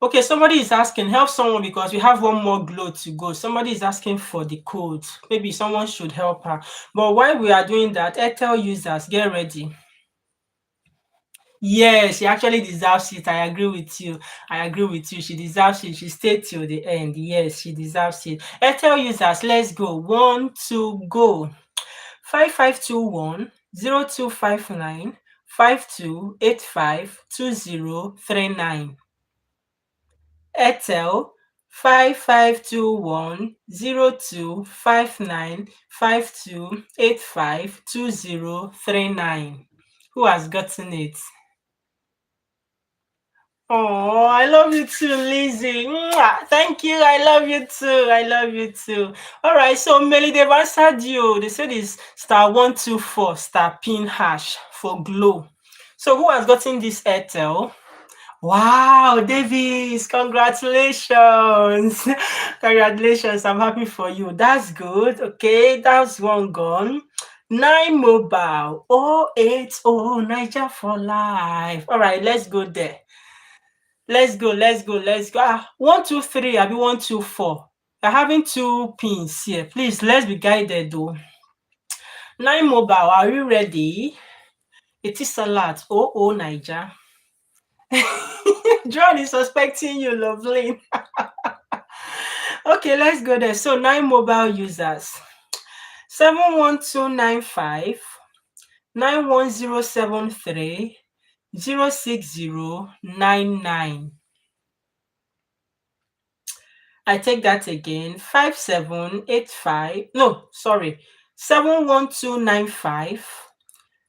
Okay, somebody is asking, help someone because we have one more glow to go. Somebody is asking for the code. Maybe someone should help her. But while we are doing that, Airtel users, get ready. Yes, she actually deserves it. I agree with you. She deserves it. She stayed till the end. Yes, she deserves it. Airtel users, let's go. 1, 2, go. 5521 0259 5285 2039. Airtel 5521 0259 5285 2039. Who has gotten it? Oh, I love you too, Lizzie. Mwah! Thank you. I love you too. All right. So, Melly, they've answered you. They said it's *124 *PIN# for Glow. So, who has gotten this Airtel? Wow, Davis, congratulations. Congratulations. I'm happy for you. That's good. Okay, that's one gone. 9 Mobile 080 Niger for life. All right, let's go there. Let's go. 123, I'll be 124. You're having two pins here. Please, let's be guided though. 9 Mobile, are you ready? It is Salat. Niger. John is suspecting you, lovely. Okay, let's go there. So 9 Mobile users. 71295 91073 06099. I take that again. 5785. No, sorry. 71295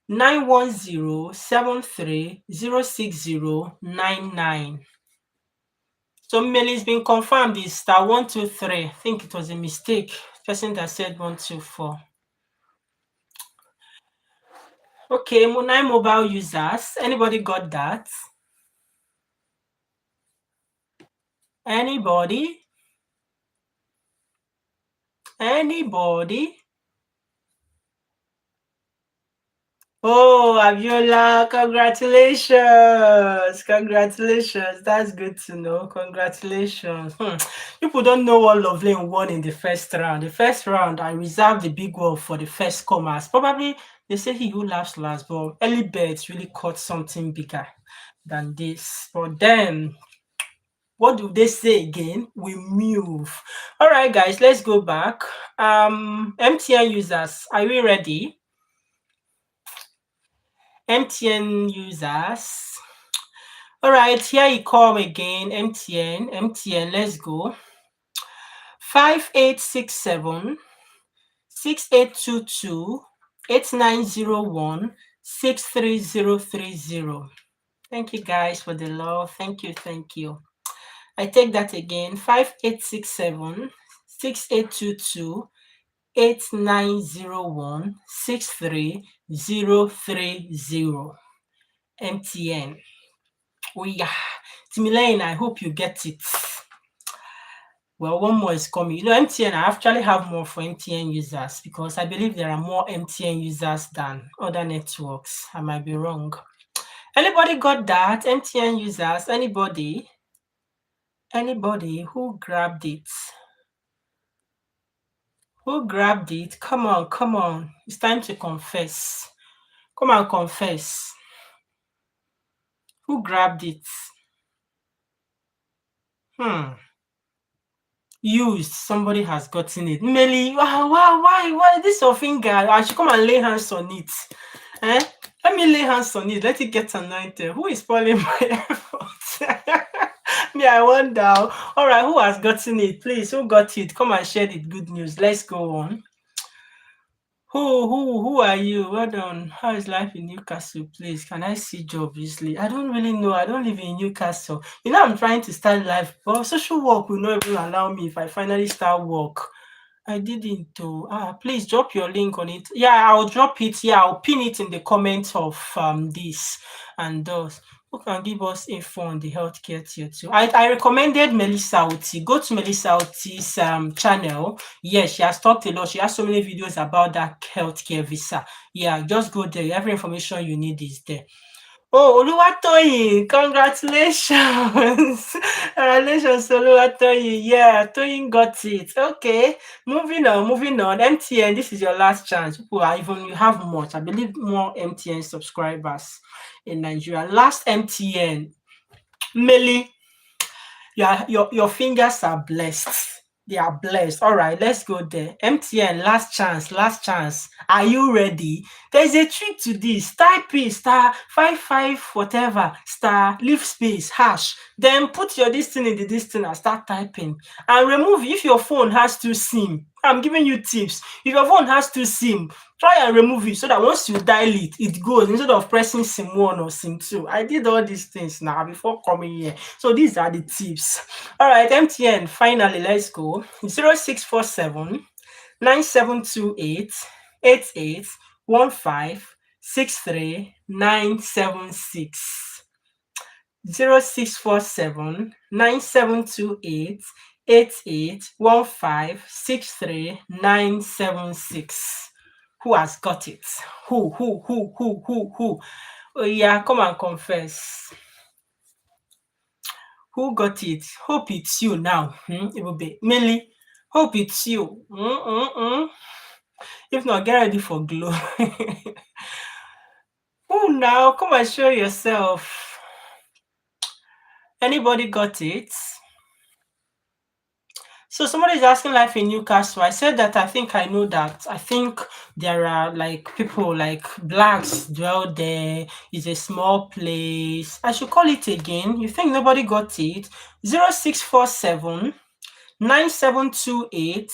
91073 06099. So Melly's been confirmed is *123. I think it was a mistake. Person that said 124. Okay, 9 Mobile users. Anybody got that? Anybody? Oh, Abiola, congratulations. That's good to know. Congratulations. People don't know what Loveline won in the first round. The first round, I reserved the big one for the first comers. Probably they say he who laughs last, but early birds really caught something bigger than this. But then, what do they say again? We move. All right, guys, let's go back. MTN users, are we ready? MTN users. All right, here you come again. MTN, let's go. 5867 6822 8901 63030. Thank you guys for the love. Thank you. I take that again. 5867 6822 8901-63030. MTN. Oh yeah, Timilein, I hope you get it. Well, one more is coming. You know, MTN, I actually have more for MTN users because I believe there are more MTN users than other networks. I might be wrong. Anybody got that? MTN users? Anybody? Anybody who grabbed it? Who grabbed it? Come on, come on. It's time to confess. Come and confess. Who grabbed it? Used. Somebody has gotten it. Melly, why? This your finger. I should come and lay hands on it. Eh? Let me lay hands on it. Let it get anointed. Who is spoiling my efforts? Me, I wonder. All right, who has gotten it? Please, who got it? Come and share the good news. Let's go on. Who are you? Well done. How is life in Newcastle? Please, can I see job easily? I don't really know. I don't live in Newcastle. You know, I'm trying to start life, but social work will not even allow me if I finally start work. I didn't do. Please drop your link on it. Yeah, I'll drop it. Yeah, I'll pin it in the comments of this and those. Who can give us info on the healthcare tier too? I recommended Melissa Oti. Go to Melissa Oti's channel. Yes, she has talked a lot. She has so many videos about that healthcare visa. Yeah, just go there. Every information you need is there. Oh, Oluwatoyin, congratulations. Congratulations, Oluwatoyin. Yeah, Toyin got it. Okay, moving on. MTN, this is your last chance. People are even, you have much. I believe more MTN subscribers in Nigeria. Last MTN. Melly, your fingers are blessed. They are blessed. All right, let's go there. MTN, last chance. Are you ready? There's a trick to this. Type in *55 whatever, leave space, hash. Then put your this thing in the this thing and start typing. And remove if your phone has 2 SIM. I'm giving you tips. If your phone has 2 SIM, try and remove it so that once you dial it, it goes instead of pressing SIM 1 or SIM 2. I did all these things now before coming here. So these are the tips. All right, MTN, finally, let's go. 0647 9728 8815 63 976. 0647 9728 8815 63 976. Who has got it? Who? Oh yeah, come and confess. Who got it? Hope it's you now. It will be Millie. Hope it's you. If not, get ready for glow. Who now? Come and show yourself. Anybody got it? So somebody is asking life in Newcastle. I said that I think I know that. I think there are like people like blacks dwell there. It's a small place. I should call it again. You think nobody got it? 0647 9728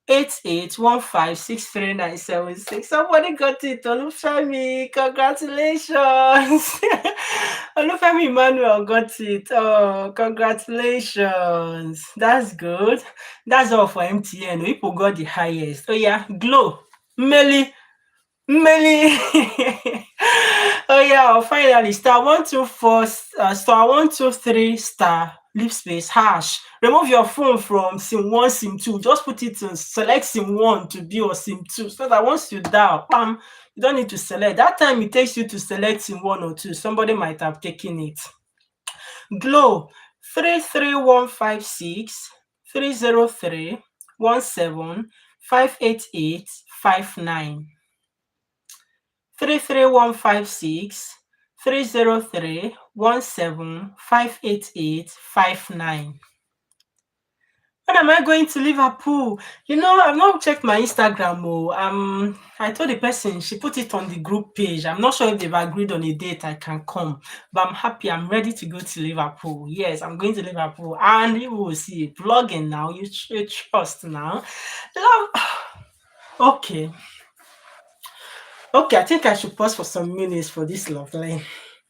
8815 63 976. Somebody got it. Olufemi, congratulations. Olufemi Emmanuel got it. Oh, congratulations. That's good. That's all for MTN. People got the highest. Oh yeah, Glow. Melly. Oh yeah, finally, *123*, leave space, hash. Remove your phone from SIM 1, SIM 2. Just put it in, select SIM 1 to be or SIM 2. So that once you dial, bam, you don't need to select. That time it takes you to select SIM 1 or 2. Somebody might have taken it. Glow 33156 303 17 588 59. 33156 303 17 588 59. When am I going to Liverpool? You know, I've not checked my Instagram. I told the person, she put it on the group page. I'm not sure if they've agreed on a date I can come, but I'm happy. I'm ready to go to Liverpool. Yes, I'm going to Liverpool, and you will see vlogging now. You trust now. Okay. Okay, I think I should pause for some minutes for this love line.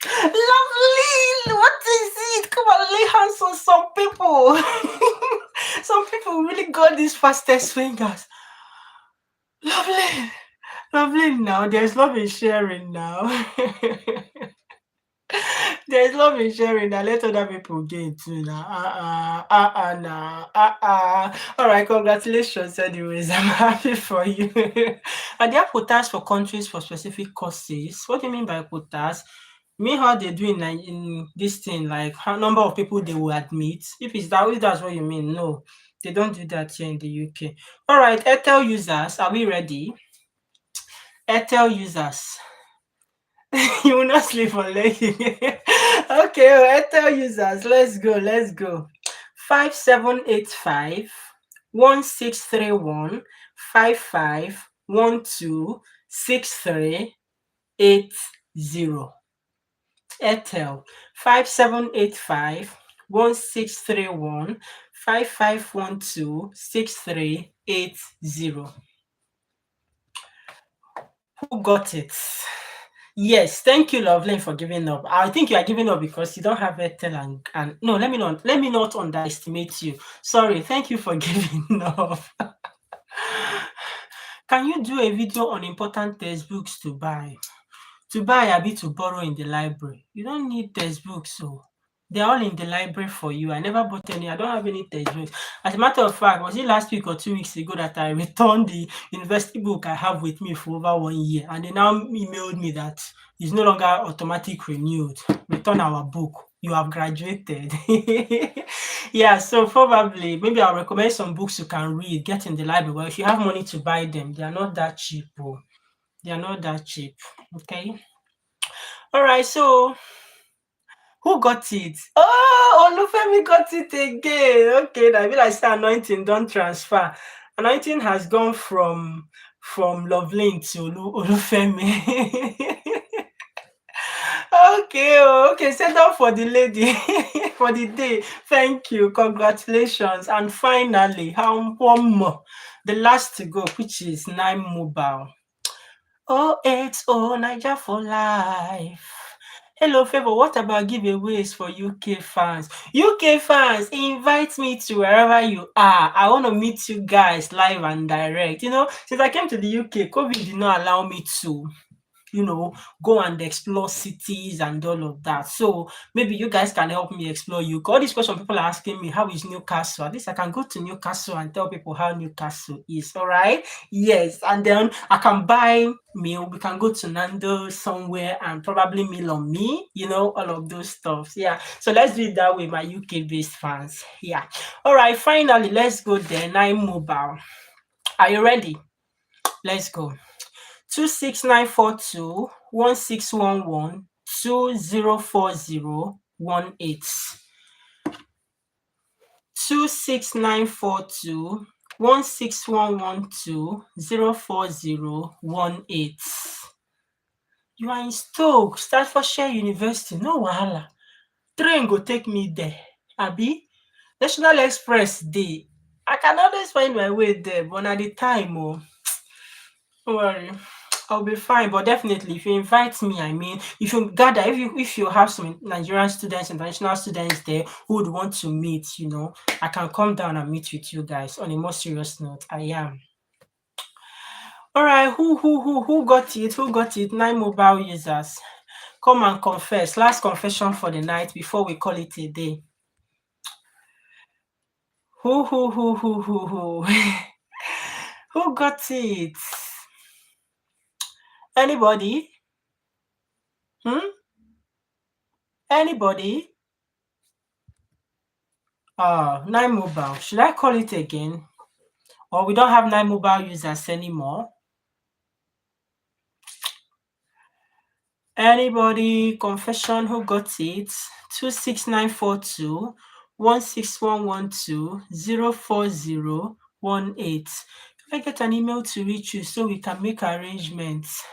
Lovely! What is it? Come on, lay hands on some people. Some people really got these fastest fingers. Lovely. Lovely now. There's love in sharing now. There's love in sharing now. Let other people gain too now. Now. All right, congratulations. Anyways, I'm happy for you. Are there quotas for countries for specific courses? What do you mean by quotas? Me how they do in this thing, like how number of people they will admit. If that's what you mean, no, they don't do that here in the UK. All right, Airtel users, are we ready? Airtel users. You will not sleep on legging. Okay, Airtel users, let's go. 5785-1631-5512-6380. Airtel 5785-1631-5512-6380. Who got it? Yes, thank you, Loveline, for giving up. I think you are giving up because you don't have Airtel and no, let me not underestimate you. Sorry, thank you for giving up. Can you do a video on important textbooks to buy? To buy abi to borrow in the library? You don't need textbooks, so they're all in the library for you. I never bought any. I don't have any textbooks. As a matter of fact, was it last week or 2 weeks ago that I returned the university book I have with me for over 1 year, and they now emailed me that it's no longer automatic renewed. Return our book. You have graduated. Yeah, so probably maybe I'll recommend some books you can read, get in the library. Well, if you have money to buy them, they are not that cheap. Oh. They are not that cheap. Okay. All right. So who got it? Oh, Olufemi got it again. Okay, I feel like say anointing don't transfer. Anointing has gone from Loveline to Olufemi. Okay, set up for the lady for the day. Thank you, congratulations, and finally, one more, the last to go, which is 9Mobile. 080 Naija for life. Hello, Favour. What about giveaways for UK fans? UK fans, invite me to wherever you are. I want to meet you guys live and direct. Since I came to the UK, COVID did not allow me to go and explore cities and all of that. So maybe you guys can help me explore UK. All these questions people are asking me, how is Newcastle? At least I can go to Newcastle and tell people how Newcastle is. All right. Yes. And then I can buy meal. We can go to Nando somewhere and probably meal on me, all of those stuff. Yeah. So let's do it that way, my UK based fans. Yeah. All right. Finally, let's go there. 9Mobile. Are you ready? Let's go. 26942-1611-204018. 26942-1611-204018. You are in Stoke, Staffordshire University, no wahala. Train go take me there. Abi, National Express dey. I can always find my way there, but na the time don't worry. I'll be fine, but definitely if you invite me, if you gather, if you have some Nigerian students, international students there who would want to meet, I can come down and meet with you guys. On a more serious note, I am. All right, who got it? Who got it? 9Mobile users, come and confess. Last confession for the night before we call it a day. Who? Who got it? Anybody? Anybody? 9Mobile. Should I call it again? Or we don't have 9Mobile users anymore? Anybody? Confession, who got it? 26942-16112-04018. Can I get an email to reach you so we can make arrangements?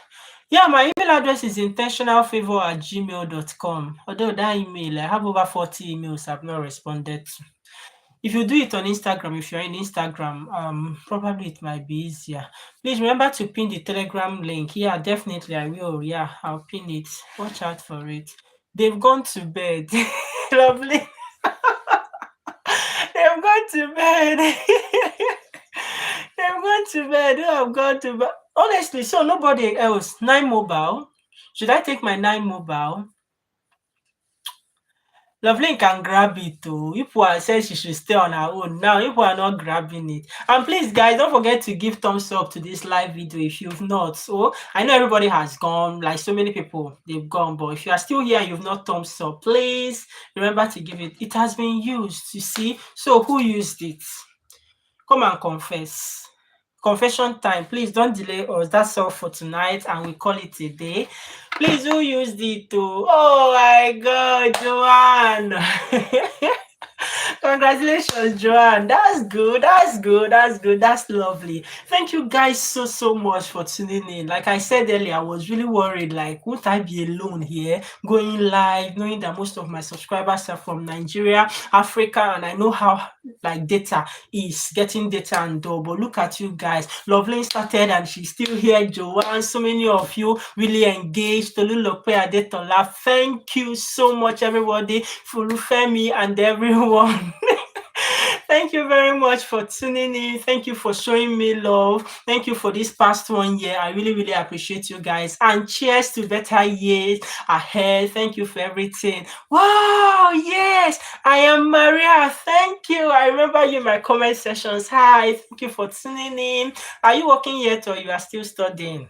Yeah, my email address is intentionalfavor@gmail.com. Although that email, I have over 40 emails I've not responded to. If you do it on Instagram, if you're in Instagram, probably it might be easier. Please remember to pin the Telegram link. Yeah, definitely I will. Yeah, I'll pin it. Watch out for it. They've gone to bed. Lovely. They've gone to bed. They've gone to bed. Who have gone to bed? Honestly, so nobody else. 9 mobile. Should I take my 9 mobile? Loveline can grab it too. People are saying she should stay on her own. Now, people are not grabbing it. And please, guys, don't forget to give thumbs up to this live video if you've not. So, I know everybody has gone, like so many people, they've gone. But if you are still here and you've not thumbs up, please remember to give it. It has been used, you see. So, who used it? Come and confess. Confession time. Please don't delay us. That's all for tonight, and we call it a day. Please, who used it to? Oh my God, Joanne. Congratulations, Joanne. That's good. That's good. That's good. That's lovely. Thank you guys so much for tuning in. Like I said earlier, I was really worried, like, would I be alone here going live, knowing that most of my subscribers are from Nigeria, Africa, and I know how like data is getting data and all. But look at you guys. Loveline started and she's still here. Joanne, so many of you really engaged. Tolulope Adetola, thank you so much, everybody. Fulufemi and everyone. Thank you very much for tuning in. Thank you for showing me love. Thank you for this past 1 year. I really appreciate you guys. And cheers to better years ahead. Thank you for everything. Wow, yes, I am Maria. Thank you. I remember you in my comment sessions. Hi, thank you for tuning in. Are you working yet or you are still studying?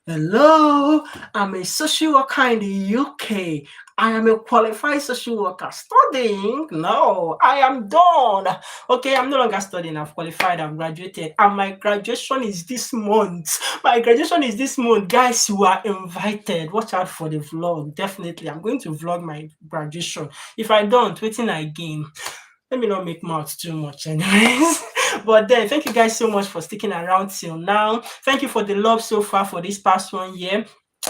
Hello, I'm a social worker in the UK. I am a qualified social worker. Studying? No, I am done. Okay, I'm no longer studying. I've qualified, I've graduated, and my graduation is this month. My graduation is this month. Guys, you are invited. Watch out for the vlog. Definitely, I'm going to vlog my graduation. If I don't, waiting again. Let me not make mouth too much anyways. But then, thank you guys so much for sticking around till now. Thank you for the love so far for this past 1 year.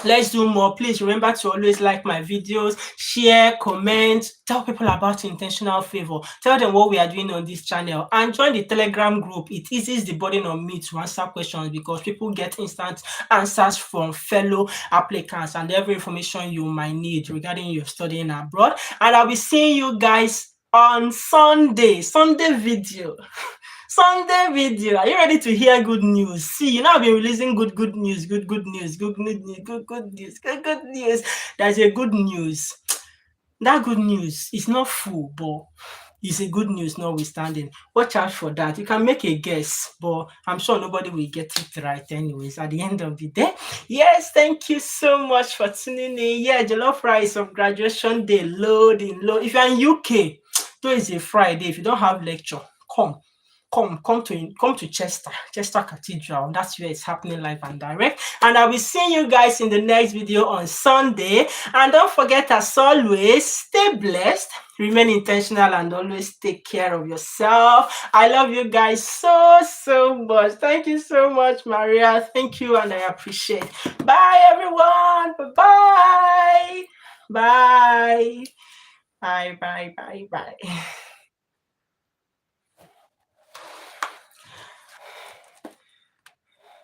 Let's do more. Please remember to always like my videos, share, comment, tell people about Intentional Favour, tell them what we are doing on this channel, and join the Telegram group. It eases the burden on me to answer questions because people get instant answers from fellow applicants and every information you might need regarding your studying abroad. And I'll be seeing you guys on Sunday video. Sunday video. Are you ready to hear good news? See, you know I've been releasing good news, good news, good news. There's a good news. That good news is not full, but it's a good news notwithstanding. Watch out for that. You can make a guess, but I'm sure nobody will get it right anyways at the end of the day. Yes, thank you so much for tuning in. Yeah, jollof rice of graduation day, loading. If you're in UK, today is a Friday. If you don't have lecture, come to Chester Cathedral. That's where it's happening live and direct. And I'll be seeing you guys in the next video on Sunday. And don't forget, as always, stay blessed, remain intentional, and always take care of yourself. I love you guys so much. Thank you so much, Maria. Thank you, and I appreciate. Bye, everyone. Bye. Bye. Bye.